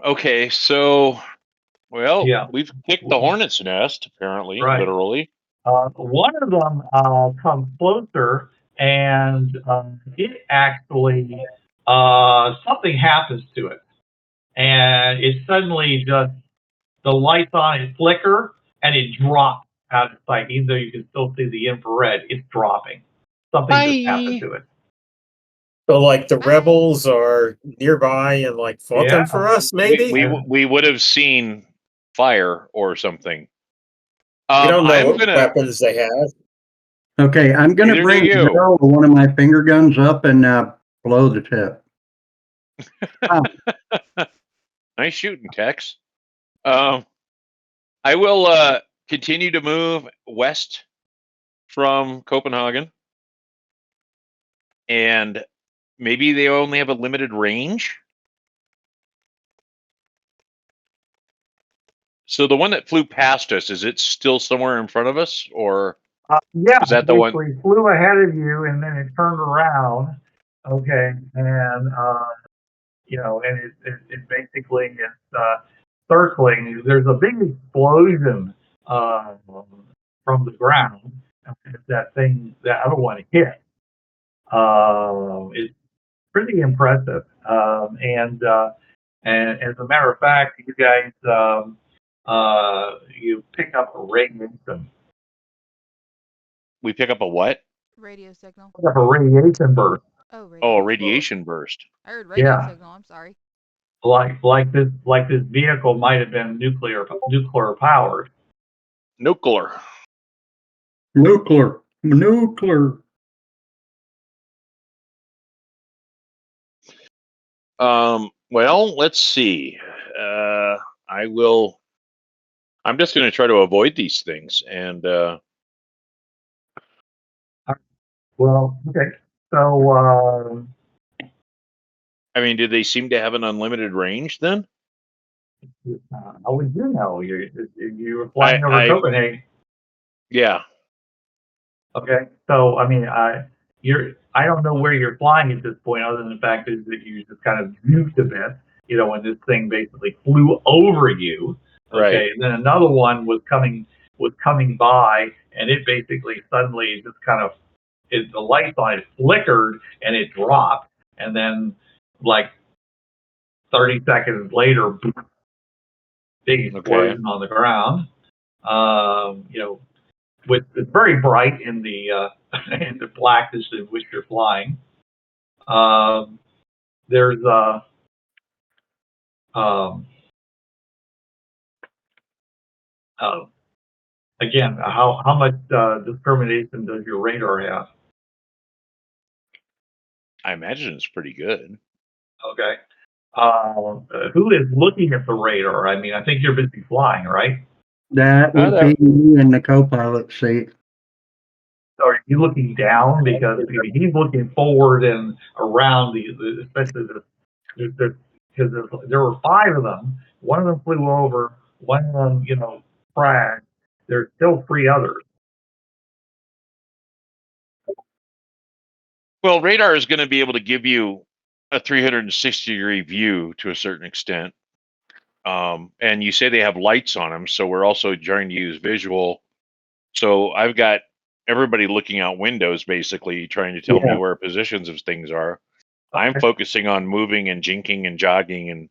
Okay. So, well, Yeah. we've kicked the hornet's nest, apparently, Right. literally. One of them comes closer, and it actually something happens to it, and it suddenly just the lights on it flicker and it drops out of sight, even though you can still see the infrared. It's dropping. Something just happened to it. So, like, the rebels are nearby and like fought them for us, maybe. We would have seen fire or something. We don't know what weapons they have. Okay, I'm going to bring one of my finger guns up and blow the tip. Nice shooting, Tex. I will continue to move west from Copenhagen, and maybe they only have a limited range. So the one that flew past us, is it still somewhere in front of us, or yeah, is that the one? It flew ahead of you and then it turned around. Okay, and you know, and it basically is circling. There's a big explosion from the ground. That other one hit. It's pretty impressive. And as a matter of fact, you guys, you pick up a radiation. We pick up a what? Radio signal. Pick up a radiation burst. Oh, a radiation burst. I heard radio signal. I'm sorry. Like this vehicle might have been nuclear powered. Nuclear. Well, let's see. I'm just going to try to avoid these things, and well, okay. So I mean, do they seem to have an unlimited range then? How would you know? You were flying over Copenhagen. Yeah. Okay. So I mean, I don't know where you're flying at this point, other than the fact that you just kind of nuked a bit. You know, when this thing basically flew over you. Okay. Right. And then another one was coming by, and it basically suddenly just kind of the lights on it flickered and it dropped, and then like 30 seconds later, boom, big explosion on the ground. You know, it's very bright in the in the blackness in which you're flying. There's again, how much discrimination does your radar have? I imagine it's pretty good. Okay. Who is looking at the radar? I mean, I think you're busy flying, right? That would be me in the co-pilot seat. So are you looking down? Because he's looking forward and around, especially because there were 5 of them. One of them flew over. One of them, you know, crashed. There's still 3 others. Well, radar is going to be able to give you a 360-degree view to a certain extent. And you say they have lights on them, so we're also trying to use visual. So I've got everybody looking out windows, basically trying to tell me where positions of things are. Okay. I'm focusing on moving and jinking and jogging and.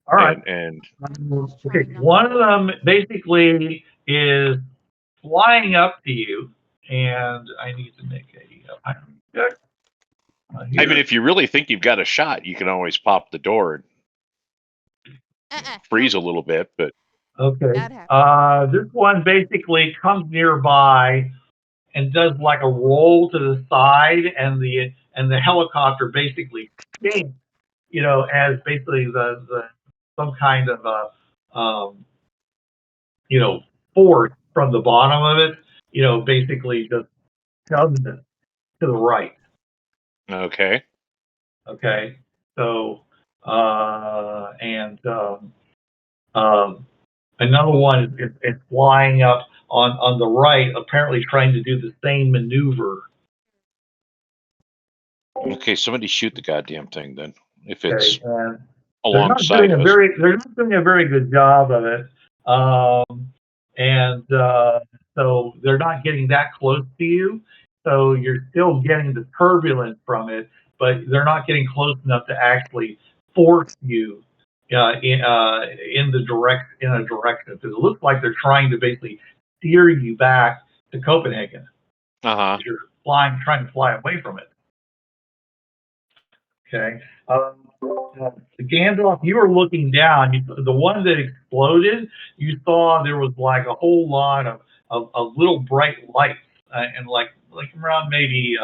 All right. Okay. One of them basically is flying up to you, and I need to make a check. I mean, if you really think you've got a shot, you can always pop the door and freeze a little bit, but. Okay. This one basically comes nearby and does like a roll to the side, and the helicopter basically stinks, you know, as basically the some kind of you know, force from the bottom of it, you know, basically just shoves it to the right. Okay. Okay. So another one is flying up on the right, apparently trying to do the same maneuver. Okay, somebody shoot the goddamn thing then, if it's alongside us. They're not doing a very good job of it. So they're not getting that close to you. So you're still getting the turbulence from it, but they're not getting close enough to actually force you in a direction. Because it looks like they're trying to basically steer you back to Copenhagen. Uh-huh. You're trying to fly away from it. Okay. Gandalf, you were looking down. The one that exploded, you saw there was like a whole lot of little bright lights, and like around maybe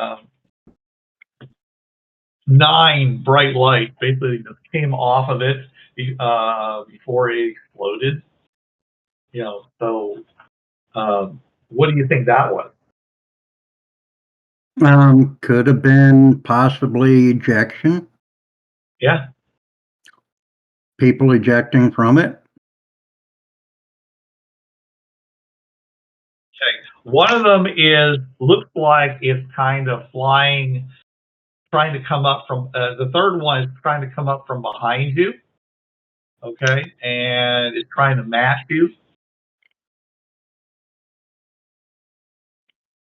9 bright lights basically just came off of it before it exploded. So what do you think that was? Could have been possibly ejection. Yeah. People ejecting from it. Okay. One of them looks like it's kind of flying, trying to come up from, the third one is trying to come up from behind you. Okay. And it's trying to match you.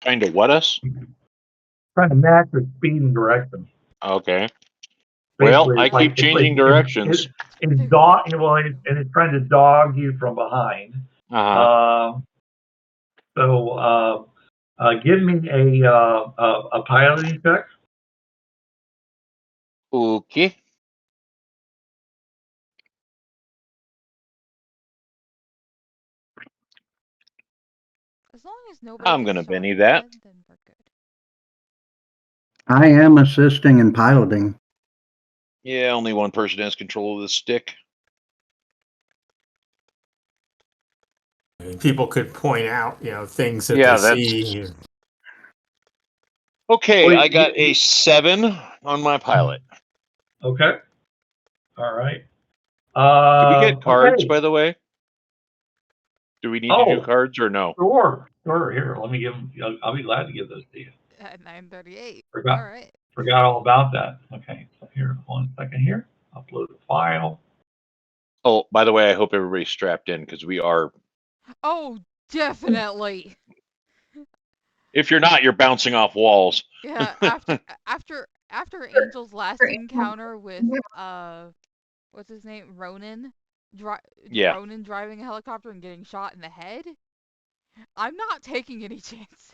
Trying to what us? Trying to match your speed and direction. Okay. Basically, well, I keep changing directions. It's trying to dog you from behind. Uh-huh. So give me a piloting check. Okay. As long as nobody I'm gets gonna shot in Benny the that. head, then we're good. I am assisting in piloting. Yeah, only one person has control of the stick. People could point out, things that Yeah, they that's see. okay. Well, I got a 7 on my pilot. Okay. All right. Do we get cards, Okay. by the way? Do we need to do cards or no? Sure. Here, let me give them. I'll be glad to give those to you. At 9:38. Forgot. All right. Forgot all about that. Okay. So here, 1 second here. Upload a file. Oh, by the way, I hope everybody's strapped in because we are. Oh, definitely. If you're not, you're bouncing off walls. Yeah. After Angel's last encounter with what's his name, Ronan, Yeah. Ronan driving a helicopter and getting shot in the head, I'm not taking any chances.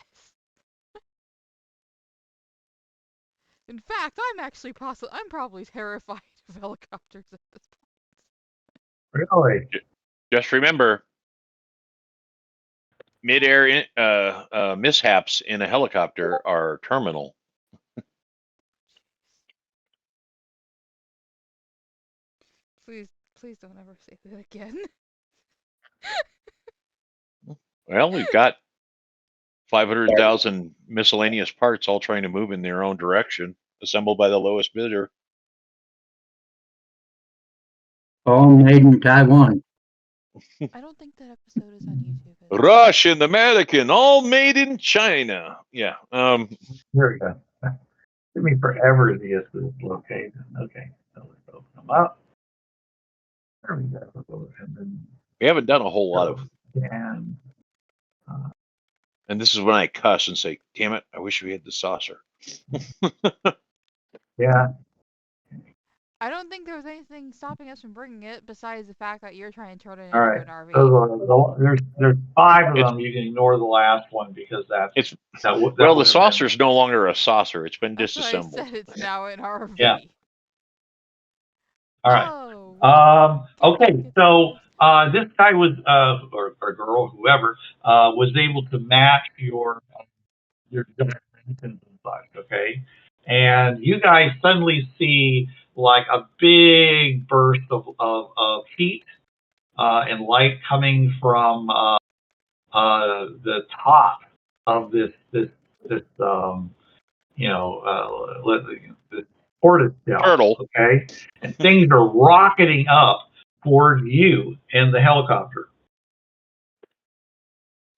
In fact, I'm probably terrified of helicopters at this point. Really? Just remember, mid-air mishaps in a helicopter are terminal. Please don't ever say that again. Well, we've got 500,000 miscellaneous parts all trying to move in their own direction, assembled by the lowest bidder. All made in Taiwan. I don't think that episode is on YouTube. Russian, American, all made in China. Yeah. Here we go. Took me forever to get this located. Okay. So let's open them up. There we go. And then We haven't done a whole lot of. and And this is when I cuss and say, "Damn it! I wish we had the saucer." yeah. I don't think there was anything stopping us from bringing it besides the fact that you're trying to turn it All into right. an RV. So there's 5 of them. You can ignore the last one because well, the saucer's no longer a saucer. It's been That's disassembled. why I said it's now an RV. Yeah. All right. Oh, okay. So this guy was or girl, whoever, was able to match your dimensions and such. Okay. And you guys suddenly see like a big burst of heat and light coming from the top of this this portage shell. Turtle. Okay, and things are rocketing up toward you in the helicopter.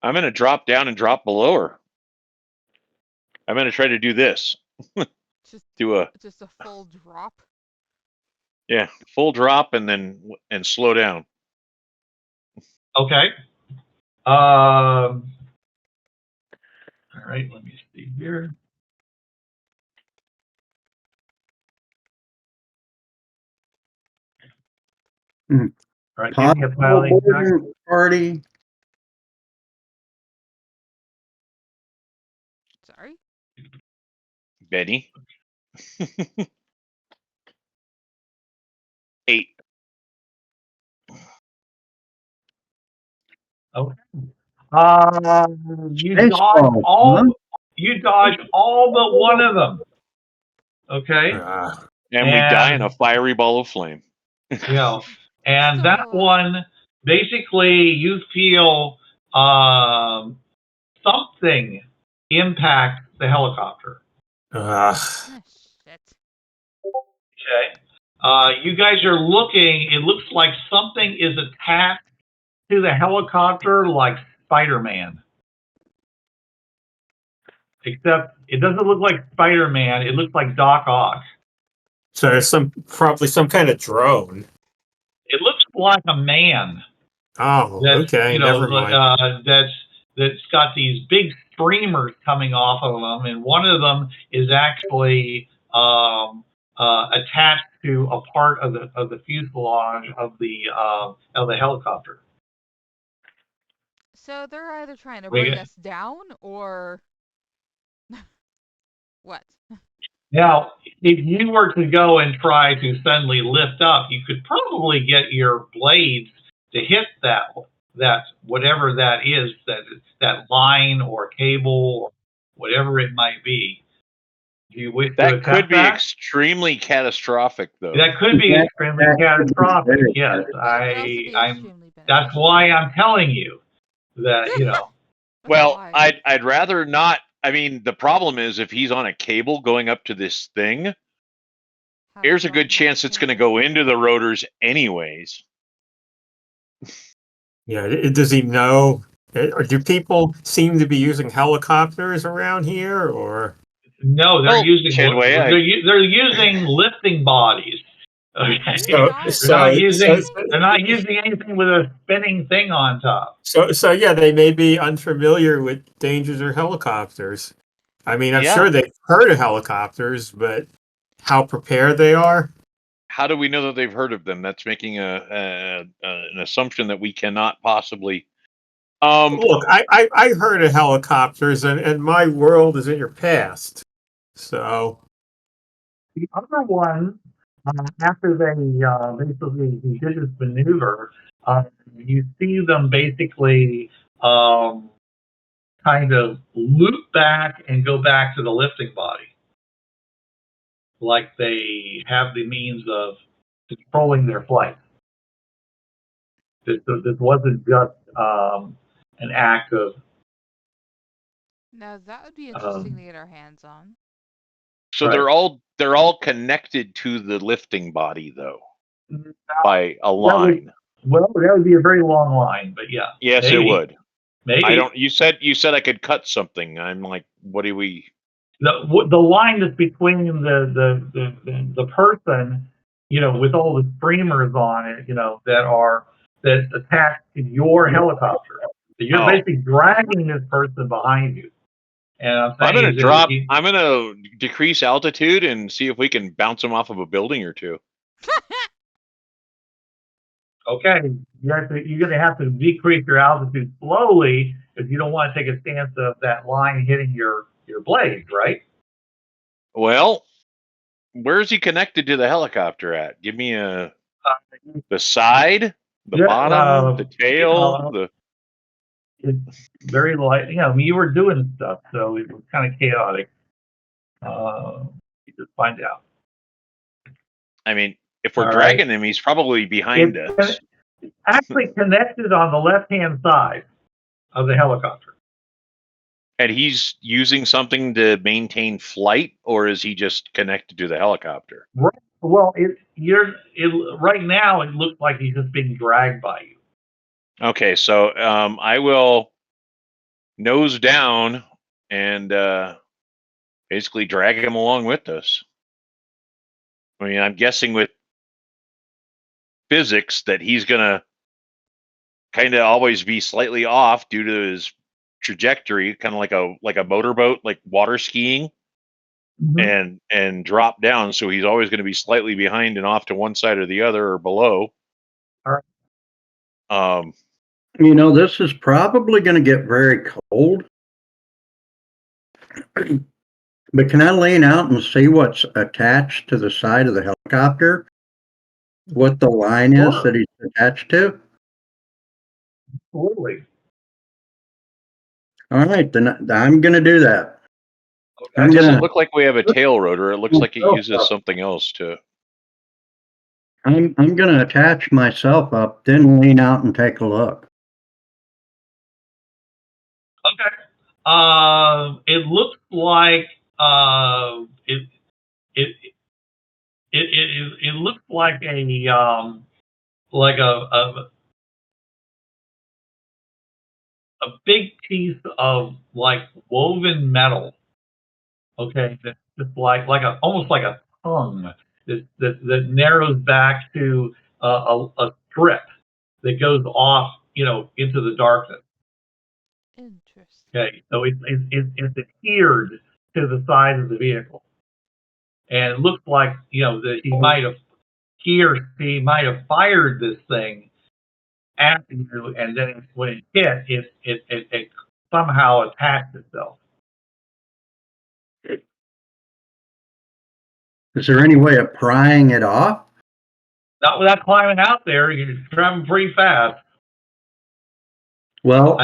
I'm going to drop down and drop below her. I'm going to try to do this. Just a full drop. Yeah, full drop and slow down. Okay. All right. Let me see here. All right. Give me a piloting check. Party. Benny. 8. Okay. You Baseball, dodge all. huh? You dodge all but one of them. Okay. And we die in a fiery ball of flame. You know, and Still that alive. one, basically, you feel something impact the helicopter. Ah, shit. Okay. You guys are looking. It looks like something is attached to the helicopter, like Spider-Man. Except it doesn't look like Spider-Man. It looks like Doc Ock. So there's probably some kind of drone. It looks like a man. Oh, okay. Never mind. That's got these big streamers coming off of them, and one of them is actually attached to a part of the fuselage of the helicopter. So they're either trying to bring us down or what? Now, if you were to go and try to suddenly lift up, you could probably get your blades to hit that whatever that is, that line or cable or whatever it might be. Do you wish to That attempt could be that? extremely catastrophic, though. That could be extremely catastrophic. Yes, It could also be extremely that's beneficial. why I'm telling you that, you know. Well, Why? I'd rather not. I mean, the problem is if he's on a cable going up to this thing, there's a good chance it's going to go into the rotors anyways. Yeah, does he know? Or do people seem to be using helicopters around here, or? No, they're Well, using Chenway, they're using lifting bodies. Okay. They're not using anything with a spinning thing on top. So yeah, they may be unfamiliar with dangers of helicopters. I mean, I'm sure they've heard of helicopters, but how prepared they are? How do we know that they've heard of them? That's making an assumption that we cannot possibly. Look, I heard of helicopters, and my world is in your past. So the other one, after they basically did this maneuver, you see them basically kind of loop back and go back to the lifting body, like they have the means of controlling their flight. This wasn't just an act of. Now that would be interesting to get our hands on. So they're all connected to the lifting body, though, by a line. That would be a very long line, but yeah. Yes, maybe. It would. Maybe. I don't. You said I could cut something. I'm like, what do we? The line that's between the person, you know, with all the streamers on it, you know, that's attached to your helicopter. So you're basically dragging this person behind you. And I'm going to drop. I'm going to decrease altitude and see if we can bounce them off of a building or two. Okay, you're going to have to decrease your altitude slowly if you don't want to take a stance of that line hitting your blade, right? Well, where's he connected to the helicopter at? Give me the side, the bottom, the tail, It's very light. You know, you were doing stuff, so it was kind of chaotic. You just find out. I mean, if we're dragging him, he's probably behind us. It's actually connected on the left-hand side of the helicopter. And he's using something to maintain flight, or is he just connected to the helicopter? Right. Well, right now it looks like he's just being dragged by you. Okay, so I will nose down and basically drag him along with us. I mean, I'm guessing with physics that he's gonna kind of always be slightly off due to his trajectory, kind of like a motorboat, like water skiing, and drop down. So he's always going to be slightly behind and off to one side or the other or below. All right. You know, this is probably going to get very cold. But can I lean out and see what's attached to the side of the helicopter? What the line is that he's attached to? Absolutely. All right, then I'm going to do that. It doesn't look like we have a tail rotor. It looks like it uses something else to. I'm going to attach myself up, then lean out and take a look. Okay. It looks like it looks like a big piece of like woven metal. Okay, that's just like almost like a tongue that narrows back to a strip that goes off, into the darkness. Interesting. Okay, so it's adhered to the side of the vehicle, and it looks like that he or she might have fired this thing at you, and then when it hit, it somehow attached itself. Is there any way of prying it off? Not without climbing out there. You're driving pretty fast. Well,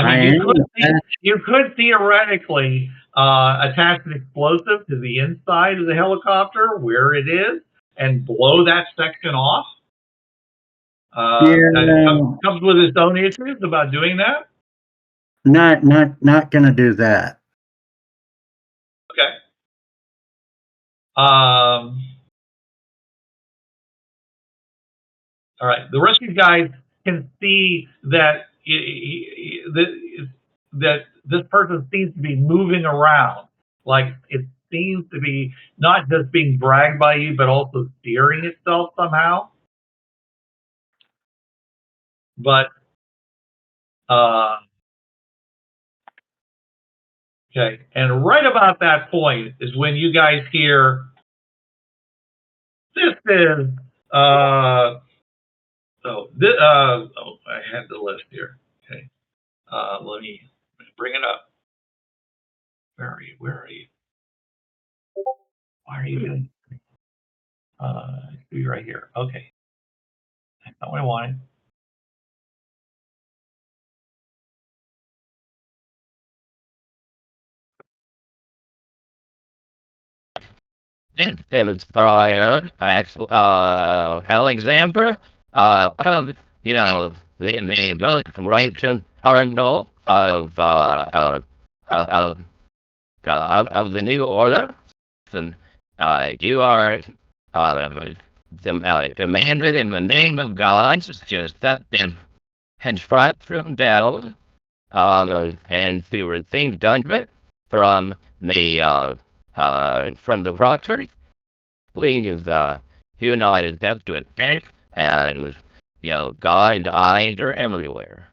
you could theoretically attach an explosive to the inside of the helicopter where it is and blow that section off. It comes with its own issues about doing that. Not going to do that. Okay. All right. The rest of you guys can see that that this person seems to be moving around. Like it seems to be not just being dragged by you, but also steering itself somehow. But okay. And right about that point is when you guys hear, this is I had the list here. Okay. Let me bring it up. Where are you? Why are you doing? Be right here. Okay. That's not what I wanted. It's prior, Alexander, the right cardinal of the new order, and you are demanded in the name of God, just that and striped from down, and to receive judgment from the proctor. Please unite us to attack, and God's eyes are everywhere.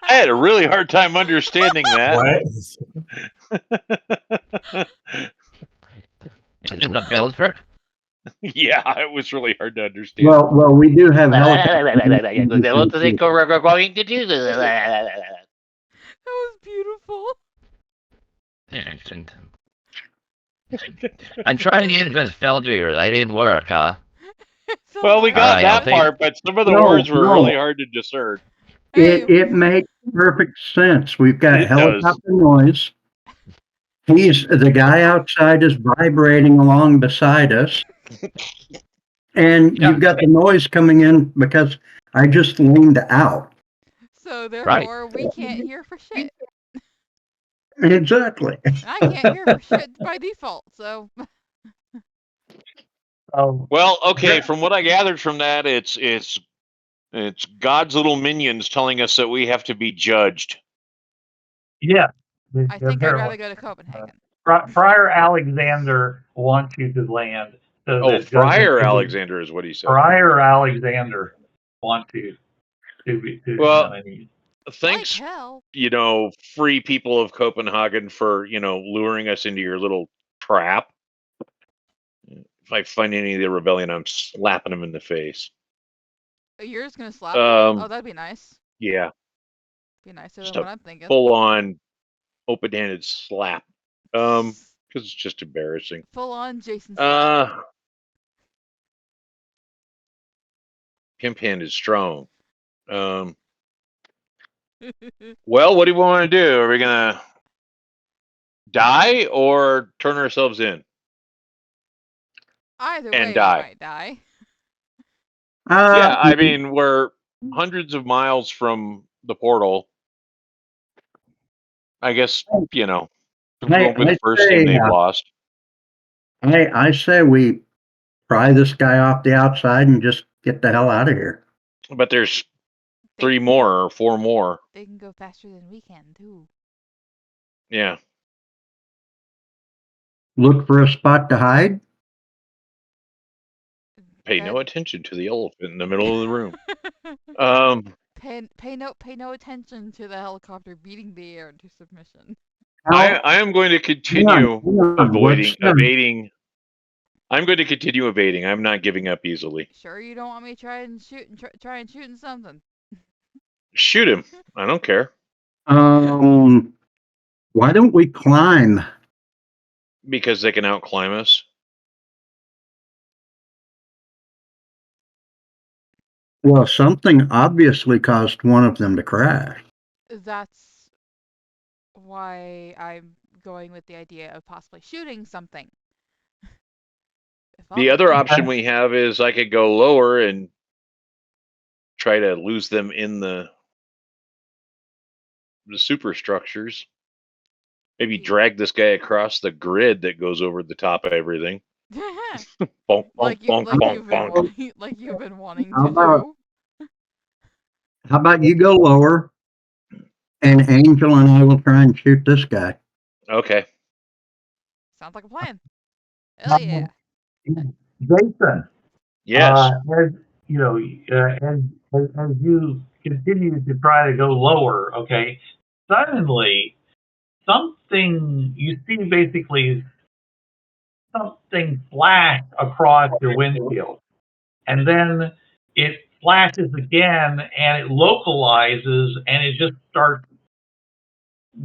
I had a really hard time understanding that. Yeah, it was really hard to understand. Well, we do have What do they going to do? That was beautiful. I'm trying to get this spell here. That didn't work, huh? Well, we got that part, but some of the words were really hard to discern. It makes perfect sense. We've got helicopter noise. The guy outside is vibrating along beside us. And you've got the noise coming in because I just leaned out. So therefore, we can't hear for shit. Exactly. I can't hear for shit by default, so. Well, okay, from what I gathered from that, it's God's little minions telling us that we have to be judged. Yeah. I think I'd rather go to Copenhagen. Friar Alexander wants you to land. Friar Alexander is what he said. Friar Alexander wants you to be. Thanks, like free people of Copenhagen for, luring us into your little trap. If I find any of the rebellion, I'm slapping them in the face. You're just going to slap them? Oh, that'd be nice. Yeah. Be nicer Just than a what I'm thinking. full on open-handed slap. Because it's just embarrassing. Full on Jason slap. Pimp hand is strong. Well, what do you want to do? Are we gonna die or turn ourselves in? Either and way, die. we might die. Yeah, I mean, we're hundreds of miles from the portal. I guess, you know, it won't be the first thing they've lost. I say we pry this guy off the outside and just get the hell out of here. But there's 3 more or 4 more. They can go faster than we can, too. Yeah. Look for a spot to hide? Pay no attention to the elephant in the middle of the room. Pay no attention to the helicopter beating the air into submission. I am going to continue evading. I'm going to continue evading. I'm not giving up easily. Sure, you don't want me to try and shooting something? Shoot him. I don't care. Why don't we climb? Because they can outclimb us. Well, something obviously caused one of them to crash. That's why I'm going with the idea of possibly shooting something. The other option we have is I could go lower and try to lose them in the superstructures. Maybe drag this guy across the grid that goes over the top of everything. Like you've been wanting to do. How about you go lower, and Angel and I will try and shoot this guy. Okay. Sounds like a plan. Hell yeah. Jason. Yes. As you know, as you continue to try to go lower, okay, suddenly something you see basically something flash across your windshield, and then it flashes again, and it localizes, and it just starts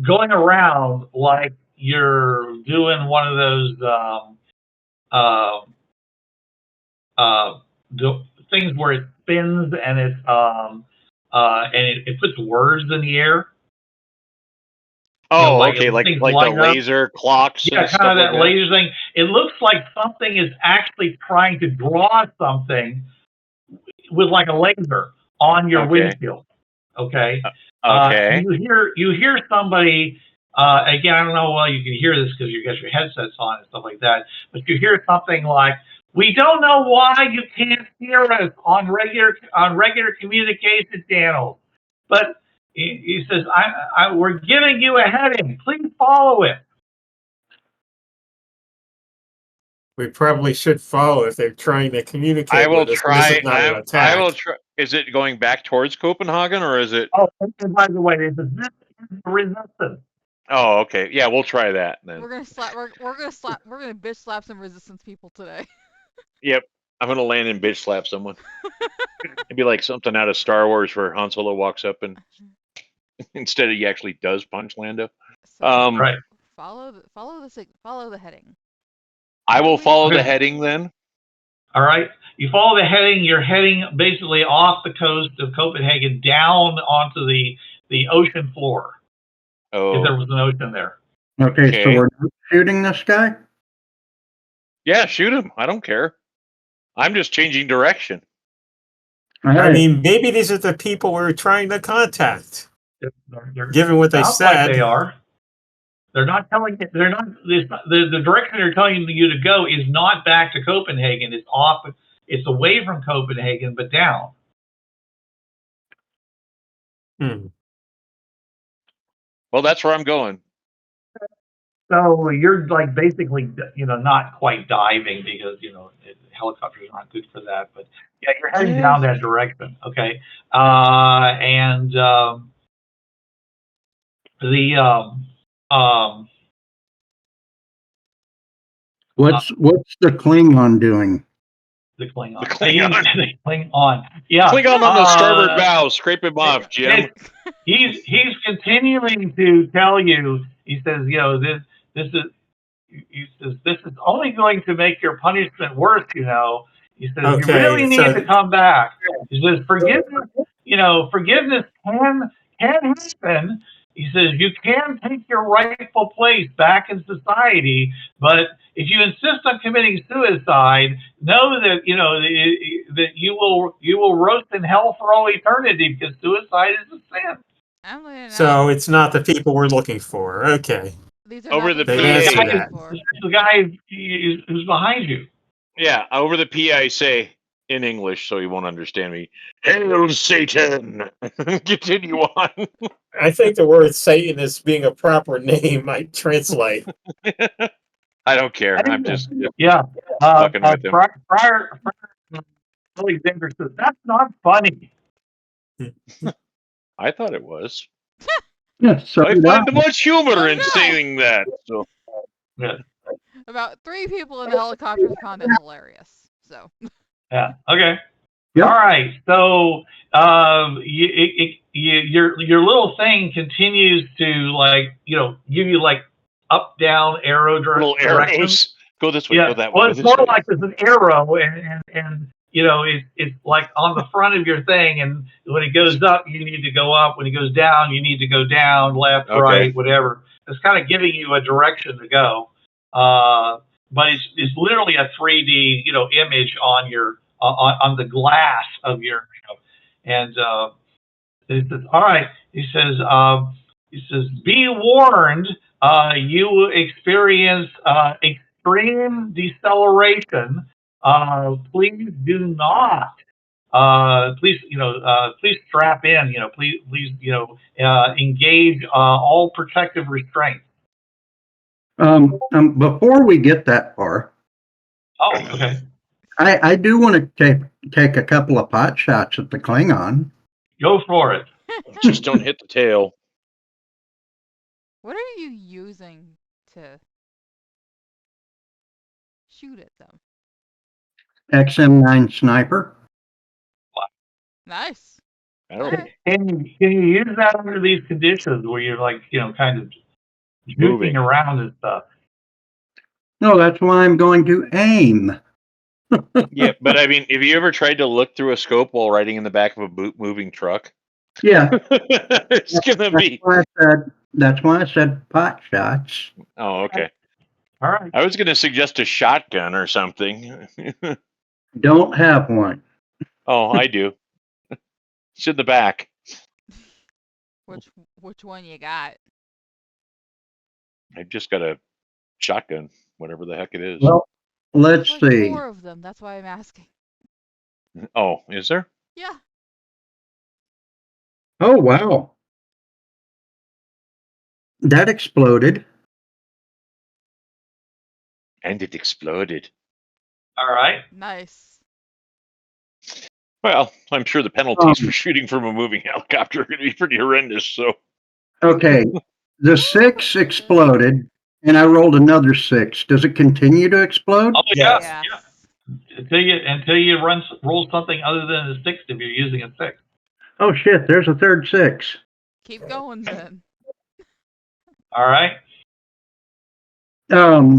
going around like you're doing one of those things where it spins and it puts words in the air. Oh, okay, like the laser clocks. Yeah, kind of that laser thing. It looks like something is actually trying to draw something with like a laser on your windshield. Okay. Okay. You hear somebody. Again, I don't know how well you can hear this because you got your headsets on and stuff like that. But you hear something like, "We don't know why you can't hear us on regular communication channels, but." He says, we're giving you a heading. Please follow it. We probably should follow if they're trying to communicate I will with us. try. This is not an attack. I will try. Is it going back towards Copenhagen or is it? Oh, and by the way, this is resistance. Oh, okay. Yeah, we'll try that then. We're gonna bitch slap some resistance people today. Yep. I'm gonna land and bitch slap someone. It'd be like something out of Star Wars where Han Solo walks up and instead he actually does punch Lando. Right. Follow the heading. I will follow the heading then. All right. You follow the heading. You're heading basically off the coast of Copenhagen down onto the ocean floor. Oh. If there was an ocean there. Okay, so we're not shooting this guy? Yeah, shoot him. I don't care. I'm just changing direction. I mean, maybe these are the people we're trying to contact. Given what they said. Like they are. They're not telling you. They're not. The direction they're telling you to go is not back to Copenhagen. It's off. It's away from Copenhagen, but down. Well, that's where I'm going. So you're like basically, not quite diving because helicopters aren't good for that. But yeah, you're heading down that direction. Okay, What's the Klingon doing? The Klingon. The Klingon. The Klingon. Yeah. Klingon on the starboard bow. Scrape him off, Jim. He's continuing to tell you. He says, this is. He says, this is only going to make your punishment worse. He says, you really need to come back. He says, forgiveness can happen. He says, you can take your rightful place back in society, but if you insist on committing suicide, know that, that you will roast in hell for all eternity, because suicide is a sin. So it's not the people we're looking for. Okay. These are over not the guy who's behind you. Yeah, over the PA I say in English, so he won't understand me. Hail Satan! Continue on. I think the word Satan as being a proper name might translate. I don't care. I'm just fucking with him. Prior Alexander says, that's not funny. I thought it was. So I find much humor in saying that. So. Yeah. About 3 people in the helicopter found it hilarious. So. Yeah. Okay. Yep. All right. So your little thing continues to give you up down arrow little arrows. Go this way. Yeah. Go that way. Well, it's more like there's an arrow, and it's like on the front of your thing, and when it goes up, you need to go up. When it goes down, you need to go down, left, right, whatever. It's kind of giving you a direction to go. But it's literally a 3D image on your on the glass of your and it says, all right. He says be warned, you will experience extreme deceleration. Please do not. Please strap in. Please engage all protective restraints. Before we get that far. Oh, okay. I do want to take a couple of pot shots at the Klingon. Go for it. Just don't hit the tail. What are you using to shoot at them? XM9 sniper. Nice. Can you use that under these conditions where you're kind of moving around and stuff? No, that's why I'm going to aim. Yeah, but I mean, have you ever tried to look through a scope while riding in the back of a moving truck? Yeah. It's gonna be. That's why I said pot shots. Oh, okay. All right. I was gonna suggest a shotgun or something. Don't have one. Oh, I do. It's in the back. Which one you got? I just got a shotgun, whatever the heck it is. Well, let's see. 4 of them. That's why I'm asking. Oh, is there? Yeah. Oh, wow. That exploded. And it exploded. All right. Nice. Well, I'm sure the penalties for shooting from a moving helicopter are going to be pretty horrendous. So. Okay. The 6 exploded, and I rolled another 6. Does it continue to explode? Oh, yeah. Until you roll something other than a 6 if you're using a 6. Oh, shit. There's a third 6. Keep going, then. All right.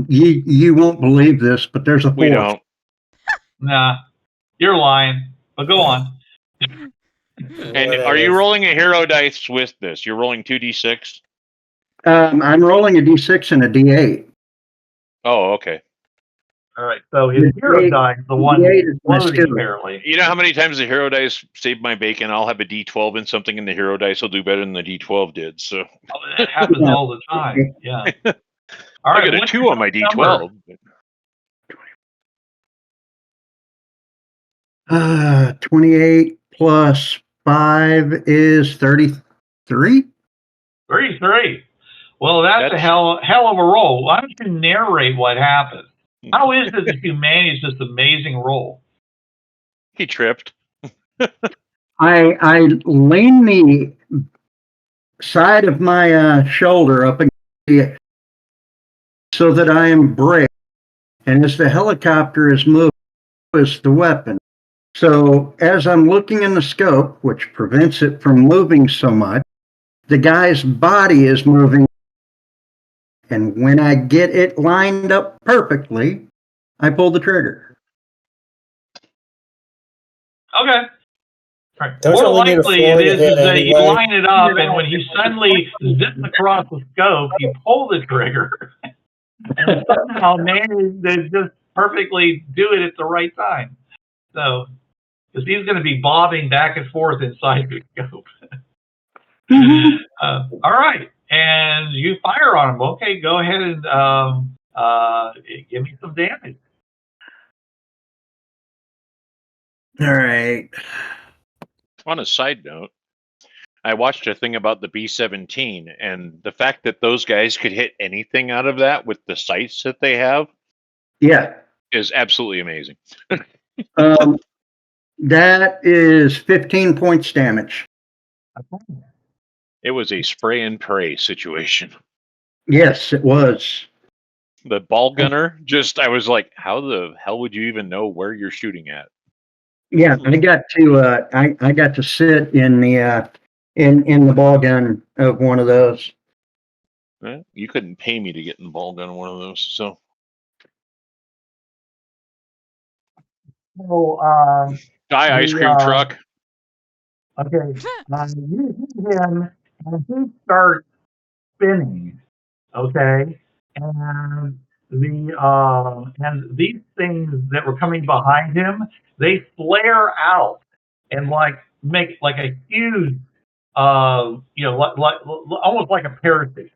You won't believe this, but there's a 4th. We don't. Nah, you're lying. But go on. And are you rolling a hero dice with this? You're rolling 2d6? I'm rolling a D6 and a D8. Oh, okay. All right. So his hero dice, the one exploding apparently. You know how many times the hero dice saved my bacon? I'll have a D12 and something, and the hero dice will do better than the D12 did. So that happens all the time. Yeah. All right. I got a 2 on my D12. 28 plus 5 is 33. 33. Well, that's a hell of a roll. Why don't you narrate what happened? How is it that you managed this amazing roll? He tripped. I lean the side of my shoulder up against the, so that I am braced, and as the helicopter is moving, is the weapon. So as I'm looking in the scope, which prevents it from moving so much, the guy's body is moving. And when I get it lined up perfectly, I pull the trigger. Okay. Right. Don't More you only need a likely, four it to is hit that you anyway? line it up, and when he suddenly zips across the scope, you pull the trigger, and somehow manage to just perfectly do it at the right time. So, because he's going to be bobbing back and forth inside the scope. All right, and you fire on him. Okay, go ahead and give me some damage. All right. On a side note, I watched a thing about the B-17, and the fact that those guys could hit anything out of that with the sights that they have, Yeah. is absolutely amazing. That is 15 points damage. It was a spray and pray situation. Yes, it was. The ball gunner, I was like, how the hell would you even know where you're shooting at? Yeah, I got to sit in the in the ball gun of one of those. You couldn't pay me to get in the ball gun of one of those, so. So, Die, ice cream truck. Okay, you hit him, and he starts spinning. Okay, and these things that were coming behind him, they flare out and make like a huge, like almost like a parachute.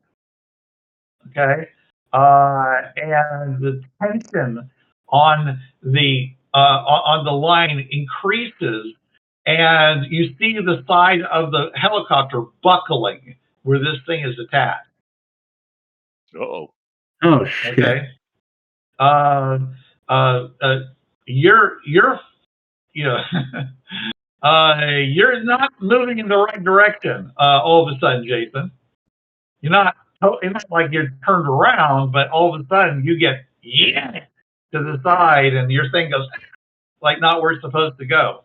Okay, and the tension on the line increases, and you see the side of the helicopter buckling where this thing is attached. Uh-oh. Oh shit. Okay. You're you're not moving in the right direction. All of a sudden, Jason, you're not. It's not like you're turned around, but all of a sudden you get to the side, and your thing goes like not where it's supposed to go,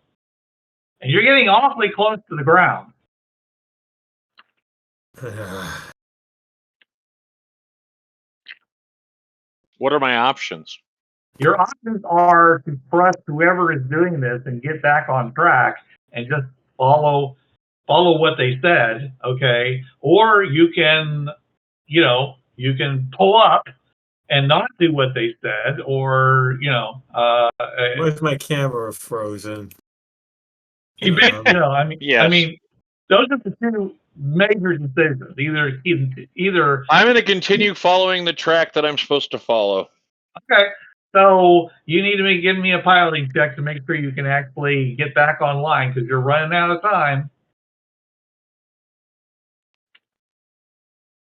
and you're getting awfully close to the ground. What are my options? Your options are to trust whoever is doing this and get back on track and just follow what they said, okay? Or you can, you can pull up and not do what they said, or Where's my camera frozen? you basically, Yes. I mean, those are the two major decisions. Either I'm going to continue following the track that I'm supposed to follow. Okay, so you need to give me a piloting check to make sure you can actually get back online because you're running out of time.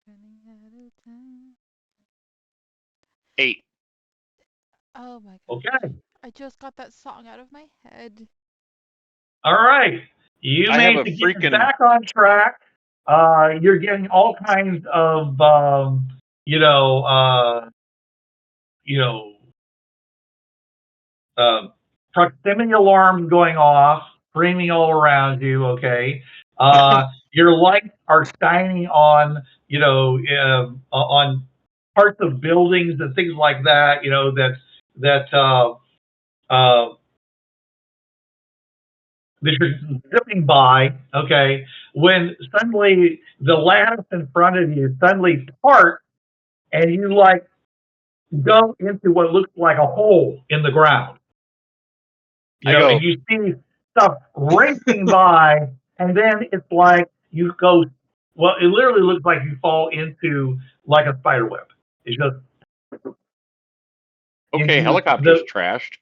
Running out of time. 8. Oh my god. Okay. I just got that song out of my head. All right. You I have made a to get freaking- back on track. You're getting all kinds of, proximity alarms going off, screaming all around you. Okay. Your lights are shining on, on parts of buildings and things like that. That you're zipping by, okay, when suddenly the lattice in front of you suddenly parts and you go into what looks like a hole in the ground. And you see stuff racing by, and then it's like you go, well, it literally looks like you fall into like a spider web. It just. Okay, helicopter's trashed.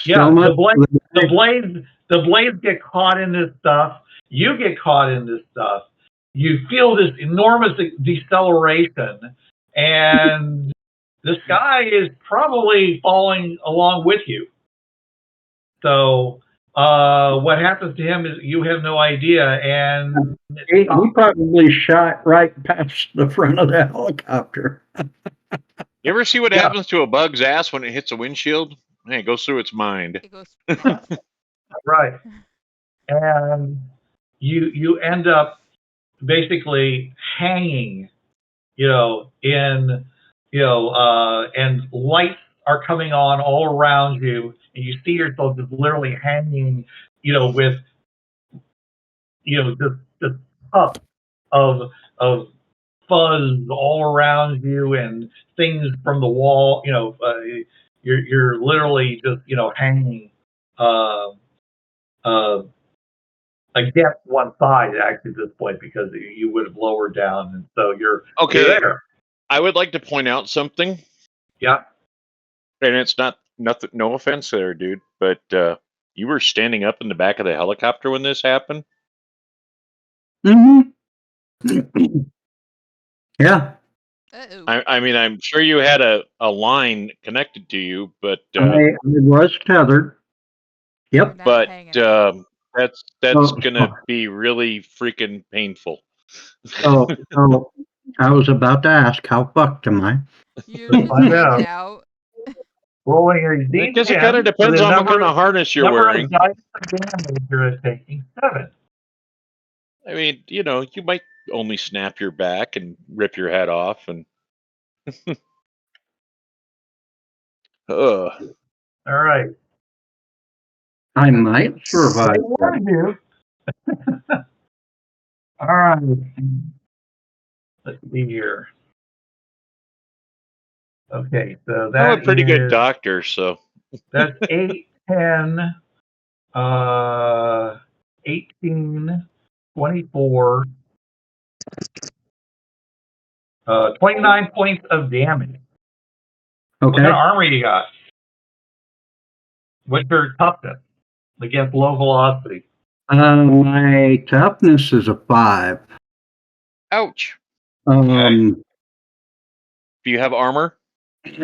Yeah, the blades get caught in this stuff. You get caught in this stuff. You feel this enormous deceleration, and this guy is probably falling along with you. So what happens to him is you have no idea, and he probably shot right past the front of the helicopter. You ever see what happens to a bug's ass when it hits a windshield? Hey, it goes through its mind. It goes. Right. And you end up basically hanging, and lights are coming on all around you, and you see yourself just literally hanging, with, just puff of fuzz all around you and things from the wall. You're literally just, hanging uh, uh, against one side actually at this point, because you would have lowered down, and so you're there. I would like to point out something. Yeah. And it's nothing. No offense there, dude, but you were standing up in the back of the helicopter when this happened. Mm-hmm. Yeah. Uh-oh. I mean, I'm sure you had a line connected to you, but I was tethered. Yep. But that's Oh, gonna be really freaking painful. so I was about to ask, how fucked am I? You just Find hanged out. out. Rolling a I D10. guess it kind of depends on what kind of harness you're wearing. Number of dice of damage you're taking 7. I mean, you might only snap your back and rip your head off, and All right. I might survive. They warned you. All right. Let's see here. Okay, so that I'm a pretty good doctor, so that's 8, 10, 18, 24, 29 points of damage. What Okay. kind of armor you got? What's your toughness against low velocity? My toughness is a 5. ouch. Do you have armor?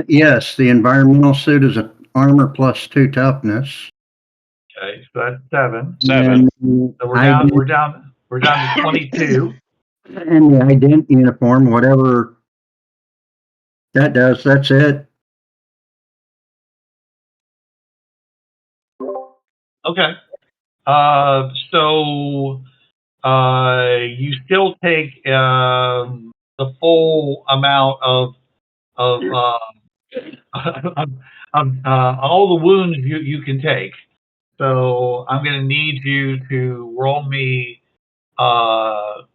Yes, the environmental suit is a armor plus 2 toughness. Okay, so that's 7. 7. So we're down to 22. And the IDET uniform, whatever that does, that's it. Okay. So you still take the full amount of all the wounds you can take. So I'm going to need you to roll me.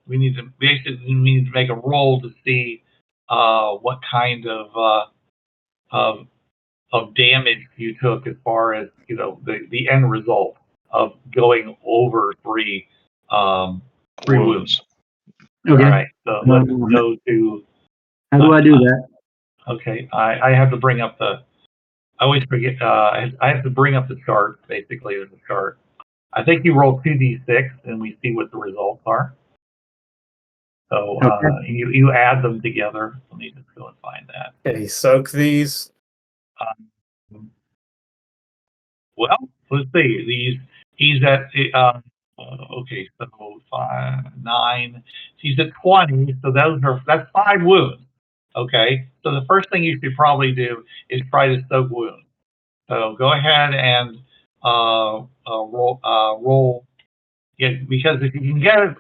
We need to make a roll to see what kind of damage you took, as far as the end result of going over 3 wounds. Okay. All right. So let's go to. How do I do that? Okay, I have to bring up the. I always forget. I have to bring up the chart. Basically, there's a chart. I think you roll 2d6, and we see what the results are. So you add them together. Let me just go and find that. Okay, soak these. Well, let's see. He's at okay, so 5, 9. He's at 20. So that's 5 wounds. Okay, so the first thing you should probably do is try to soak wounds. So go ahead and roll. Yeah, because if you can get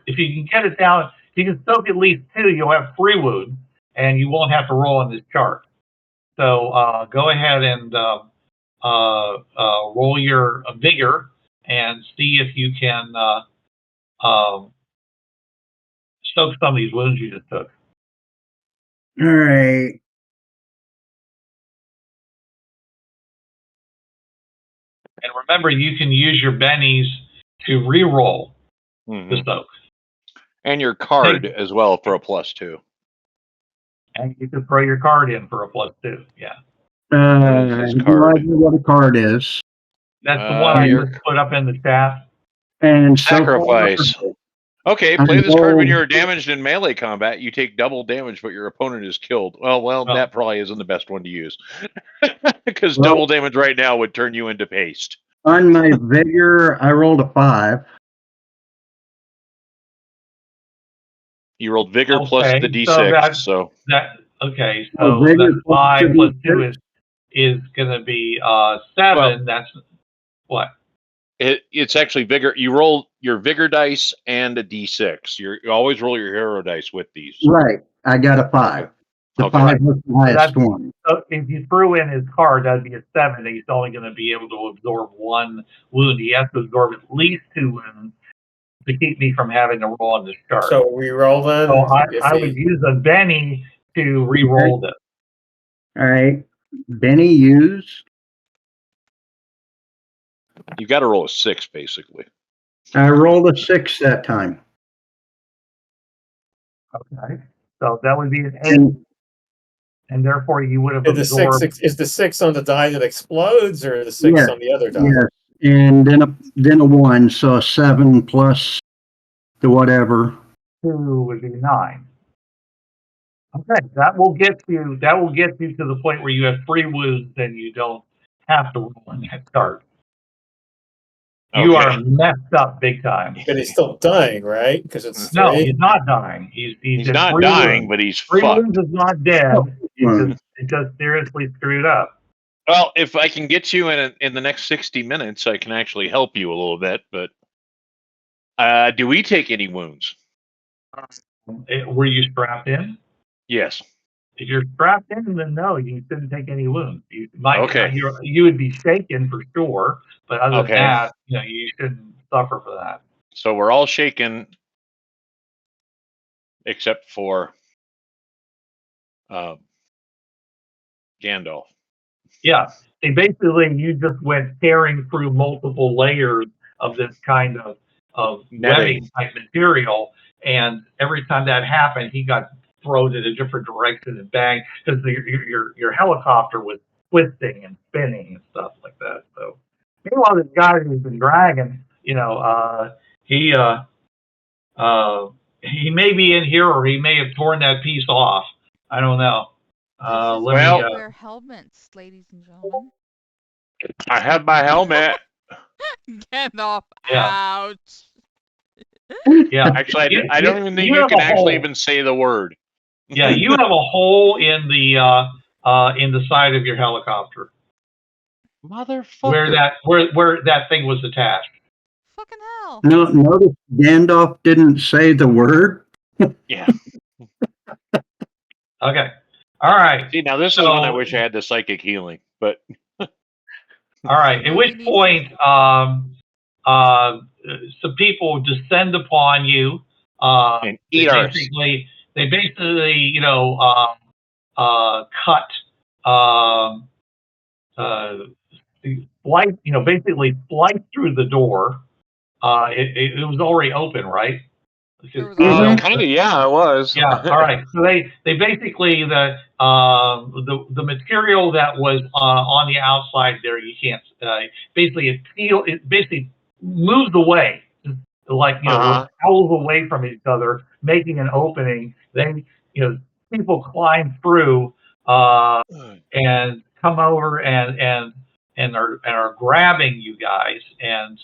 it down, if you can soak at least 2, you'll have 3 wounds, and you won't have to roll on this chart. So go ahead and roll your vigor and see if you can soak some of these wounds you just took. All right. And remember, you can use your bennies to re-roll the soak. And your card as well for a +2. And you can throw your card in for a +2. Yeah. No idea what a card is. That's the one I just put up in the chat. And sacrifice. So okay, play this card when you're damaged in melee combat. You take double damage, but your opponent is killed. Well, that probably isn't the best one to use. Because double damage right now would turn you into paste. On my vigor, I rolled a 5. You rolled vigor plus the d6. So that's 5 plus 2 is is going to be 7. Well, that's what? It's actually vigor. You roll your vigor dice and a d6. You always roll your hero dice with these. Right. I got a 5. The Okay. 5 was the highest one. So if you threw in his card, that'd be a 7. He's only going to be able to absorb 1 wound. He has to absorb at least 2 wounds to keep me from having to roll on the start. So we roll then. So I would use a Benny to re-roll this. All right. Benny used. You got to roll a 6, basically. I rolled a 6 that time. Okay. So that would be an 8. And therefore you would have absorbed. Is the 6 on the die that explodes, or the 6 on the other die? Yes. And then a 1, so a 7 plus the whatever. 2 would be 9. Okay, that will get you to the point where you have 3 wounds and you don't have to roll in that start. You are messed up big time. But he's still dying, right? Because it's 3. No, he's not dying. He's not dying, but he's 3 fucked. wounds is not dead. It's just seriously screwed up. Well, if I can get you in the next 60 minutes, I can actually help you a little bit. But do we take any wounds? Were you strapped in? Yes. If you're strapped in, then no, you shouldn't take any wounds. You would be shaken for sure, but other than that, you shouldn't suffer for that. So we're all shaken, except for Gandalf. Yeah, and basically you just went tearing through multiple layers of this kind of webbing type material, and every time that happened, he got thrown in a different direction and bang, because your helicopter was twisting and spinning and stuff like that. So meanwhile, this guy who's been dragging, he may be in here, or he may have torn that piece off. I don't know. Wear helmets, ladies and gentlemen. I have my helmet. Gandalf, ouch. Yeah, actually, I don't even think you can actually even say the word. Yeah, you have a hole in the side of your helicopter. Motherfucker. Where that thing was attached. Fucking hell. No, notice Gandalf didn't say the word. Yeah. Okay. All right. See, now this is when I wish I had the psychic healing, but. All right. At which point, some people descend upon you. And eat ours. They basically, cut, basically slice through the door. It was already open, right? Kind of, yeah, it was. Yeah. All right. So they basically the material that was on the outside there, you can't basically it basically moves away, like towels away from each other, making an opening. Then people climb through and come over and are grabbing you guys and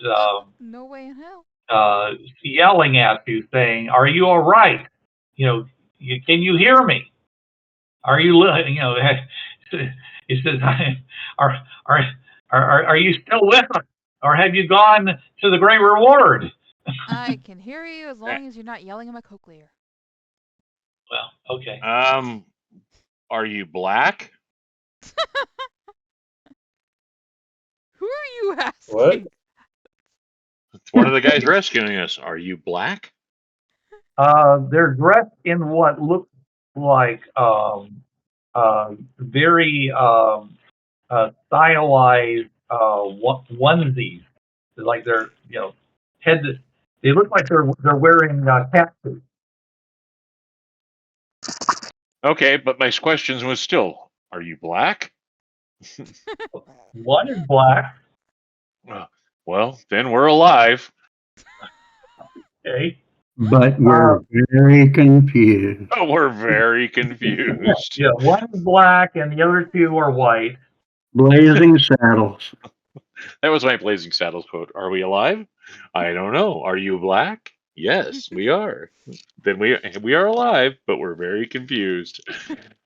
no way in hell. Yelling at you, saying, "Are you all right? Can you hear me? Are you He says, "Are you still with us, or have you gone to the great reward?" I can hear you as long as you're not yelling at my cochlear. Well, okay. Are you black? Who are you asking? What? It's one of the guys rescuing us. Are you black? They're dressed in what looks like very stylized onesies. Like they're they look like they're wearing cat suits. Okay, but my questions was still, are you black? One is black. Well, then we're alive. Okay. But we're very confused. Oh, we're very confused. Yeah, one is black and the other 2 are white. Blazing Saddles. That was my Blazing Saddles quote. Are we alive? I don't know. Are you black? Yes, we are. Then we are alive, but we're very confused.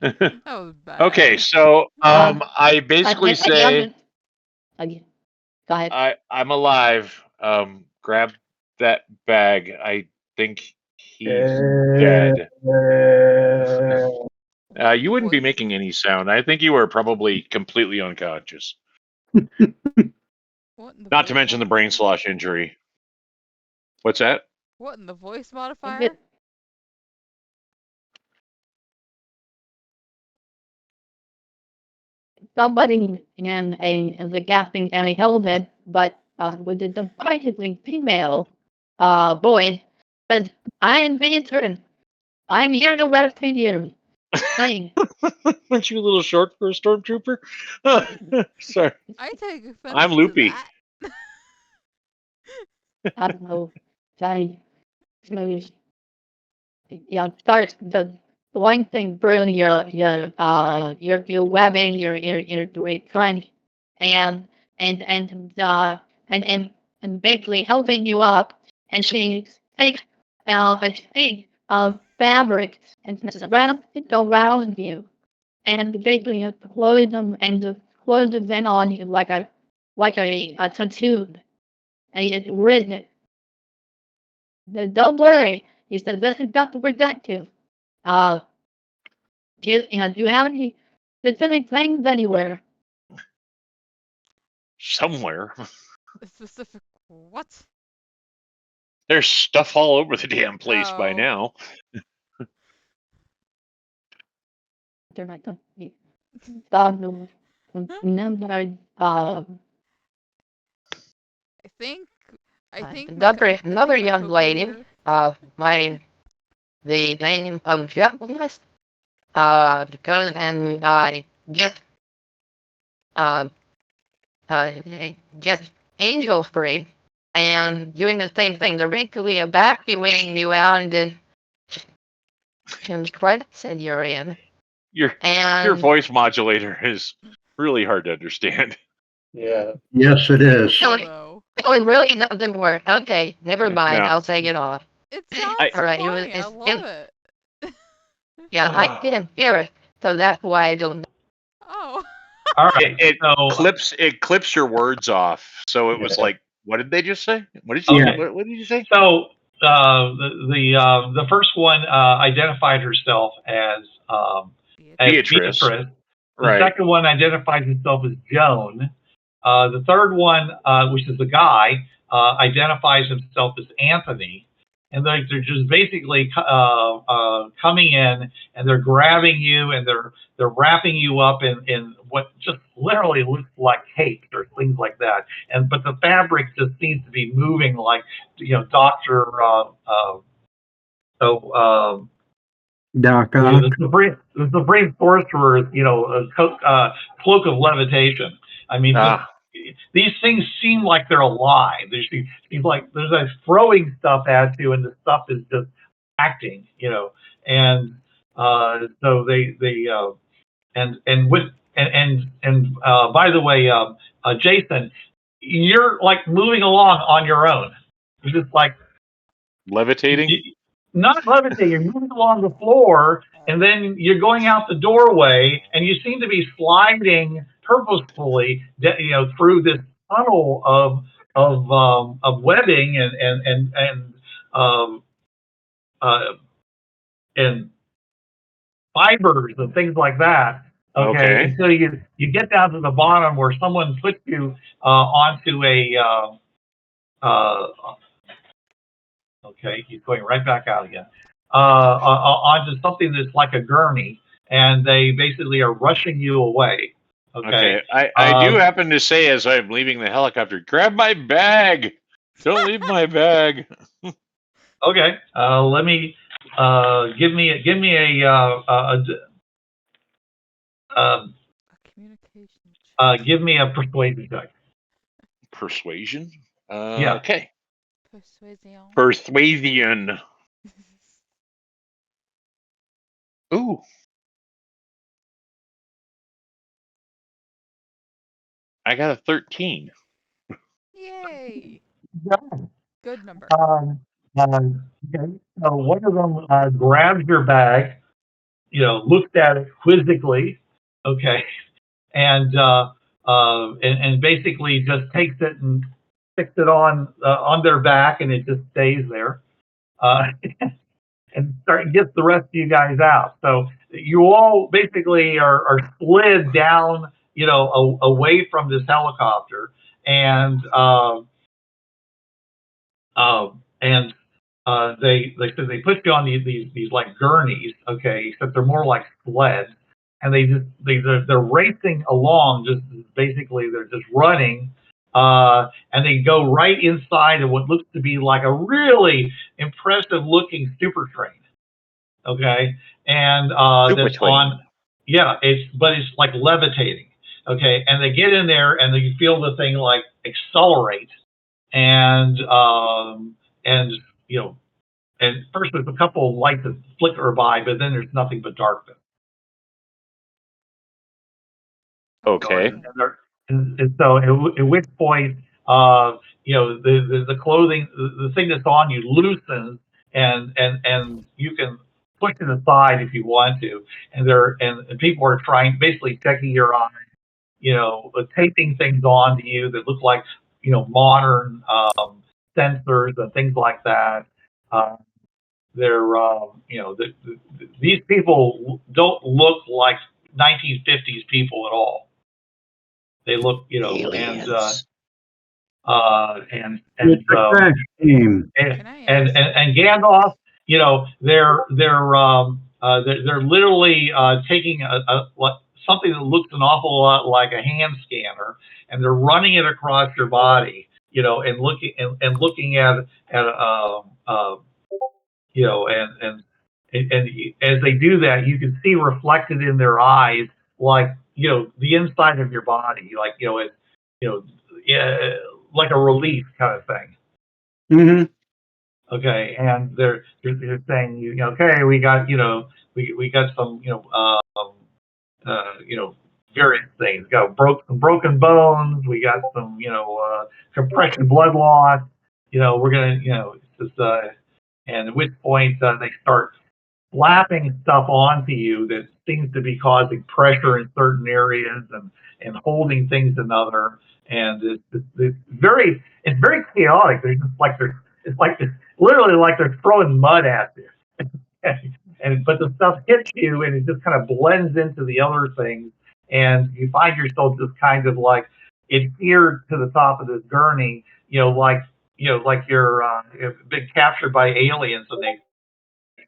That was bad. Okay, so I basically say Again, go ahead. I'm alive. Grab that bag. I think he's dead. You wouldn't be Voice. making any sound. I think you were probably completely unconscious. What in the Not to voice mention the brain modifier? slosh injury. What's that? What in the voice modifier? Somebody in the casting and held it, but with a surprisingly female voice said, I am Veteran. I'm here to rescue you. Saying, Aren't you a little short for a stormtrooper? Sorry. I take offense I'm to loopy. that. I don't know, saying, start the one thing through your webbing, your trench, and and and uh and and and basically helping you up, and she takes a sheet of fabric and wraps it around you, and basically close them and just close it then on you like a tattoo, and it's written. Don't worry, he said this is just to protect you. Uh, do you have any specific things anywhere? Somewhere. Specific what? There's stuff all over the damn place by Oh. now. They're not going to be. Uh, I think another my young lady, co-creator- the name of Jeff, goes and just uh, just angel free and doing the same thing. They're basically evacuating you out into credits and you're in. Your voice modulator is really hard to understand. Yeah. Yes, it is. Though. Oh, it really doesn't work. Okay, never mind. No. I'll take it off. It sounds All right, funny. I love it. Yeah, I didn't hear it, so that's why I don't. Oh. All right. It So clips your words off. So it was like, what did they just say? What did you Okay. what did you say? So the first one identified herself as Beatrice. The Right. second one identifies himself as Joan. The third one, which is the guy, identifies himself as Anthony. And they're just basically coming in and they're grabbing you and they're wrapping you up in what just literally looks like capes or things like that. But the fabric just seems to be moving like Doctor. Doc the Supreme Sorcerer, a cloak of levitation. I mean, these things seem like they're alive. Seems like there's a throwing stuff at you, and the stuff is just acting, And so by the way, Jason, you're like moving along on your own. You're just like levitating. Not levitating, you're moving along the floor, and then you're going out the doorway, and you seem to be sliding purposefully, through this tunnel of webbing and fibers and things like that. Okay. Until you get down to the bottom where someone puts you onto a. Okay, he's going right back out again. Onto something that's like a gurney, and they basically are rushing you away. Okay. I do happen to say as I'm leaving the helicopter, grab my bag. Don't leave my bag. Okay. Let me give me a communication. Give me a persuasion check. Persuasion. Yeah. Okay. Persuasion. Ooh. I got a 13. Yay. Yeah. Good number. Okay, so one of them grabs your bag, looks at it quizzically, okay, and basically just takes it and sticks it on their back, and it just stays there, and gets the rest of you guys out. So you all basically are slid down, away from this helicopter, and they put you on these like gurneys, okay, except they're more like sleds, and they're racing along, just basically they're just running, and they go right inside of what looks to be like a really impressive looking super train, okay, and that's on, yeah, it's like levitating, okay, and they get in there and you feel the thing like accelerate, and and and first there's a couple of lights that flicker by, but then there's nothing but darkness. Okay. And so at which point, the clothing, the thing that's on you loosens, and you can push it aside if you want to. And people are basically checking your eyes, taping things onto you that look like, modern sensors and things like that. These people don't look like 1950s people at all. They look, Aliens. and Gandalf, they're literally taking something that looks an awful lot like a hand scanner, and they're running it across your body, and looking at and as they do that, you can see reflected in their eyes, like, the inside of your body, like, like a relief kind of thing. Mm-hmm. Okay, and they're saying, okay, we got, we got some, various things. We got some broken bones. We got some, compression blood loss. We're gonna, it's just, and at which point they start slapping stuff onto you that seems to be causing pressure in certain areas, and holding things in other. And it's very chaotic. It's literally like they're throwing mud at you. But the stuff hits you, and it just kind of blends into the other things, and you find yourself just kind of like adhered to the top of this gurney, like you're been captured by aliens, and they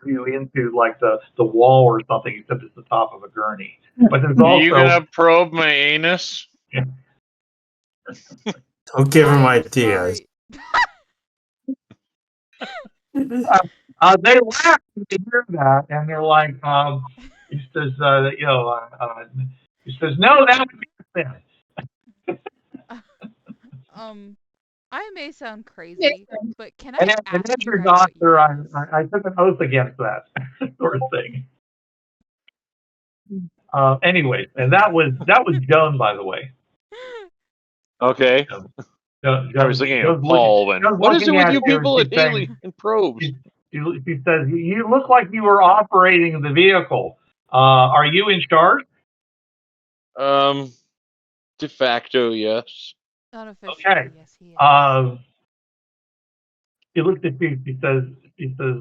you into like the wall or something, except it's the top of a gurney. But there's also, you gonna probe my anus? Yeah. Don't give him ideas. They laugh when they hear that, and they're like, he says, he says, no, that would be the I may sound crazy, but can I and ask as you your guys doctor, what year it is? I took an oath against that sort of thing. Anyways, and that was Joan, by the way. Okay. I was thinking of Paul. And what is it with you people at alien probes? She says, you look like you were operating the vehicle. Are you in charge? De facto, yes. Unofficial, okay. Yes, he is. She looks at you. She says, he says,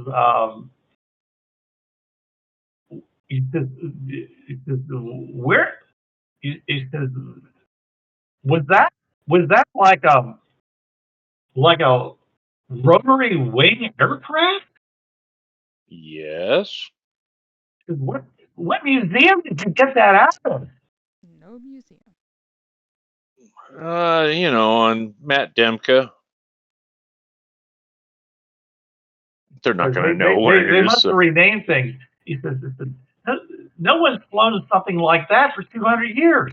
where? He says, was that like a rotary wing aircraft? Yes. What museum did you get that out of? No museum. On Matt Demka. They're not going to know what it is. They must have renamed things. He says, no one's flown something like that for 200 years.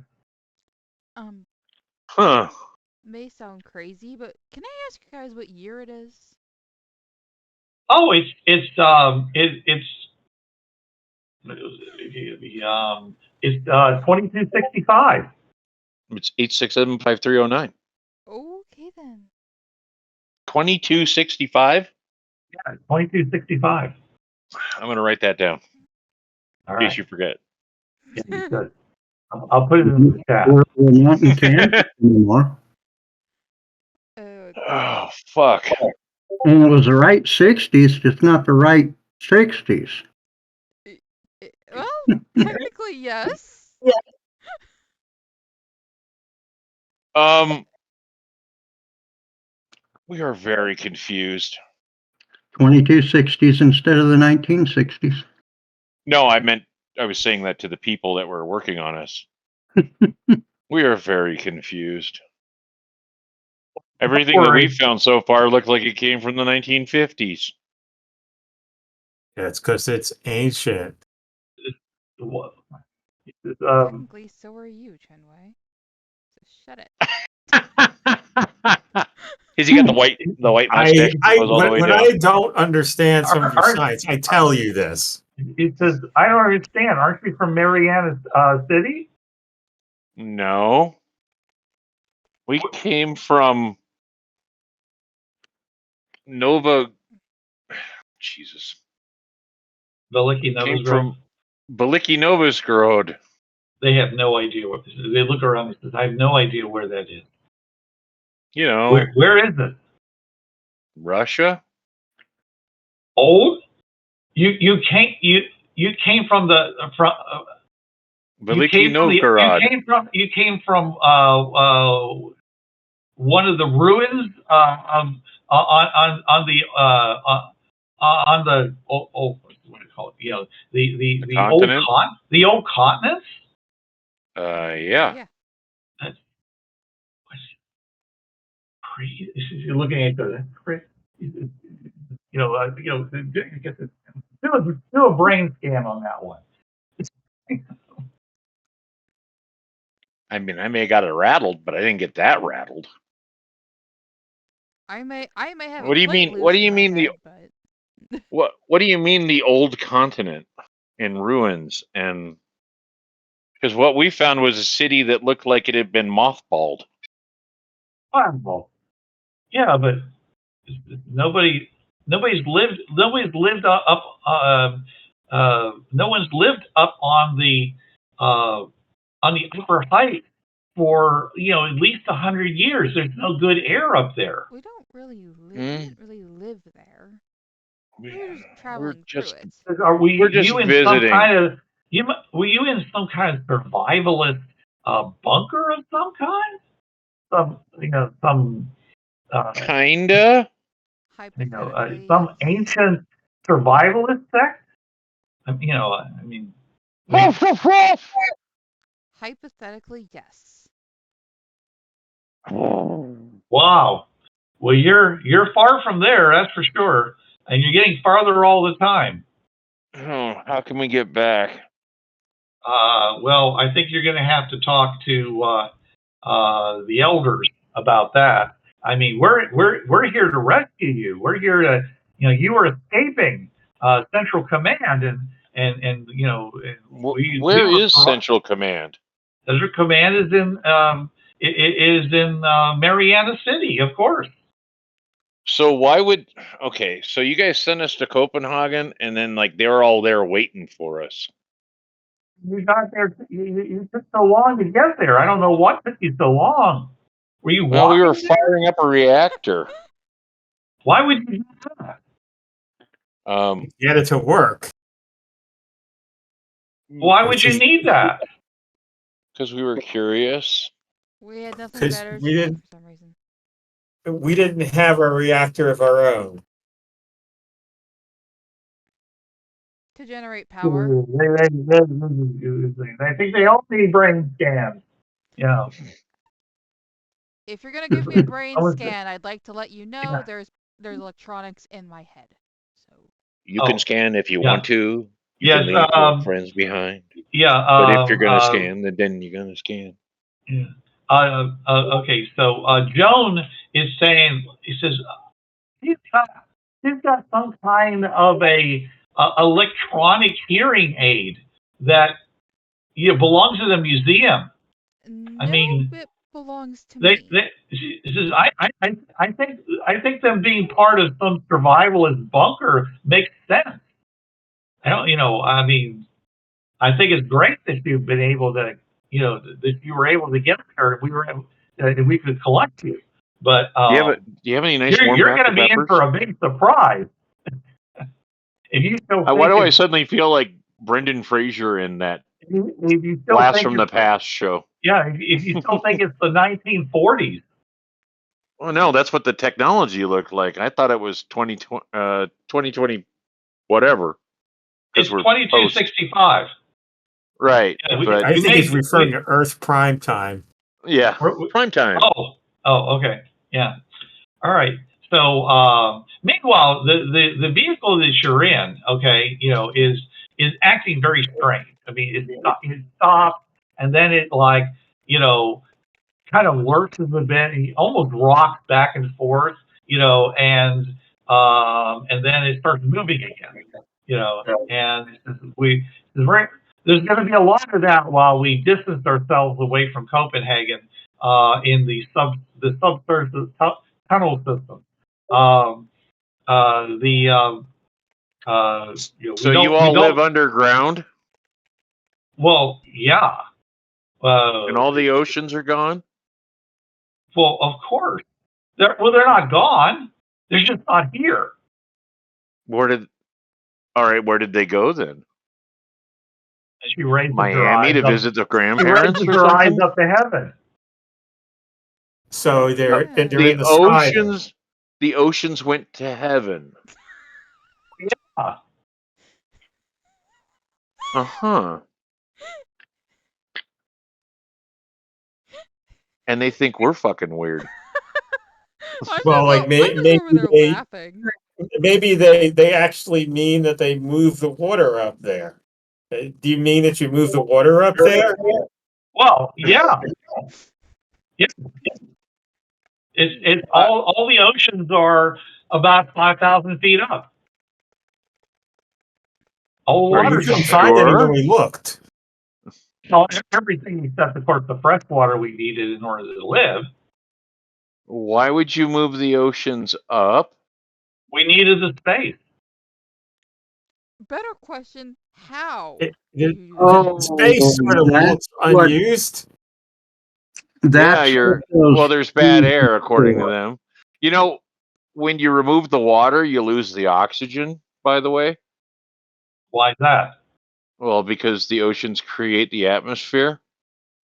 Huh. May sound crazy, but can I ask you guys what year it is? Oh, it's 2265. It's 8675309. Okay then. 2265? Yeah, 2265. I'm going to write that down All in right. case you forget. Yeah, you should. I'll put it in the chat. We're not in Kansas anymore. Oh, fuck. And it was the right 60s, just not the right 60s. Well, technically, yes. We are very confused. 2260s instead of the 1960s. No, I was saying that to the people that were working on us. We are very confused. Everything that we've found so far looked like it came from the 1950s. Yeah, it's because it's ancient. Technically, so are you, Chen Wei. So shut it. Has he got the white mustache? When I don't understand some of your science, I tell you this. It says, I don't understand. Aren't you from Mariana City? No. We came from Nova. Jesus. Veliki Novosgrad. Veliki Novosgrad. They have no idea what this is. They look around and say, I have no idea where that is. You know. Where is it? Russia? Old? You came from the Veliki Novgorod. You came from one of the ruins on the what do you call it? You know, the continent? old continents. Yeah. That's crazy. You're looking at the, do a brain scan on that one. I mean, I may have got it rattled, but I didn't get that rattled. I may have. What do you mean? What do you mean what do you mean the old continent in ruins? And because what we found was a city that looked like it had been mothballed. Mothballed. Yeah, but nobody's lived up. No one's lived up on the upper height for at least 100 years. There's no good air up there. We don't really live there. We're just traveling through it. We're just visiting. Were you in some kind of survivalist bunker of some kind? Kinda. Some ancient survivalist sect. Hypothetically, yes. Wow. Well, you're far from there, that's for sure, and you're getting farther all the time. Oh, how can we get back? Well, I think you're going to have to talk to the elders about that. I mean, we're here to rescue you. We're here to, you were escaping Central Command, and where is Central Command? Central Command is in Mariana City, of course. So why would so you guys sent us to Copenhagen, and then they're all there waiting for us. You got there. You took so long to get there. I don't know what took you so long. Were you? Well, we were firing up a reactor. Why would you do that? Get it to work. Why would you need that? Because we were curious. We had nothing better to do for some reason. We didn't have a reactor of our own. To generate power. I think they all need brain scans. Yeah. If you're gonna give me a brain scan, I'd like to let you know there's electronics in my head. So you can scan if you want to. You yes, can leave your friends behind. Yeah. But if you're gonna scan, then you're gonna scan. Yeah. Okay. So Joan is saying, he says he's got some kind of a electronic hearing aid that belongs to the museum. No, I mean, it belongs to me. I think them being part of some survivalist bunker makes sense. I don't, I mean, I think it's great that you've been able to, that you were able to get there. If we were, if we could collect you. But do you have any nice warm you're going to Dr. be in Peppers? for a big surprise. If you still why do I suddenly feel like Brendan Fraser in that if you still Blast think from the Past show? Yeah, if you still think it's the 1940s. Well, no, that's what the technology looked like. I thought it was 2020, whatever. It's 2265. Right. Yeah, but I think he's referring to Earth prime time. Yeah, prime time. Oh, okay. Yeah. All right. So, meanwhile, the vehicle that you're in, okay, is acting very strange. I mean, it stops, and then it kind of lurches a bit. He almost rocks back and forth, and then it starts moving again, and there's going to be a lot of that while we distance ourselves away from Copenhagen in the subsurface tunnel system. So you all live underground? Well, yeah. And all the oceans are gone? Well, of course. They're not gone. They're just not here. Where did they go then? She raises Miami to visit the grandparents or her eyes something? up to heaven. So they're in the oceans. sky. The oceans went to heaven. Yeah. Uh-huh. And they think we're fucking weird. Well, like maybe they actually mean that they move the water up there. Do you mean that you move the water up there? Well, yeah. It's all the oceans are about 5,000 feet up. All the water. You couldn't find any when we looked. Well, everything except, of course, the fresh water we needed in order to live. Why would you move the oceans up? We needed the space. Better question: how? Space sort of looks unused. There's bad air according to them. When you remove the water, you lose the oxygen, by the way. Why is that? Well, because the oceans create the atmosphere.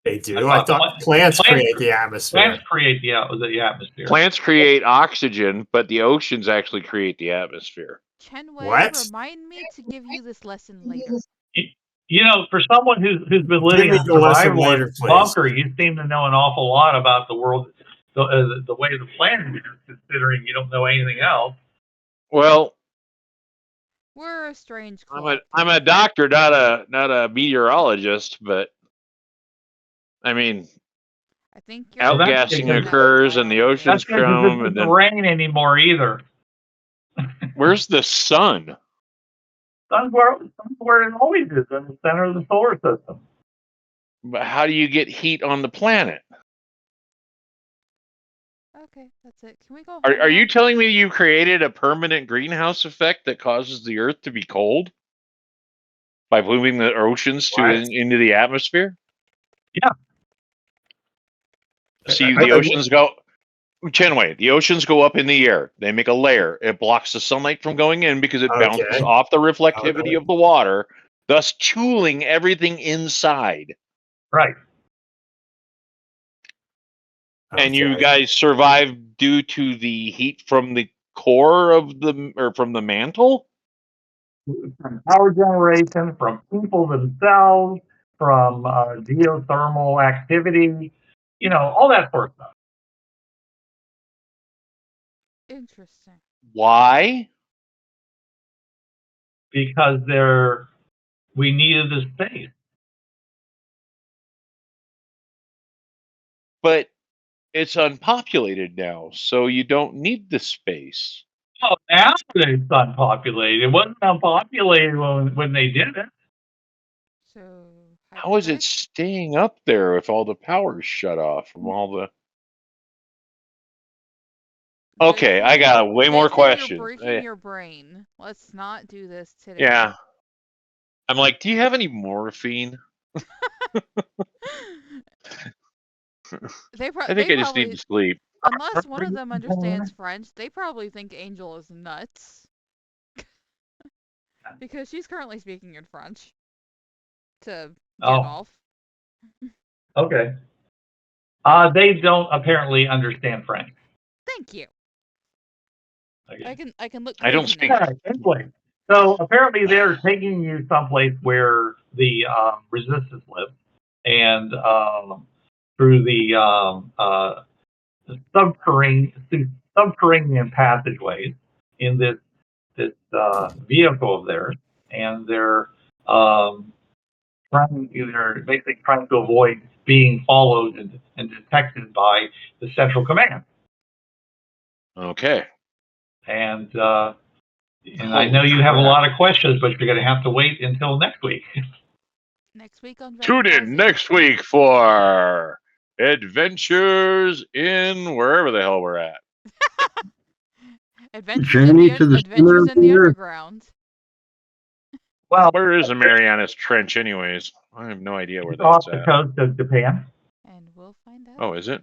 They do. I thought plants create the atmosphere. Plants create the atmosphere. Plants create oxygen, but the oceans actually create the atmosphere. Chen Wei, remind me to give you this lesson later. For someone who's been living in a survivalist bunker, you seem to know an awful lot about the world, the way the planet is, considering you don't know anything else. Well, we're a strange club. I'm a doctor, not a meteorologist, but I mean, I think outgassing occurs and the oceans come, and then rain anymore either. Where's the sun? Sun's where it always is, in the center of the solar system. But how do you get heat on the planet? Okay, that's it. Can we go? Are you telling me you created a permanent greenhouse effect that causes the Earth to be cold by moving the oceans into the atmosphere? Yeah. See, the oceans go. Chenway, the oceans go up in the air. They make a layer. It blocks the sunlight from going in because it bounces off the reflectivity of the water, thus cooling everything inside. Right. And you guys survived due to the heat from the core of from the mantle? From power generation, from people themselves, from geothermal activity, all that sort of stuff. Interesting. Why? Because we needed the space. But it's unpopulated now, so you don't need the space. Oh, now it's unpopulated. It wasn't unpopulated when they did it. So How is it staying up there if all the power's shut off from all the... Okay, I got way more questions. You're breaking your brain. Let's not do this today. Yeah. I'm like, do you have any morphine? I think I just need to sleep. Unless one of them understands French, they probably think Angel is nuts. Because she's currently speaking in French to Gandalf. Okay. They don't apparently understand French. Thank you. Okay. I can look. I don't speak. So apparently they're taking you someplace where the resistance lives, and through the subterranean passageways in this vehicle of theirs, and they're basically trying to avoid being followed and detected by the Central Command. Okay. And I know you have a lot of questions, but you're going to have to wait until next week. Next week on Tune in next week for Adventures in wherever the hell we're at. Adventures in the underground. Well, where is the Marianas Trench, anyways? I have no idea where that's off the at. coast of Japan. And we'll find out. Oh, is it?